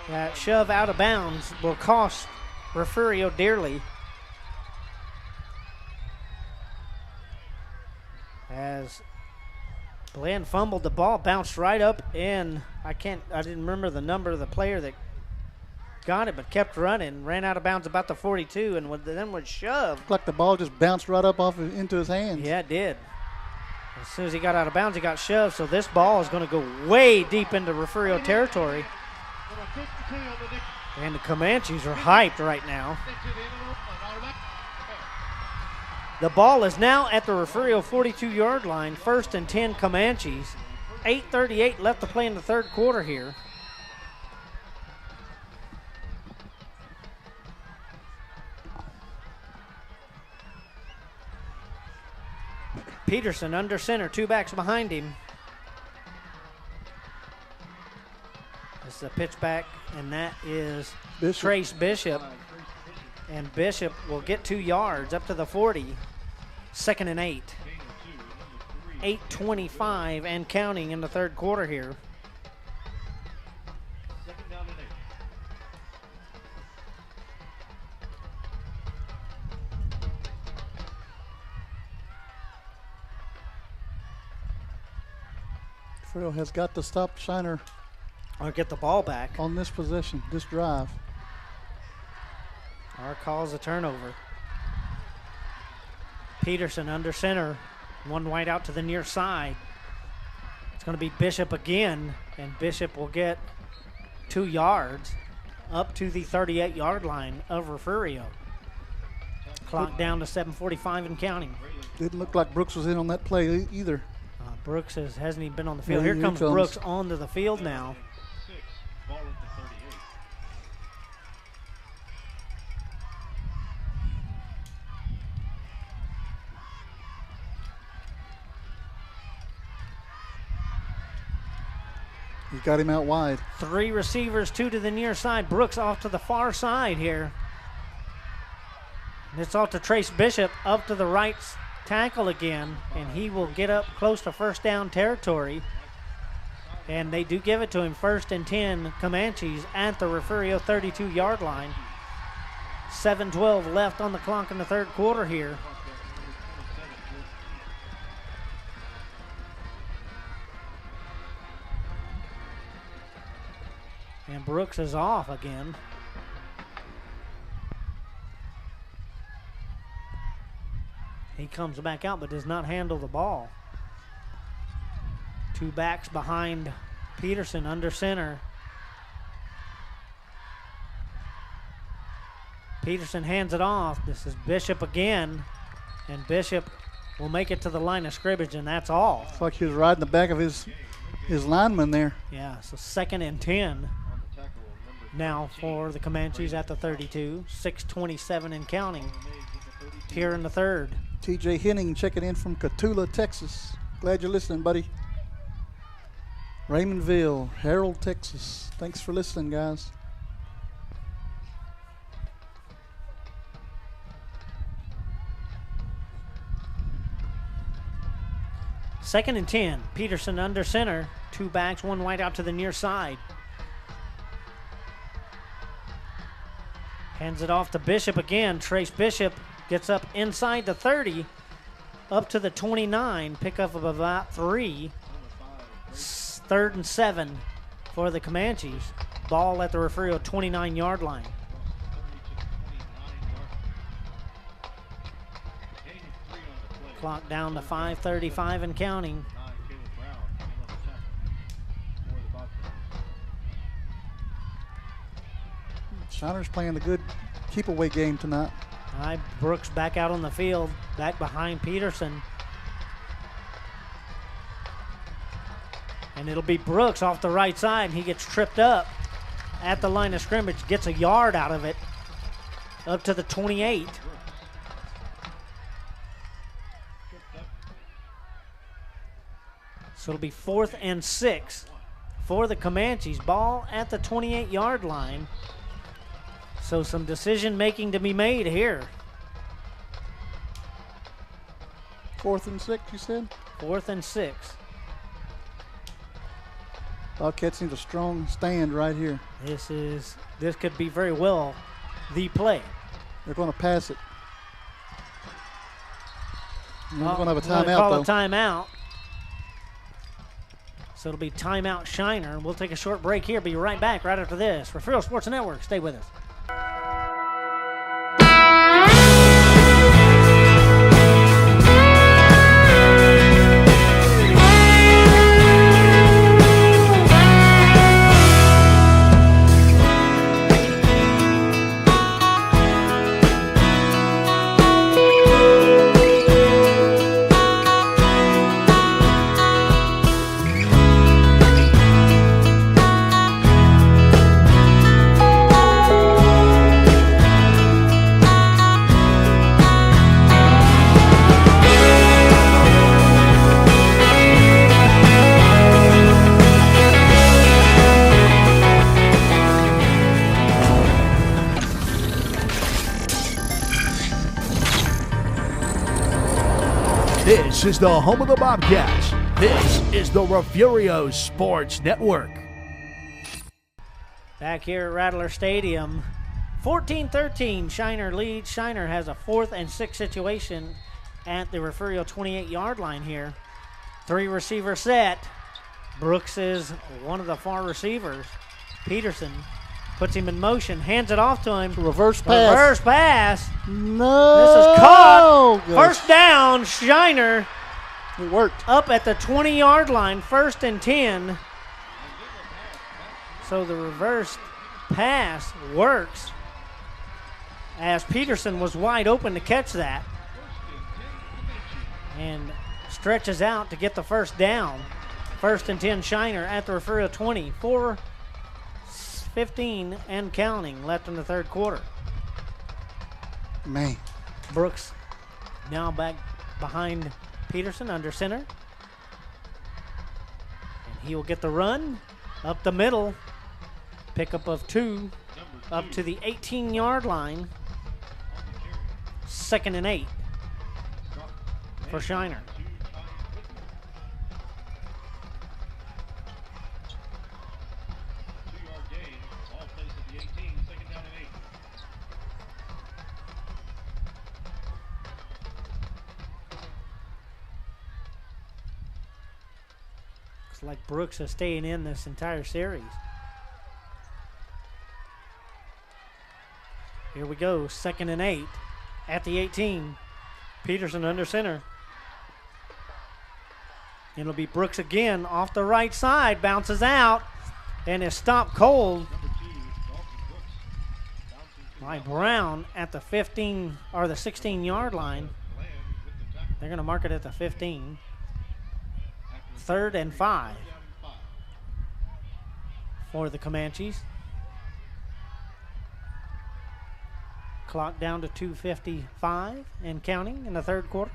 That shove out of bounds will cost Refugio dearly. As Bland fumbled the ball, bounced right up in. I didn't remember the number of the player that got it, but kept running, ran out of bounds about the 42, and then was shoved. Like the ball just bounced right up off into his hands. Yeah, it did. As soon as he got out of bounds, he got shoved. So this ball is going to go way deep into Refugio territory. And the Comanches are hyped right now. The ball is now at the Refugio 42-yard line. First and 10 Comanches. 8:38 left to play in the third quarter here. Peterson under center, 2 backs behind him. This is a pitch back, and that is Trace Bishop. And Bishop will get 2 yards up to the 40. 2nd and 8. 8:25 and counting in the third quarter here. Refugio has got to stop Shiner. Or get the ball back. On this possession, this drive. Our calls a turnover. Peterson under center. 1 wide out to the near side. It's going to be Bishop again, and Bishop will get 2 yards up to the 38-yard line of Refugio. Clock down to 7:45 and counting. Didn't look like Brooks was in on that play either. Brooks hasn't even been on the field. Yeah, Here comes Brooks onto the field now. He got him out wide. 3 receivers, 2 to the near side. Brooks off to the far side here. It's off to Trace Bishop up to the right tackle again, and he will get up close to first down territory. And they do give it to him, 1st and 10 Comanches at the Refugio 32-yard line. 7:12 left on the clock in the third quarter here. And Brooks is off again. He comes back out but does not handle the ball. 2 backs behind Peterson under center. Peterson hands it off. This is Bishop again. And Bishop will make it to the line of scrimmage, and that's all. It's like he was riding the back of his lineman there. Yeah, so 2nd and 10. Now for the Comanches at the 32. 6:27 and counting here in the third. TJ Henning checking in from Cotulla, Texas. Glad you're listening, buddy. Raymondville, Harold, Texas. Thanks for listening, guys. Second and 10. Peterson under center. 2 backs, 1 wide out to the near side. Hands it off to Bishop again. Trace Bishop gets up inside the 30, up to the 29. Pickup of about 3. 3rd and 7 for the Comanches. Ball at the Refugio 29-yard line. Clock down to 5:35 and counting. Shiner's playing a good keep-away game tonight. All right, Brooks back out on the field, back behind Peterson. And it'll be Brooks off the right side, and he gets tripped up at the line of scrimmage, gets a yard out of it, up to the 28. So it'll be 4th and 6 for the Comanches. Ball at the 28-yard line. So some decision making to be made here. 4th and 6, you said? 4th and 6. Bobcats need a strong stand right here. This could be very well the play. They're going to pass it. We're going to have a timeout, call a timeout. So it'll be timeout Shiner. We'll take a short break here. Be right back right after this. Refugio Sports Network. Stay with us. This is the home of the Bobcats. This is the Refugio Sports Network. Back here at Rattler Stadium, 14-13, Shiner leads. Shiner has a 4th and 6 situation at the Refugio 28-yard line here. 3-receiver set. Brooks is one of the far receivers. Peterson puts him in motion, hands it off to him. Reverse pass. Reverse pass. No. This is caught. Good. First down, Shiner. It worked. Up at the 20-yard line, 1st and 10. So the reverse pass works as Peterson was wide open to catch that and stretches out to get the first down. 1st and 10 Shiner at the Refugio 20. 4:15 and counting left in the third quarter. Man. Brooks now back behind Peterson under center. And he will get the run up the middle. Pickup of 2 up to the 18-yard line. 2nd and 8 for Shiner. Looks like Brooks is staying in this entire series. Here we go, 2nd and 8 at the 18. Peterson under center. It'll be Brooks again off the right side, bounces out, and is stopped cold by Brown at the 15 or the 16-yard line. They're going to mark it at the 15. 3rd and 5 for the Comanches. Clock down to 2:55 and counting in the third quarter.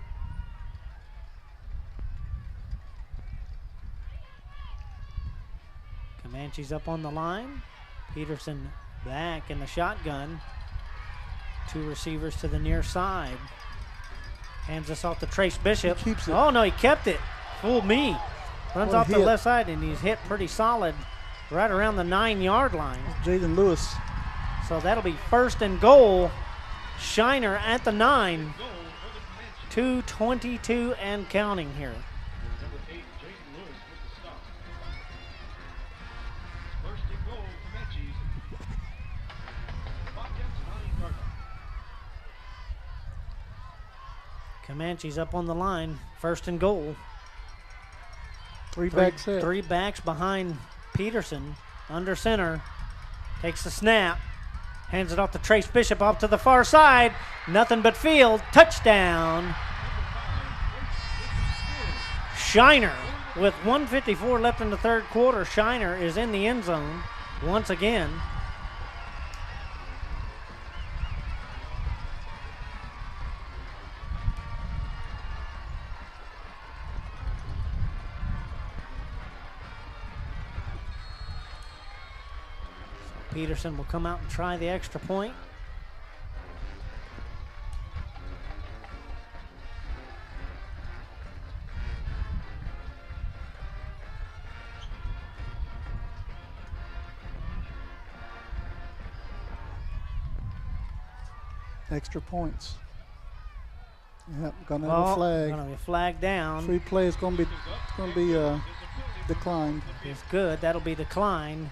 Comanches up on the line. Peterson back in the shotgun. 2 receivers to the near side. Hands us off to Trace Bishop. He keeps it. Oh, no, he kept it. Fooled me. Runs What a off the hit. left side, and he's hit pretty solid right around the 9-yard line. Jaden Lewis. So that'll be 1st and goal. Shiner at the 9. 2:22 and counting here. Number 8, Jaden Lewis with the stop. 1st and goal, Comanches. Bobcats 9-yard line. Comanches up on the line. 1st and goal. 3 back set. 3 backs behind Peterson. Under center. Takes the snap. Hands it off to Trace Bishop off to the far side. Nothing but field. Touchdown. Shiner with 1:54 left in the third quarter. Shiner is in the end zone once again. Peterson will come out and try the extra point. Extra points. Yep, gonna have a flag. Gonna be a flag down. 3 plays gonna be declined. It's good. That'll be declined.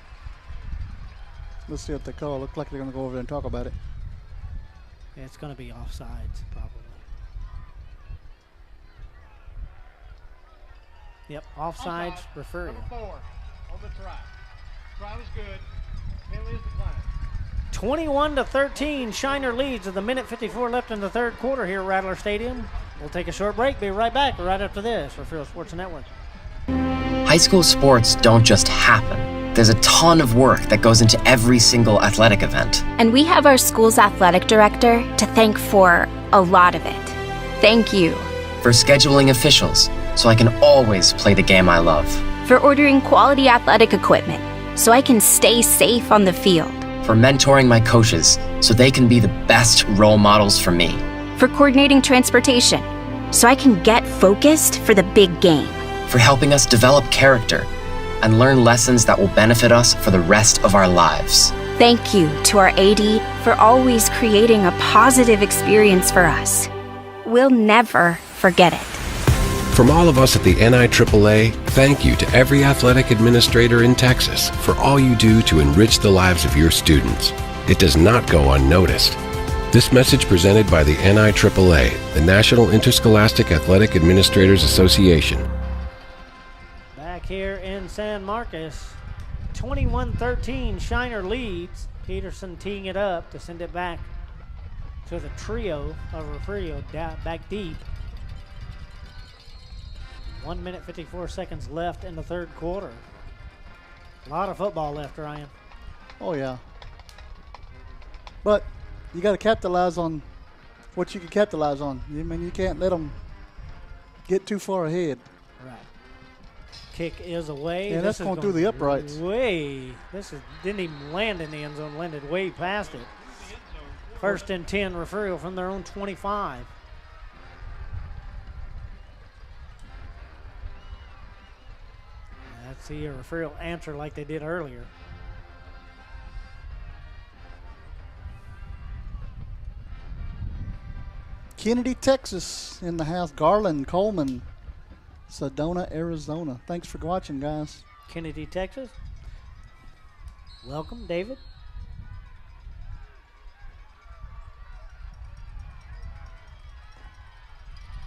Let's see what they call. Looks like they're gonna go over there and talk about it. Yeah, it's gonna be offsides probably. Yep, offsides. Refugio. Number 4 on the try. Try was good. Penalty is declined. 21-13, Shiner leads with a minute 54 left in the third quarter here at Rattler Stadium. We'll take a short break. Be right back right after this. Refugio Sports Network. High school sports don't just happen. There's a ton of work that goes into every single athletic event. And we have our school's athletic director to thank for a lot of it. Thank you. For scheduling officials, so I can always play the game I love. For ordering quality athletic equipment, so I can stay safe on the field. For mentoring my coaches, so they can be the best role models for me. For coordinating transportation, so I can get focused for the big game. For helping us develop character and learn lessons that will benefit us for the rest of our lives. Thank you to our AD for always creating a positive experience for us. We'll never forget it. From all of us at the NIAAA, thank you to every athletic administrator in Texas for all you do to enrich the lives of your students. It does not go unnoticed. This message presented by the NIAAA, the National Interscholastic Athletic Administrators Association. Back here in San Marcos, 21-13, Shiner leads. Peterson teeing it up to send it back to the trio of Refugio back deep. 1 minute, 54 seconds left in the third quarter. A lot of football left, Ryan. Oh, yeah. But you got to capitalize on what you can capitalize on. I mean, you can't let them get too far ahead. Right. Kick is away. Yeah, that's going through the uprights. Didn't even land in the end zone, landed way past it. First and 10, Refugio from their own 25. Let's see a Refugio answer like they did earlier. Kennedy, Texas in the house. Garland, Coleman, Sedona, Arizona. Thanks for watching, guys. Kennedy, Texas. Welcome, David.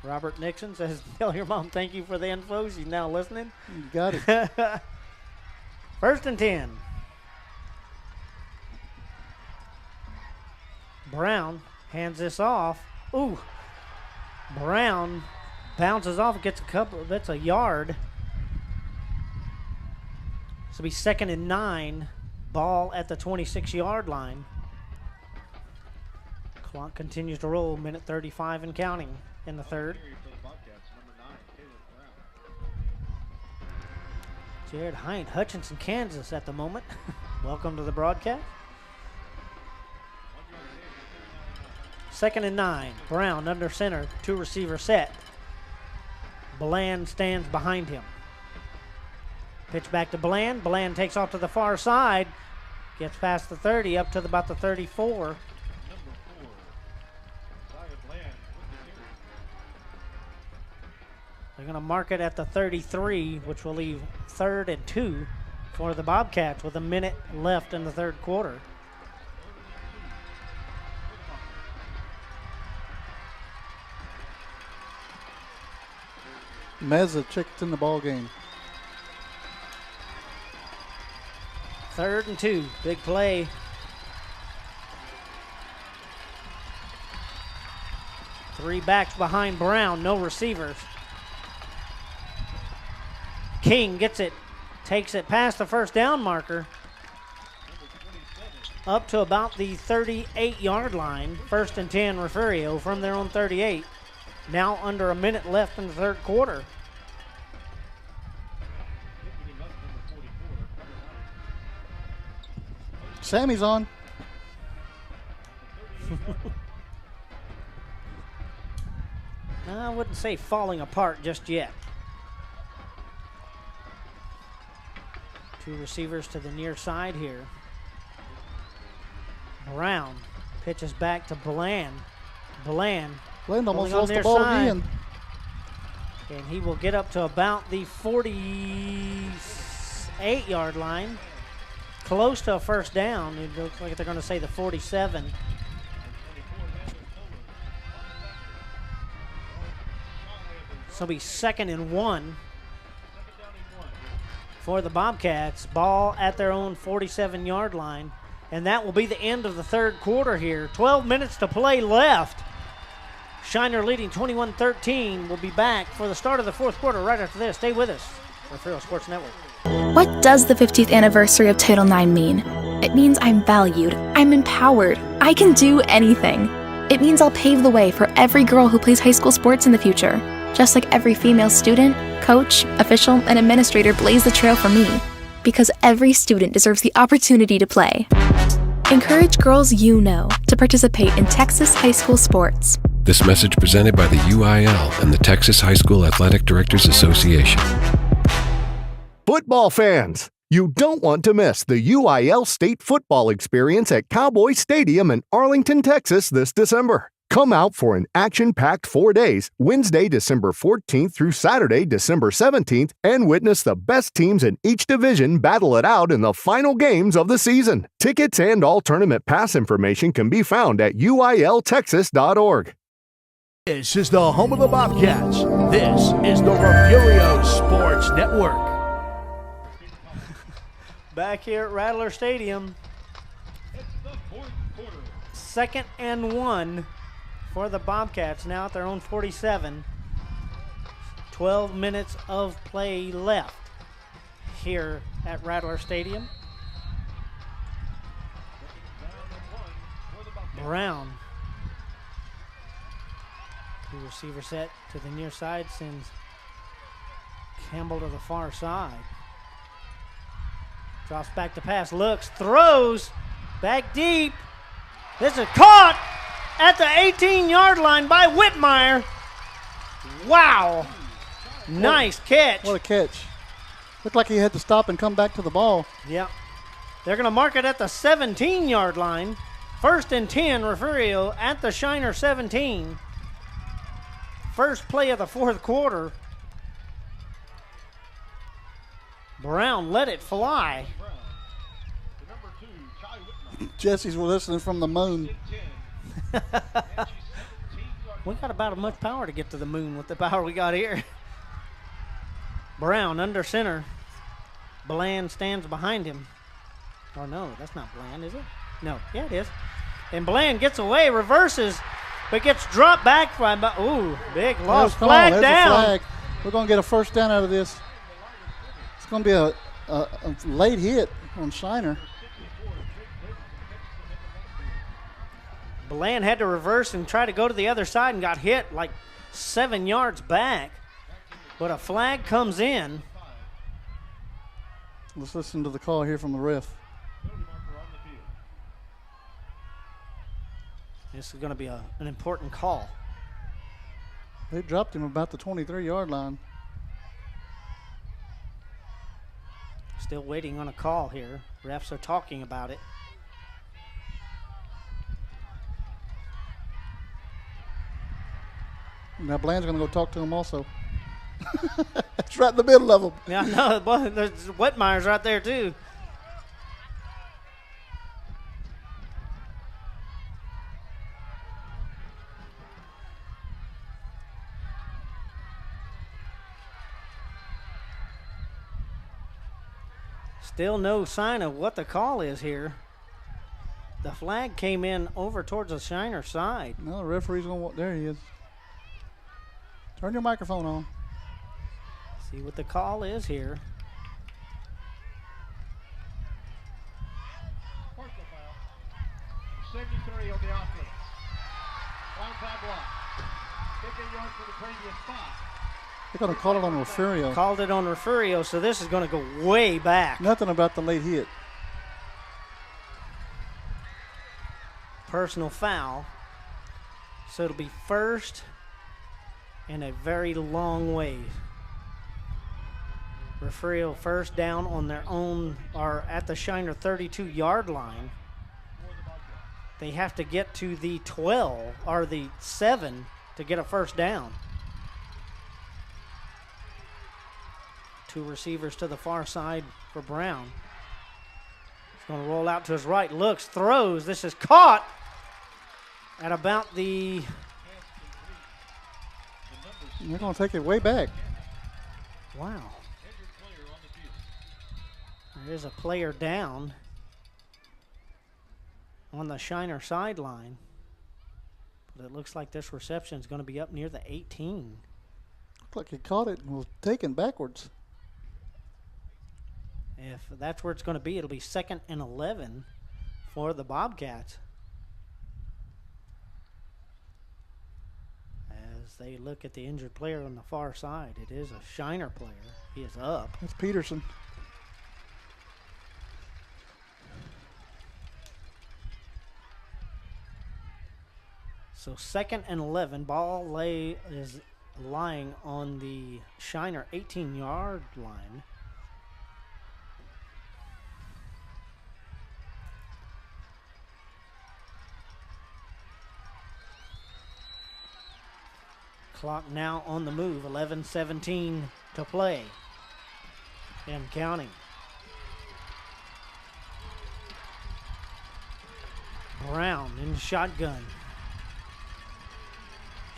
Robert Nixon says, tell your mom thank you for the info. She's now listening. You got it. First and 10. Brown hands this off. Ooh. Brown bounces off, gets that's a yard. This will be 2nd and 9. Ball at the 26-yard line. Clock continues to roll. Minute 35 and counting in the third. Jared Hine, Hutchinson, Kansas at the moment. Welcome to the broadcast. 2nd and 9. Brown under center, 2 receiver set. Bland stands behind him. Pitch back to Bland. Bland takes off to the far side. Gets past the 30, up to about the 34. They're going to mark it at the 33, which will leave 3rd and 2 for the Bobcats with a minute left in the third quarter. Meza checked in the ball game. 3rd and 2, big play. Three backs behind Brown, no receivers. King gets it, takes it past the first down marker, up to about the 38-yard line. 1st and 10, Refugio from their own 38. Now under a minute left in the third quarter. Sammy's on. I wouldn't say falling apart just yet. 2 receivers to the near side here. Brown pitches back to Bland. Bland almost lost the ball again. And he will get up to about the 48-yard line. Close to a first down. It looks like they're going to say the 47. So it'll be 2nd and 1 for the Bobcats. Ball at their own 47-yard line. And that will be the end of the third quarter here. 12 minutes to play left. Shiner leading 21-13. We'll be back for the start of the fourth quarter right after this. Stay with us. Refugio Sports Network. What does the 50th anniversary of Title IX mean? It means I'm valued, I'm empowered, I can do anything. It means I'll pave the way for every girl who plays high school sports in the future, just like every female student, coach, official, and administrator blaze the trail for me, because every student deserves the opportunity to play. Encourage girls you know to participate in Texas high school sports. This message presented by the UIL and the Texas High School Athletic Directors Association. Football fans, you don't want to miss the UIL State football experience at Cowboy Stadium in Arlington, Texas this December. Come out for an action-packed 4 days, Wednesday, December 14th through Saturday, December 17th, and witness the best teams in each division battle it out in the final games of the season. Tickets and all tournament pass information can be found at uiltexas.org. This is the home of the Bobcats. This is the Refugio Sports Network. Back here at Rattler Stadium. Second and 1 for the Bobcats, now at their own 47. 12 minutes of play left here at Rattler Stadium. Brown. The receiver set to the near side, sends Campbell to the far side. Drops back to pass, looks, throws, back deep. This is caught at the 18-yard line by Whitmire. Wow. Nice catch. What a catch. Looked like he had to stop and come back to the ball. Yep. They're going to mark it at the 17-yard line. 1st and 10, Refugio at the Shiner 17. First play of the fourth quarter. Brown let it fly. Jesse's listening from the moon. We got about as much power to get to the moon with the power we got here. Brown under center. Bland stands behind him. Oh, no, that's not Bland, is it? No, yeah, it is. And Bland gets away, reverses, but gets dropped back by, ooh, big loss. Flag down. Flag. We're going to get a first down out of this. It's going to be a late hit on Shiner. Bland had to reverse and try to go to the other side and got hit like 7 yards back. But a flag comes in. Let's listen to the call here from the ref. This is going to be an important call. They dropped him about the 23-yard line. Still waiting on a call here. Refs are talking about it. Now Bland's going to go talk to him also. It's right in the middle of them. Yeah, I know. There's Whitmire's right there, too. Still no sign of what the call is here. The flag came in over towards the Shiner side. No, the referee's going to walk. There he is. Turn your microphone on. See what the call is here. Personal foul. 73 on the offense. Onside block. 15 yards for the previous spot. They're going to call it on Refugio. Called it on Refugio, so this is going to go way back. Nothing about the late hit. Personal foul. So it'll be first and a very long way. Refugio first down on their own, or at the Shiner 32-yard line. They have to get to the 12 or the 7 to get a first down. Two receivers to the far side for Brown. He's going to roll out to his right, looks, throws. This is caught at about the... They're going to take it way back. Wow. There is a player down on the Shiner sideline. But it looks like this reception is going to be up near the 18. Looked like he caught it and was taken backwards. If that's where it's going to be, it'll be 2nd and 11 for the Bobcats. As they look at the injured player on the far side, it is a Shiner player. He is up. That's Peterson. So 2nd and 11. Ball is lying on the Shiner 18-yard line. Clock now on the move. 11:17 to play. And counting. Brown in the shotgun.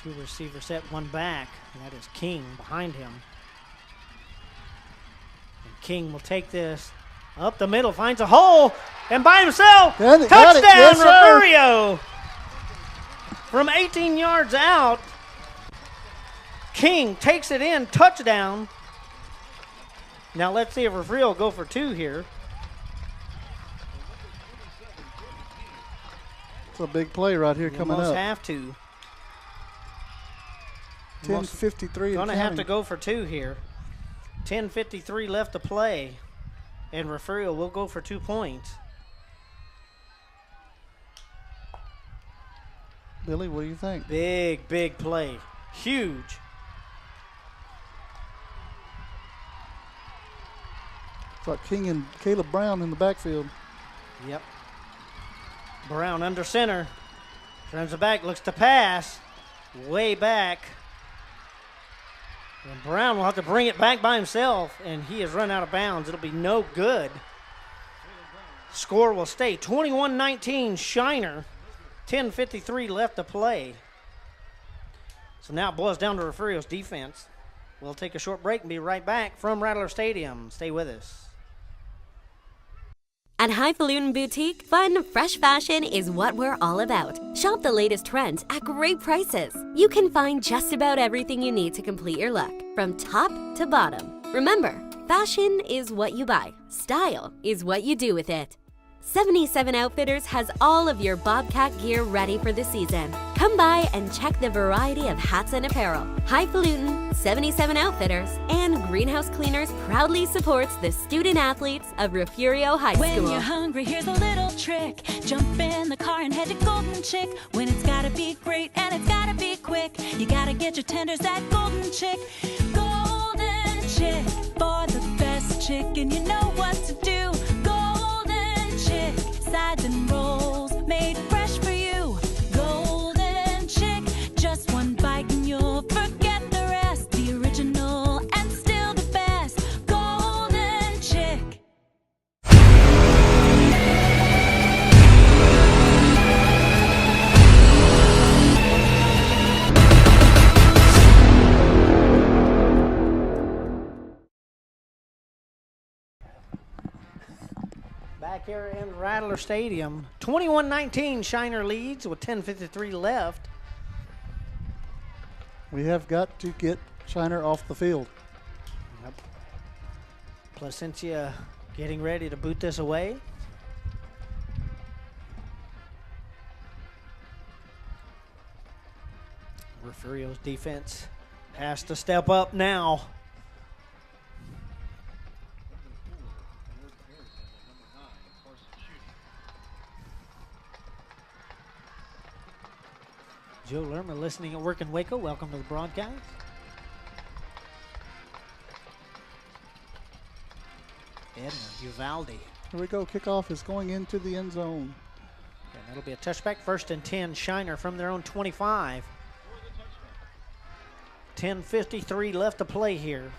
2 receivers set, 1 back. That is King behind him. And King will take this up the middle, finds a hole, and by himself, touchdown, yes, Refugio! From 18 yards out, King takes it in, touchdown. Now let's see if Refugio will go for 2 here. It's a big play right here coming almost up. Have to. 10:53. Going to have to go for 2 here. 10:53 left to play. And Refugio will go for 2 points. Billy, what do you think? Big play. Huge. It's like King and Caleb Brown in the backfield. Yep. Brown under center. Turns the back, looks to pass. Way back. And Brown will have to bring it back by himself, and he has run out of bounds. It'll be no good. Score will stay 21-19 Shiner. 10:53 left to play. So now it boils down to Refugio's defense. We'll take a short break and be right back from Rattler Stadium. Stay with us. At Highfalutin Boutique, fun, fresh fashion is what we're all about. Shop the latest trends at great prices. You can find just about everything you need to complete your look, from top to bottom. Remember, fashion is what you buy. Style is what you do with it. 77 Outfitters has all of your Bobcat gear ready for the season. Come by and check the variety of hats and apparel. Highfalutin, 77 Outfitters, and Greenhouse Cleaners proudly supports the student athletes of Refugio High School. When you're hungry, here's a little trick. Jump in the car and head to Golden Chick. When it's gotta be great and it's gotta be quick, you gotta get your tenders at Golden Chick. Golden Chick, for the best chicken, you know what to do. Golden Chick, sides and rolls made fresh for you. Golden Chick, just one bite and you'll forget the rest. The original and still the best. Golden Chick. Back here in Rattler Stadium, 21-19 Shiner leads with 10:53 left. We have got to get Shiner off the field. Yep. Placencia getting ready to boot this away. Refugio's defense has to step up now. Joe Lerma listening at work in Waco. Welcome to the broadcast. Edna Uvalde. Here we go. Kickoff is going into the end zone. And that'll be a touchback. 1st and 10 Shiner from their own 25. 10:53 left to play here.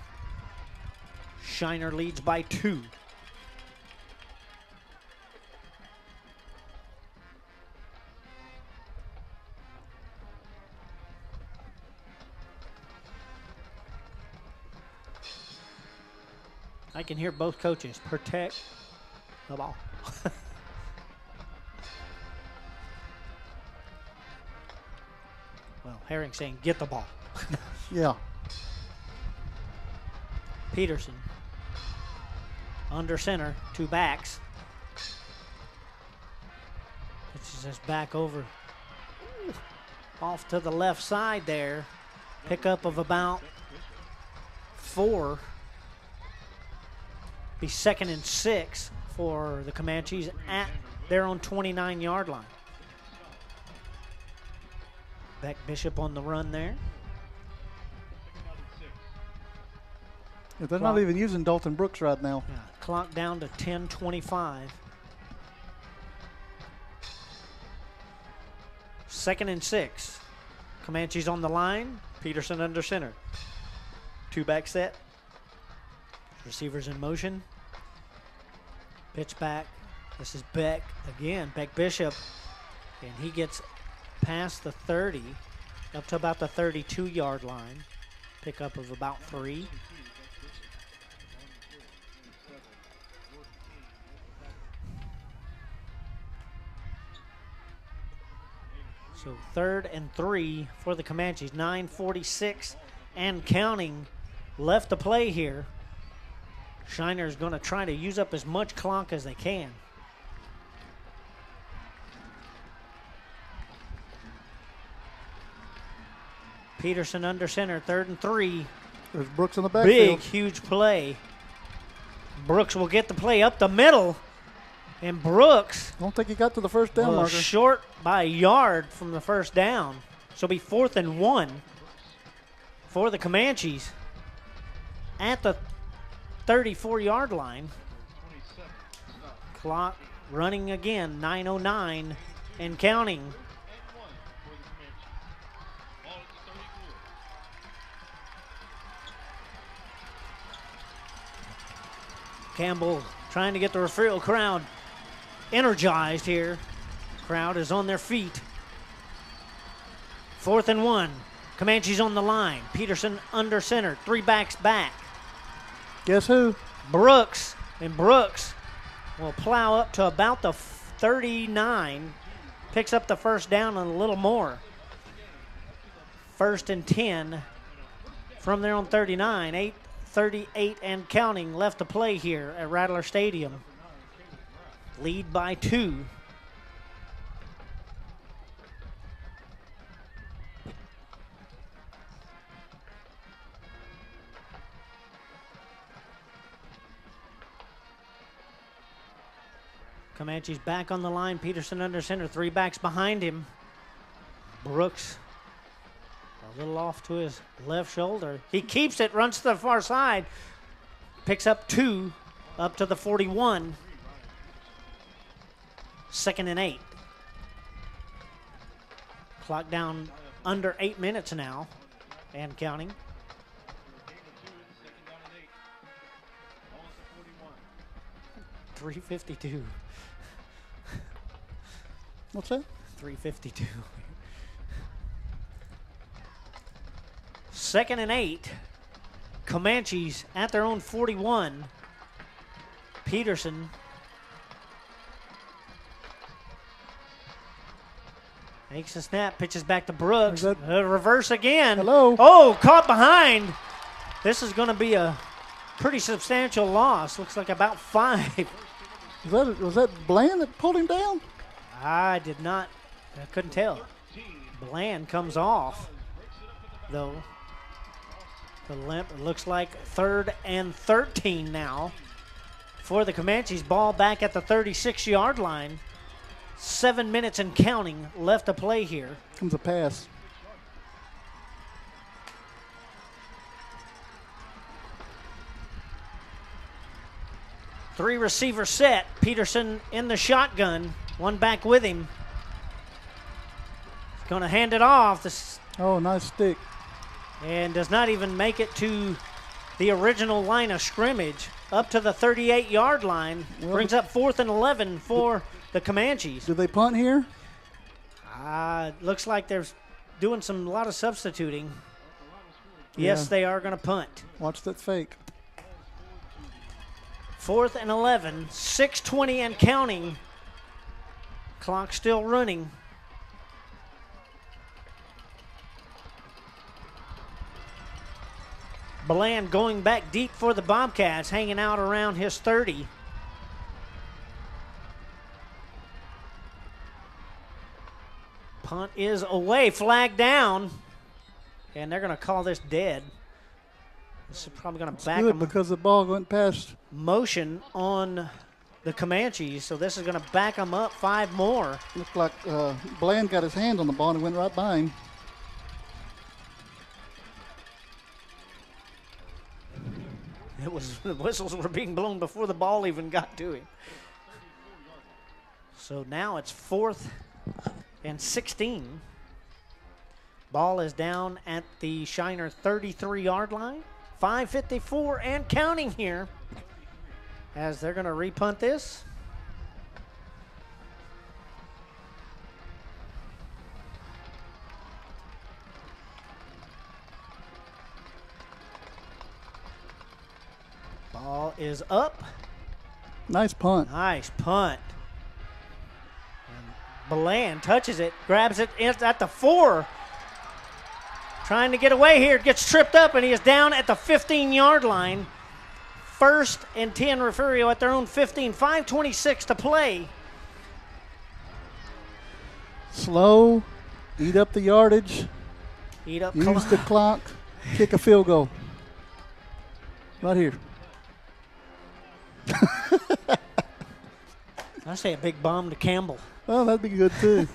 Shiner leads by 2. I can hear both coaches protect the ball. Well, Herring saying get the ball. Yeah. Peterson under center, 2 backs. It's just back over. Ooh. Off to the left side there. Pickup of about 4. Be 2nd and 6 for the Comanches at their own 29-yard line. Beck Bishop on the run there. Yeah, they're not even using Dalton Brooks right now. Yeah, clock down to 10:25. 2nd and 6. Comanches on the line. Peterson under center. 2-back set. Receivers in motion. Pitch back. This is Beck again. Beck Bishop. And he gets past the 30 up to about the 32-yard line. Pickup of about 3. So 3rd and 3 for the Comanches. 9:46 and counting left to play here. Shiner's going to try to use up as much clock as they can. Peterson under center, 3rd and 3. There's Brooks in the backfield. Big, huge play. Brooks will get the play up the middle. And Brooks. I don't think he got to the first down marker. Short by a yard from the first down. So it'll be 4th and 1 for the Comanches at the 34-yard line. Clock running again, 9:09 and counting. Campbell trying to get the Refugio crowd energized here. Crowd is on their feet. 4th and 1. Comanches on the line. Peterson under center. 3 backs back. Guess who? Brooks. And Brooks will plow up to about the 39. Picks up the first down and a little more. 1st and 10 from their own 39. 8:38 and counting left to play here at Rattler Stadium. Lead by 2. Comanches back on the line. Peterson under center. 3 backs behind him. Brooks a little off to his left shoulder. He keeps it, runs to the far side. Picks up 2 up to the 41. 2nd and 8. Clock down under 8 minutes now and counting. .352. What's that? 3:52. 2nd and 8. Comanches at their own 41. Peterson makes a snap, pitches back to Brooks. Reverse again. Hello. Oh, caught behind. This is going to be a pretty substantial loss. Looks like about 5. Was that Bland that pulled him down? I couldn't tell. Bland comes off, though. The limp, it looks like 3rd and 13 now for the Comanches. Ball back at the 36-yard line. 7 minutes and counting left to play here. Comes a pass. Three receiver set. Peterson in the shotgun. 1 back with him. He's going to hand it off. Nice stick. And does not even make it to the original line of scrimmage. Up to the 38-yard line. Brings up 4th and 11 for the Comanches. Do they punt here? Looks like they're doing a lot of substituting. Yes, they are going to punt. Watch that fake. 4th and 11, 6:20 and counting. Clock still running. Bland going back deep for the Bobcats, hanging out around his 30. Punt is away, flag down, and they're going to call this dead. This is probably going to back them. Because the ball went past. Motion on the Comanches, so this is going to back them up 5 more. Looked like Bland got his hand on the ball and went right by him. the whistles were being blown before the ball even got to him. So now it's 4th and 16. Ball is down at the Shiner 33-yard line. 5:54 and counting here as they're going to repunt this. Ball is up. Nice punt. Nice punt. And Belan touches it, grabs it at the 4. Trying to get away here, gets tripped up, and he is down at the 15-yard line. 1st and 10, Refugio at their own 15. 5:26 to play. Slow, eat up the yardage, Eat up use the clock, kick a field goal. Right here. I say a big bomb to Campbell. Oh, that'd be good too.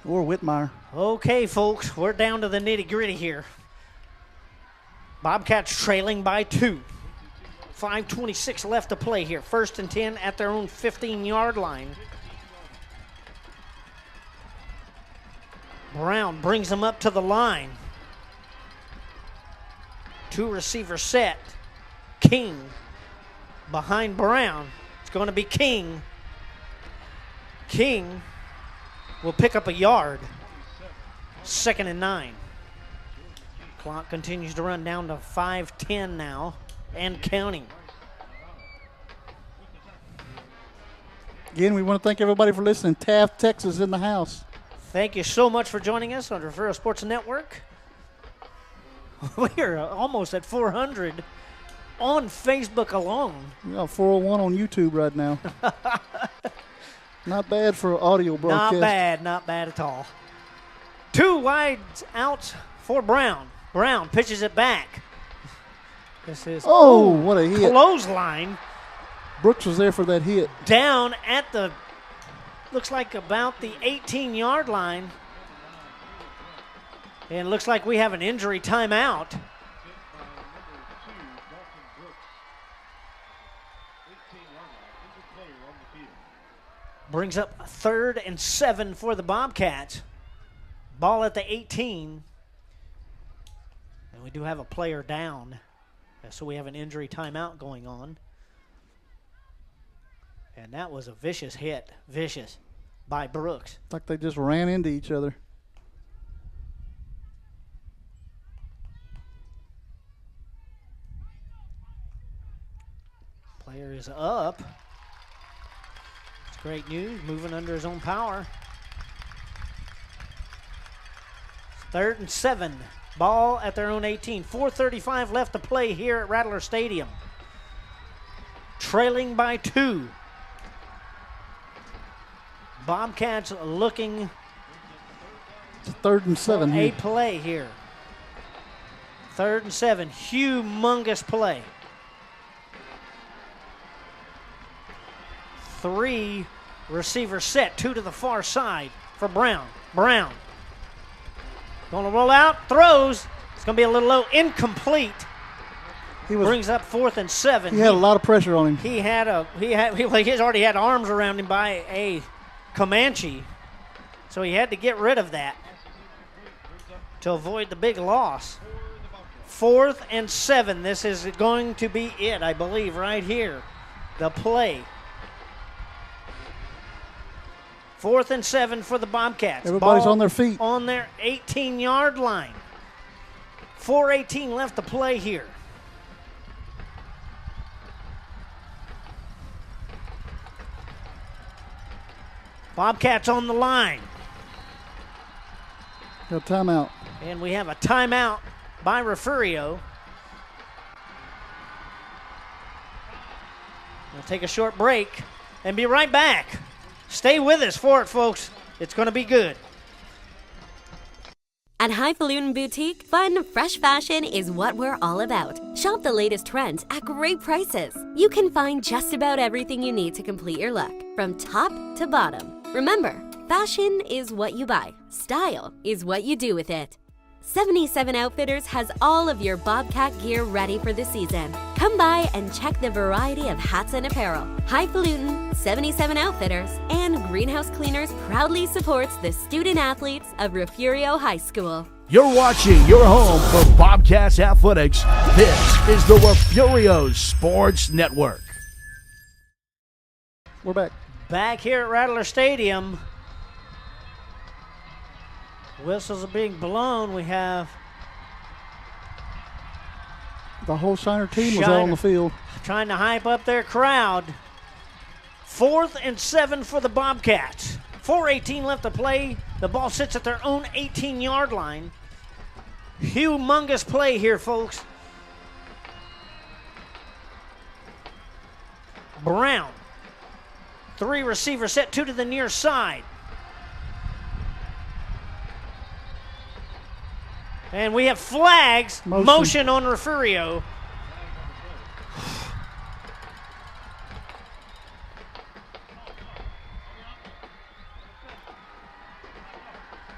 Or Whitmire. Okay, folks, we're down to the nitty-gritty here. Bobcats trailing by 2. 5:26 left to play here. 1st and 10 at their own 15-yard line. Brown brings them up to the line. 2 receiver set. King behind Brown. It's going to be King. King will pick up a yard. 2nd and 9. Clock continues to run down to 5:10 now and counting. Again, we want to thank everybody for listening. Taft, Texas in the house. Thank you so much for joining us on Refugio Sports Network. We are almost at 400 on Facebook alone. We got 401 on YouTube right now. Not bad for audio broadcast. Not bad at all. 2 wides outs for Brown. Brown pitches it back. This is what a hit. Clothesline. Brooks was there for that hit. Down at the, looks like about the 18-yard line. And it looks like we have an injury timeout. Brings up 3rd and 7 for the Bobcats. Ball at the 18. And we do have a player down. So we have an injury timeout going on. And that was a vicious hit. Vicious by Brooks. Like they just ran into each other. Player is up. It's great news. Moving under his own power. 3rd and 7. Ball at their own 18. 4:35 left to play here at Rattler Stadium. Trailing by 2. Bobcats looking. It's 3rd and 7 for here. A play here. 3rd and 7. Humongous play. 3 receiver set. 2 to the far side for Brown. Brown. Going to roll out. Throws. It's going to be a little low. Incomplete. Brings up 4th and 7. He had a lot of pressure on him. He's already had arms around him by a Comanche. So he had to get rid of that to avoid the big loss. 4th and 7. This is going to be it, I believe, right here. The play. 4th and 7 for the Bobcats. Everybody's Ball on their feet. On their 18-yard line. 4:18 left to play here. Bobcats on the line. Got a timeout. And we have a timeout by Refugio. We'll take a short break and be right back. Stay with us for it, folks. It's going to be good. At Highfalutin Boutique, fun, fresh fashion is what we're all about. Shop the latest trends at great prices. You can find just about everything you need to complete your look, from top to bottom. Remember, fashion is what you buy. Style is what you do with it. 77 Outfitters has all of your Bobcat gear ready for the season. Come by and check the variety of hats and apparel. Highfalutin, 77 Outfitters, and Greenhouse Cleaners proudly supports the student athletes of Refugio High School. You're watching your home for Bobcats Athletics. This is the Refugio Sports Network. We're back. Back here at Rattler Stadium. Whistles are being blown. We have the whole Shiner team was out on the field. Trying to hype up their crowd. 4th and 7 for the Bobcats. 4:18 left to play. The ball sits at their own 18-yard line. Humongous play here, folks. Brown. 3 receivers set, 2 to the near side. And we have flags. Motion on Refugio.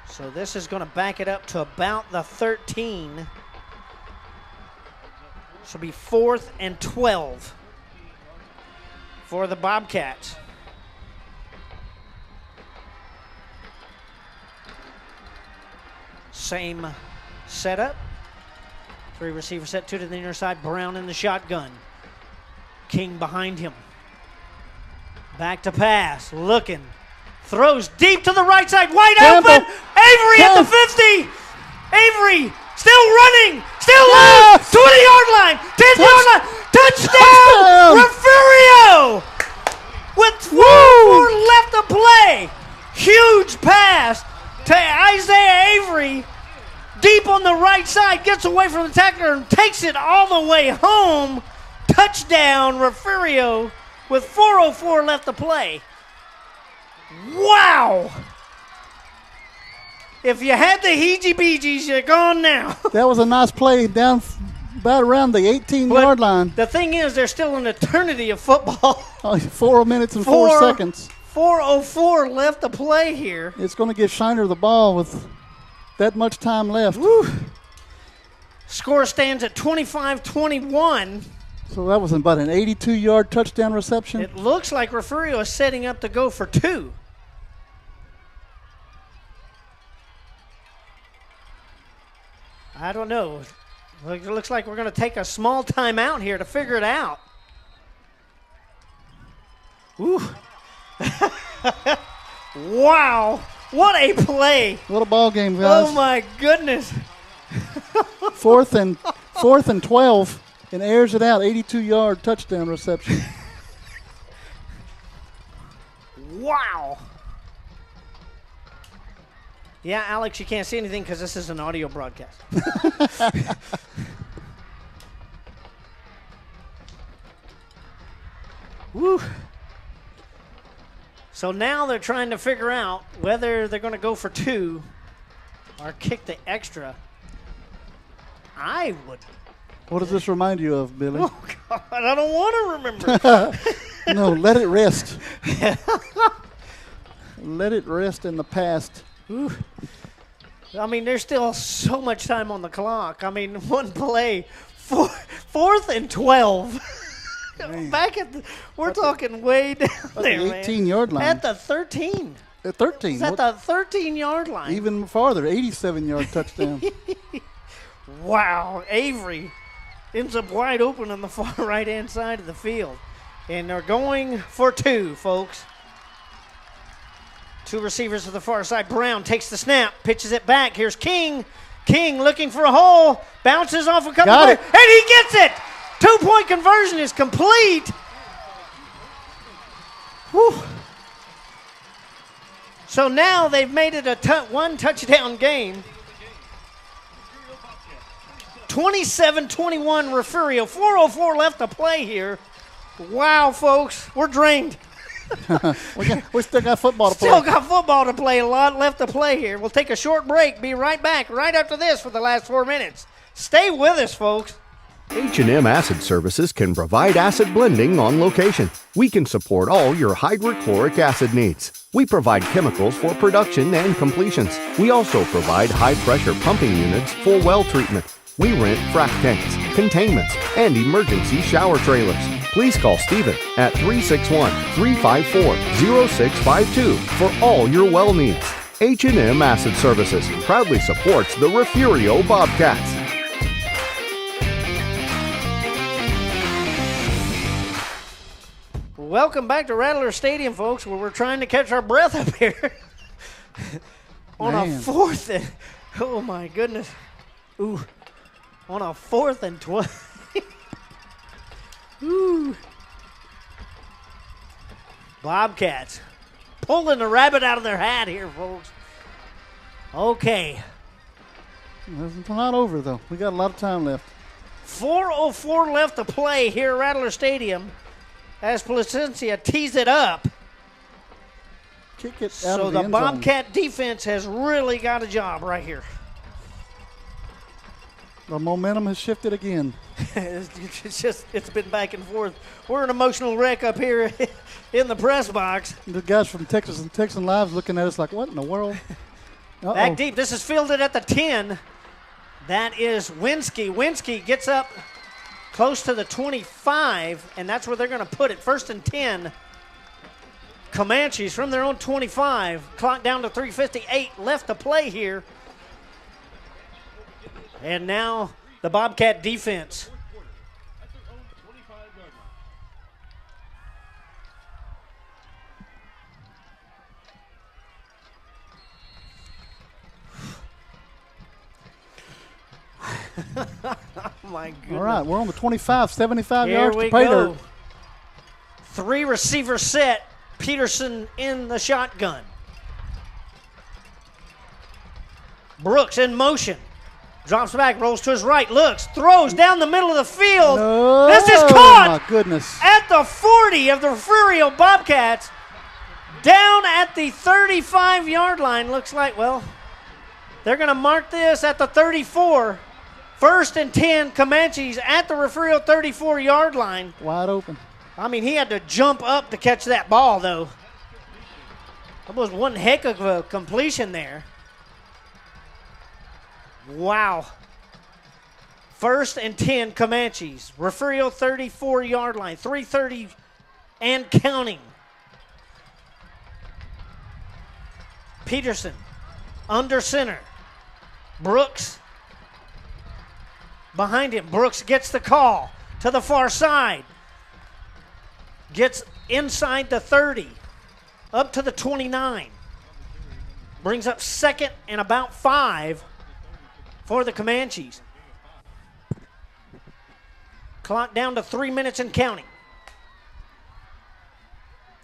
So this is going to back it up to about the 13. This will be 4th and 12 for the Bobcats. Same setup. 3 receivers set, 2 to the near side. Brown in the shotgun. King behind him. Back to pass. Looking. Throws deep to the right side. Wide open. Avery at the 50. Avery still running. Still loose. 20-yard line. 10-yard line. Touchdown. Refugio. With 4 left to play. Huge pass to Isaiah Avery. Deep on the right side, gets away from the tackler and takes it all the way home. Touchdown, Refugio, with 4:04 left to play. Wow! If you had the heebie-jeebies, you're gone now. That was a nice play down about around the 18-yard line. The thing is, there's still an eternity of football. 4 minutes and 4 seconds. 4:04 left to play here. It's going to give Shiner the ball with that much time left. Woo. Score stands at 25-21. So that was about an 82-yard touchdown reception. It looks like Refugio is setting up to go for 2. I don't know. It looks like we're going to take a small timeout here to figure it out. Ooh. Wow. What a play. What a ball game, guys. Oh, my goodness. 4th and 12, and airs it out. 82-yard touchdown reception. Wow. Yeah, Alex, you can't see anything because this is an audio broadcast. Woo. So now they're trying to figure out whether they're going to go for 2 or kick the extra. I would. What does this remind you of, Billy? Oh, God, I don't want to remember. No, let it rest. Let it rest in the past. Ooh. I mean, there's still so much time on the clock. I mean, one play, 4th and 12. Back at we're talking way down there, the 18-yard line. At the 13. At 13. It's at the 13-yard line. Even farther, 87-yard touchdown. Wow. Avery ends up wide open on the far right-hand side of the field. And they're going for 2, folks. 2 receivers to the far side. Brown takes the snap, pitches it back. Here's King. King looking for a hole. Bounces off a couple of players. And he gets it. 2-point conversion is complete. Whew. So now they've made it a 1-touchdown game. 27-21 Refugio. 4:04 left to play here. Wow, folks, we're drained. we still got football to play. Still got football to play. A lot left to play here. We'll take a short break. Be right back right after this for the last 4 minutes. Stay with us, folks. H&M Acid Services can provide acid blending on location. We can support all your hydrochloric acid needs. We provide chemicals for production and completions. We also provide high-pressure pumping units for well treatment. We rent frac tanks, containments, and emergency shower trailers. Please call Stephen at 361-354-0652 for all your well needs. H&M Acid Services proudly supports the Refugio Bobcats. Welcome back to Rattler Stadium, folks, where we're trying to catch our breath up here. On a 4th and... Oh, my goodness. Ooh. On a 4th and 12. Ooh. Bobcats pulling the rabbit out of their hat here, folks. Okay. It's not over, though. We got a lot of time left. 4:04 left to play here at Rattler Stadium as Placencia tees it up. Kick it out So of the end Bobcat defense has really got a job right here. The momentum has shifted again. It's been back and forth. We're an emotional wreck up here in the press box. The guys from Texas and Texan Live's looking at us like, what in the world? Uh-oh. Back deep. This is fielded at the 10. That is Winsky. Winsky gets up close to the 25, and that's where they're going to put it. 1st and 10. Comanches from their own 25. Clock down to 3:58 left to play here. And now the Bobcat defense. Oh, my goodness. All right, we're on the 25, 75 Here yards we to pay go. dirt. 3 receiver set. Peterson in the shotgun. Brooks in motion. Drops back, rolls to his right, looks, throws down the middle of the field. No, this is caught my goodness. at the 40 of the Refugio Bobcats. Down at the 35-yard line. Looks like, well, they're going to mark this at the 34. 1st and 10, Comanches at the Refugio 34-yard line. Wide open. I mean, he had to jump up to catch that ball, though. That was one heck of a completion there. Wow. 1st and 10, Comanches. Refugio 34-yard line. 3:30 and counting. Peterson under center. Brooks behind him. Brooks gets the call to the far side. Gets inside the 30. Up to the 29. Brings up 2nd and about 5 for the Comanches. Clock down to 3 minutes and counting.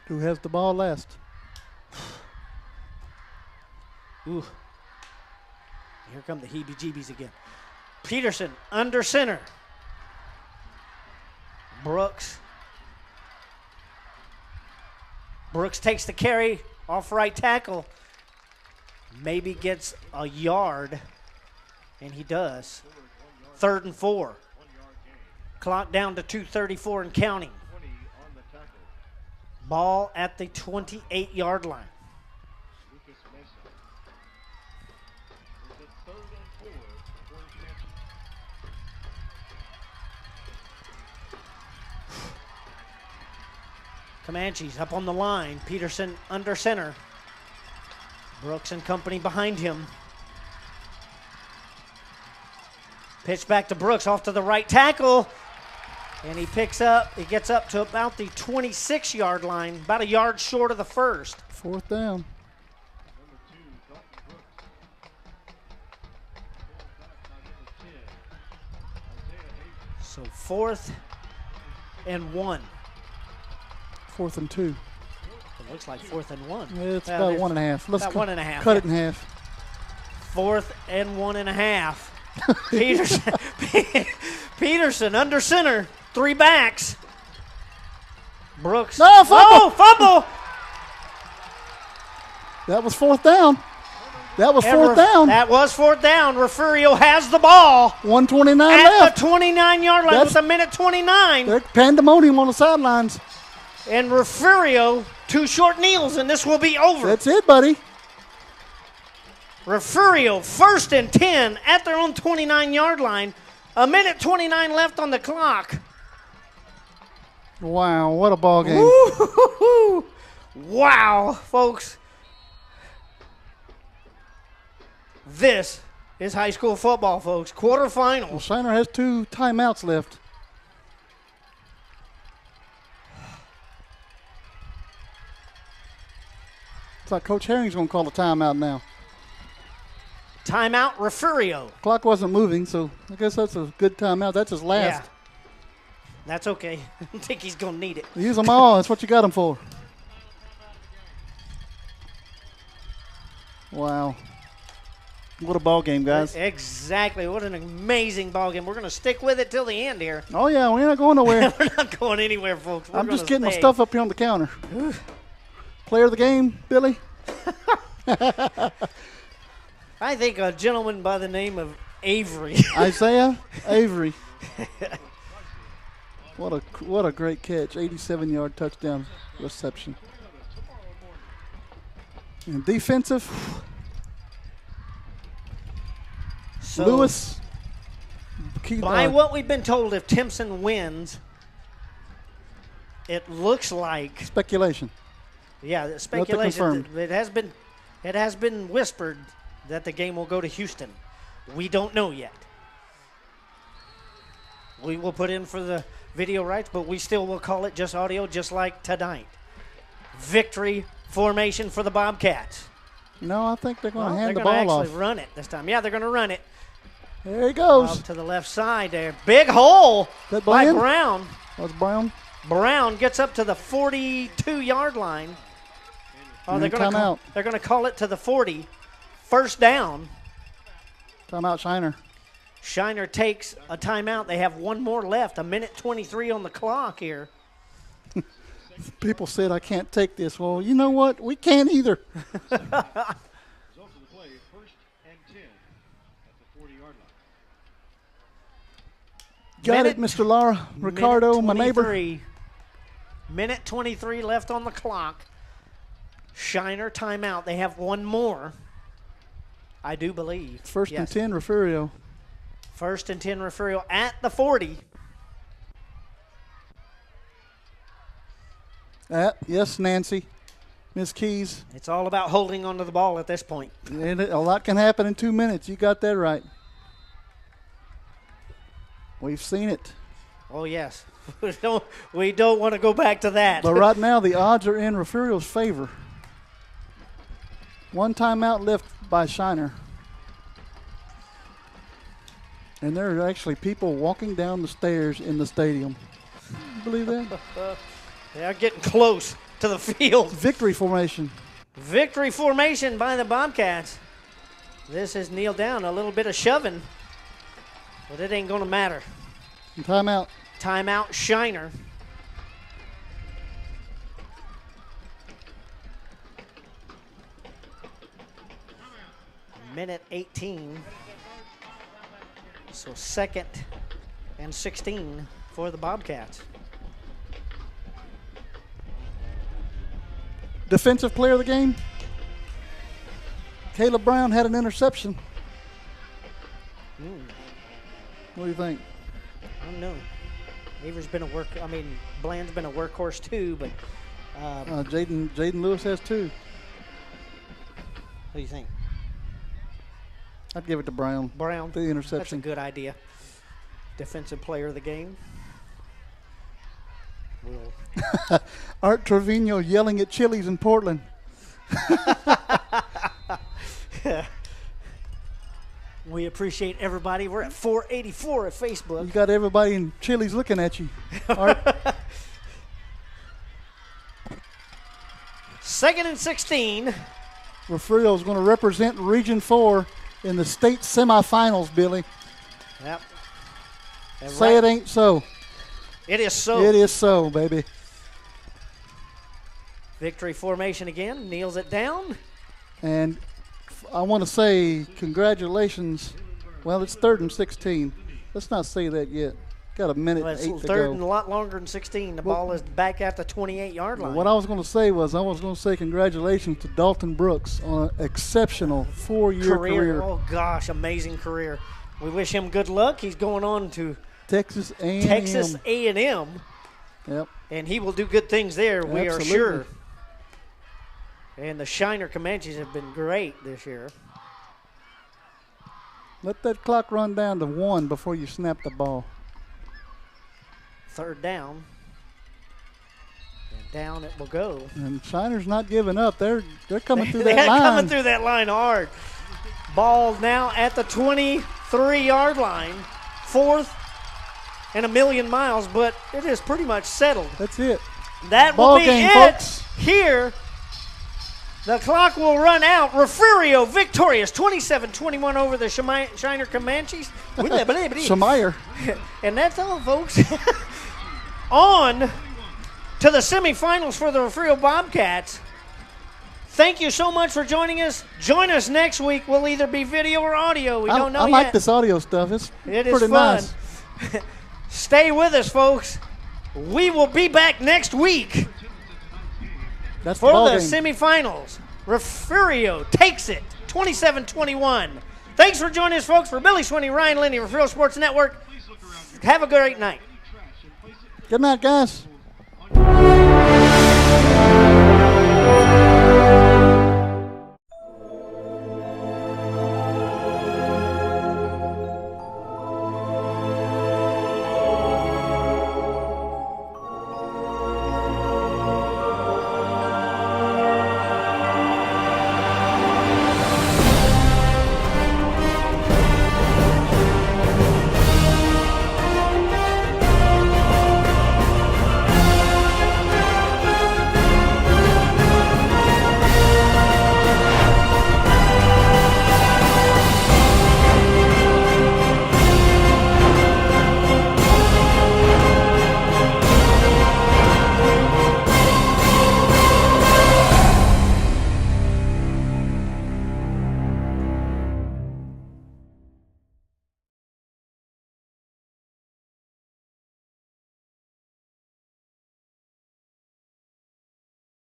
Who has the ball last? Ooh. Here come the heebie-jeebies again. Peterson under center. Brooks. Brooks takes the carry off right tackle. Maybe gets a yard. And he does. 3rd and 4. Clock down to 2:34 and counting. Ball at the 28-yard line. Comanches up on the line. Peterson under center. Brooks and company behind him. Pitch back to Brooks off to the right tackle. And he gets up to about the 26-yard line, about a yard short of the 1st. 4th down. So 4th and 1. 4th and 2. It looks like 4th and 1. It's about 1.5. Let's about 1.5. Cut it in half. 4th and 1.5. Peterson under center. 3 backs. Brooks. No, fumble. Oh, fumble. That was 4th down. That was fourth down. That was fourth down. Refugio has the ball. 129 at left. The 29-yard line with a minute 29. There's pandemonium on the sidelines. And Refugio, 2 short kneels, and this will be over. That's it, buddy. Refugio, 1st and 10 at their own 29-yard line. A minute 29 left on the clock. Wow, what a ball game. Woo-hoo-hoo-hoo. Wow, folks. This is high school football, folks. Quarterfinals. Well, Shiner has 2 timeouts left. Looks like Coach Herring's going to call a timeout now. Timeout, Refugio. Clock wasn't moving, so I guess that's a good timeout. That's his last. Yeah. That's okay. I don't think he's going to need it. Use them all. That's what you got them for. Wow. What a ball game, guys. Exactly. What an amazing ball game. We're going to stick with it till the end here. Oh, yeah. We're not going nowhere. We're not going anywhere, folks. I'm just getting my stuff up here on the counter. Player of the game, Billy? I think a gentleman by the name of Avery. Isaiah Avery. What a great catch. 87-yard touchdown reception. And defensive, so Lewis. By what we've been told, if Timpson wins, it looks like speculation. Yeah, speculation. It has been whispered that the game will go to Houston. We don't know yet. We will put in for the video rights, but we still will call it just audio, just like tonight. Victory formation for the Bobcats. No, I think they're going to hand the ball ball off. They're going to actually run it this time. Yeah, they're going to run it. There he goes. Up to the left side there. Big hole by in? Brown. That was Brown. Brown gets up to the 42-yard line. Oh, they're going to call it to the 40. First down. Timeout, Shiner. Shiner takes a timeout. They have one more left. A minute 23 on the clock here. People said I can't take this. Well, you know what? We can't either. Result of the play, 1st and 10 at the 40-yard line. Got it, Mr. Lara. Ricardo, my neighbor. Minute 23 left on the clock. Shiner timeout. They have one more, I do believe. 1st and 10, Refugio. 1st and 10, Refugio at the 40. Yes, Nancy. Miss Keys. It's all about holding onto the ball at this point. And a lot can happen in 2 minutes. You got that right. We've seen it. Oh, yes. We don't want to go back to that. But right now, the odds are in Refugio's favor. One timeout left by Shiner. And there are actually people walking down the stairs in the stadium. You believe that? They're getting close to the field. Victory formation. Victory formation by the Bobcats. This is kneel down. A little bit of shoving. But it ain't going to matter. Timeout. Timeout, Shiner. Minute 18. So 2nd and 16 for the Bobcats. Defensive player of the game. Caleb Brown had an interception. What do you think? I don't know. Avery's been Bland's been a workhorse too, but Jaden Lewis has 2. What do you think? I'd give it to Brown. Brown. The interception. That's a good idea. Defensive player of the game. Art Trevino yelling at Chili's in Portland. We appreciate everybody. We're at 484 at Facebook. You got everybody in Chili's looking at you. Art. 2nd and 16. Refugio is going to represent Region 4 in the state semifinals, Billy. Yep. Say it ain't so. It is so. It is so, baby. Victory formation again. Kneels it down. And I want to say congratulations. Well, it's 3rd and 16. Let's not say that yet. Got a minute Well, and 8 to third go. and a lot longer than 16. The ball is back at the 28-yard line. What I was going to say was congratulations to Dalton Brooks on an exceptional 4-year career. Oh, gosh, amazing career. We wish him good luck. He's going on to Texas A&M. Yep. And he will do good things there, we Absolutely. are sure. And the Shiner Comanches have been great this year. Let that clock run down to 1 before you snap the ball. 3rd down. And down it will go. And Shiner's not giving up. They're coming through They're that line. coming through that line hard. Ball now at the 23-yard line. 4th and a million miles, but it is pretty much settled. That's it. That Ball will be game, it folks. here. The clock will run out. Refugio victorious, 27-21 over the Shiner Comanches. Shemaiah. And that's all, folks. On to the semifinals for the Refugio Bobcats. Thank you so much for joining us. Join us next week. We'll either be video or audio. We don't know I yet. like this audio stuff. It's It is pretty fun. nice. Stay with us, folks. We will be back next week That's for ball the game. semifinals. Refugio takes it 27-21. Thanks for joining us, folks. For Billy Swinney, Ryan Linney, Refugio Sports Network. Have a great night. Good night, guys.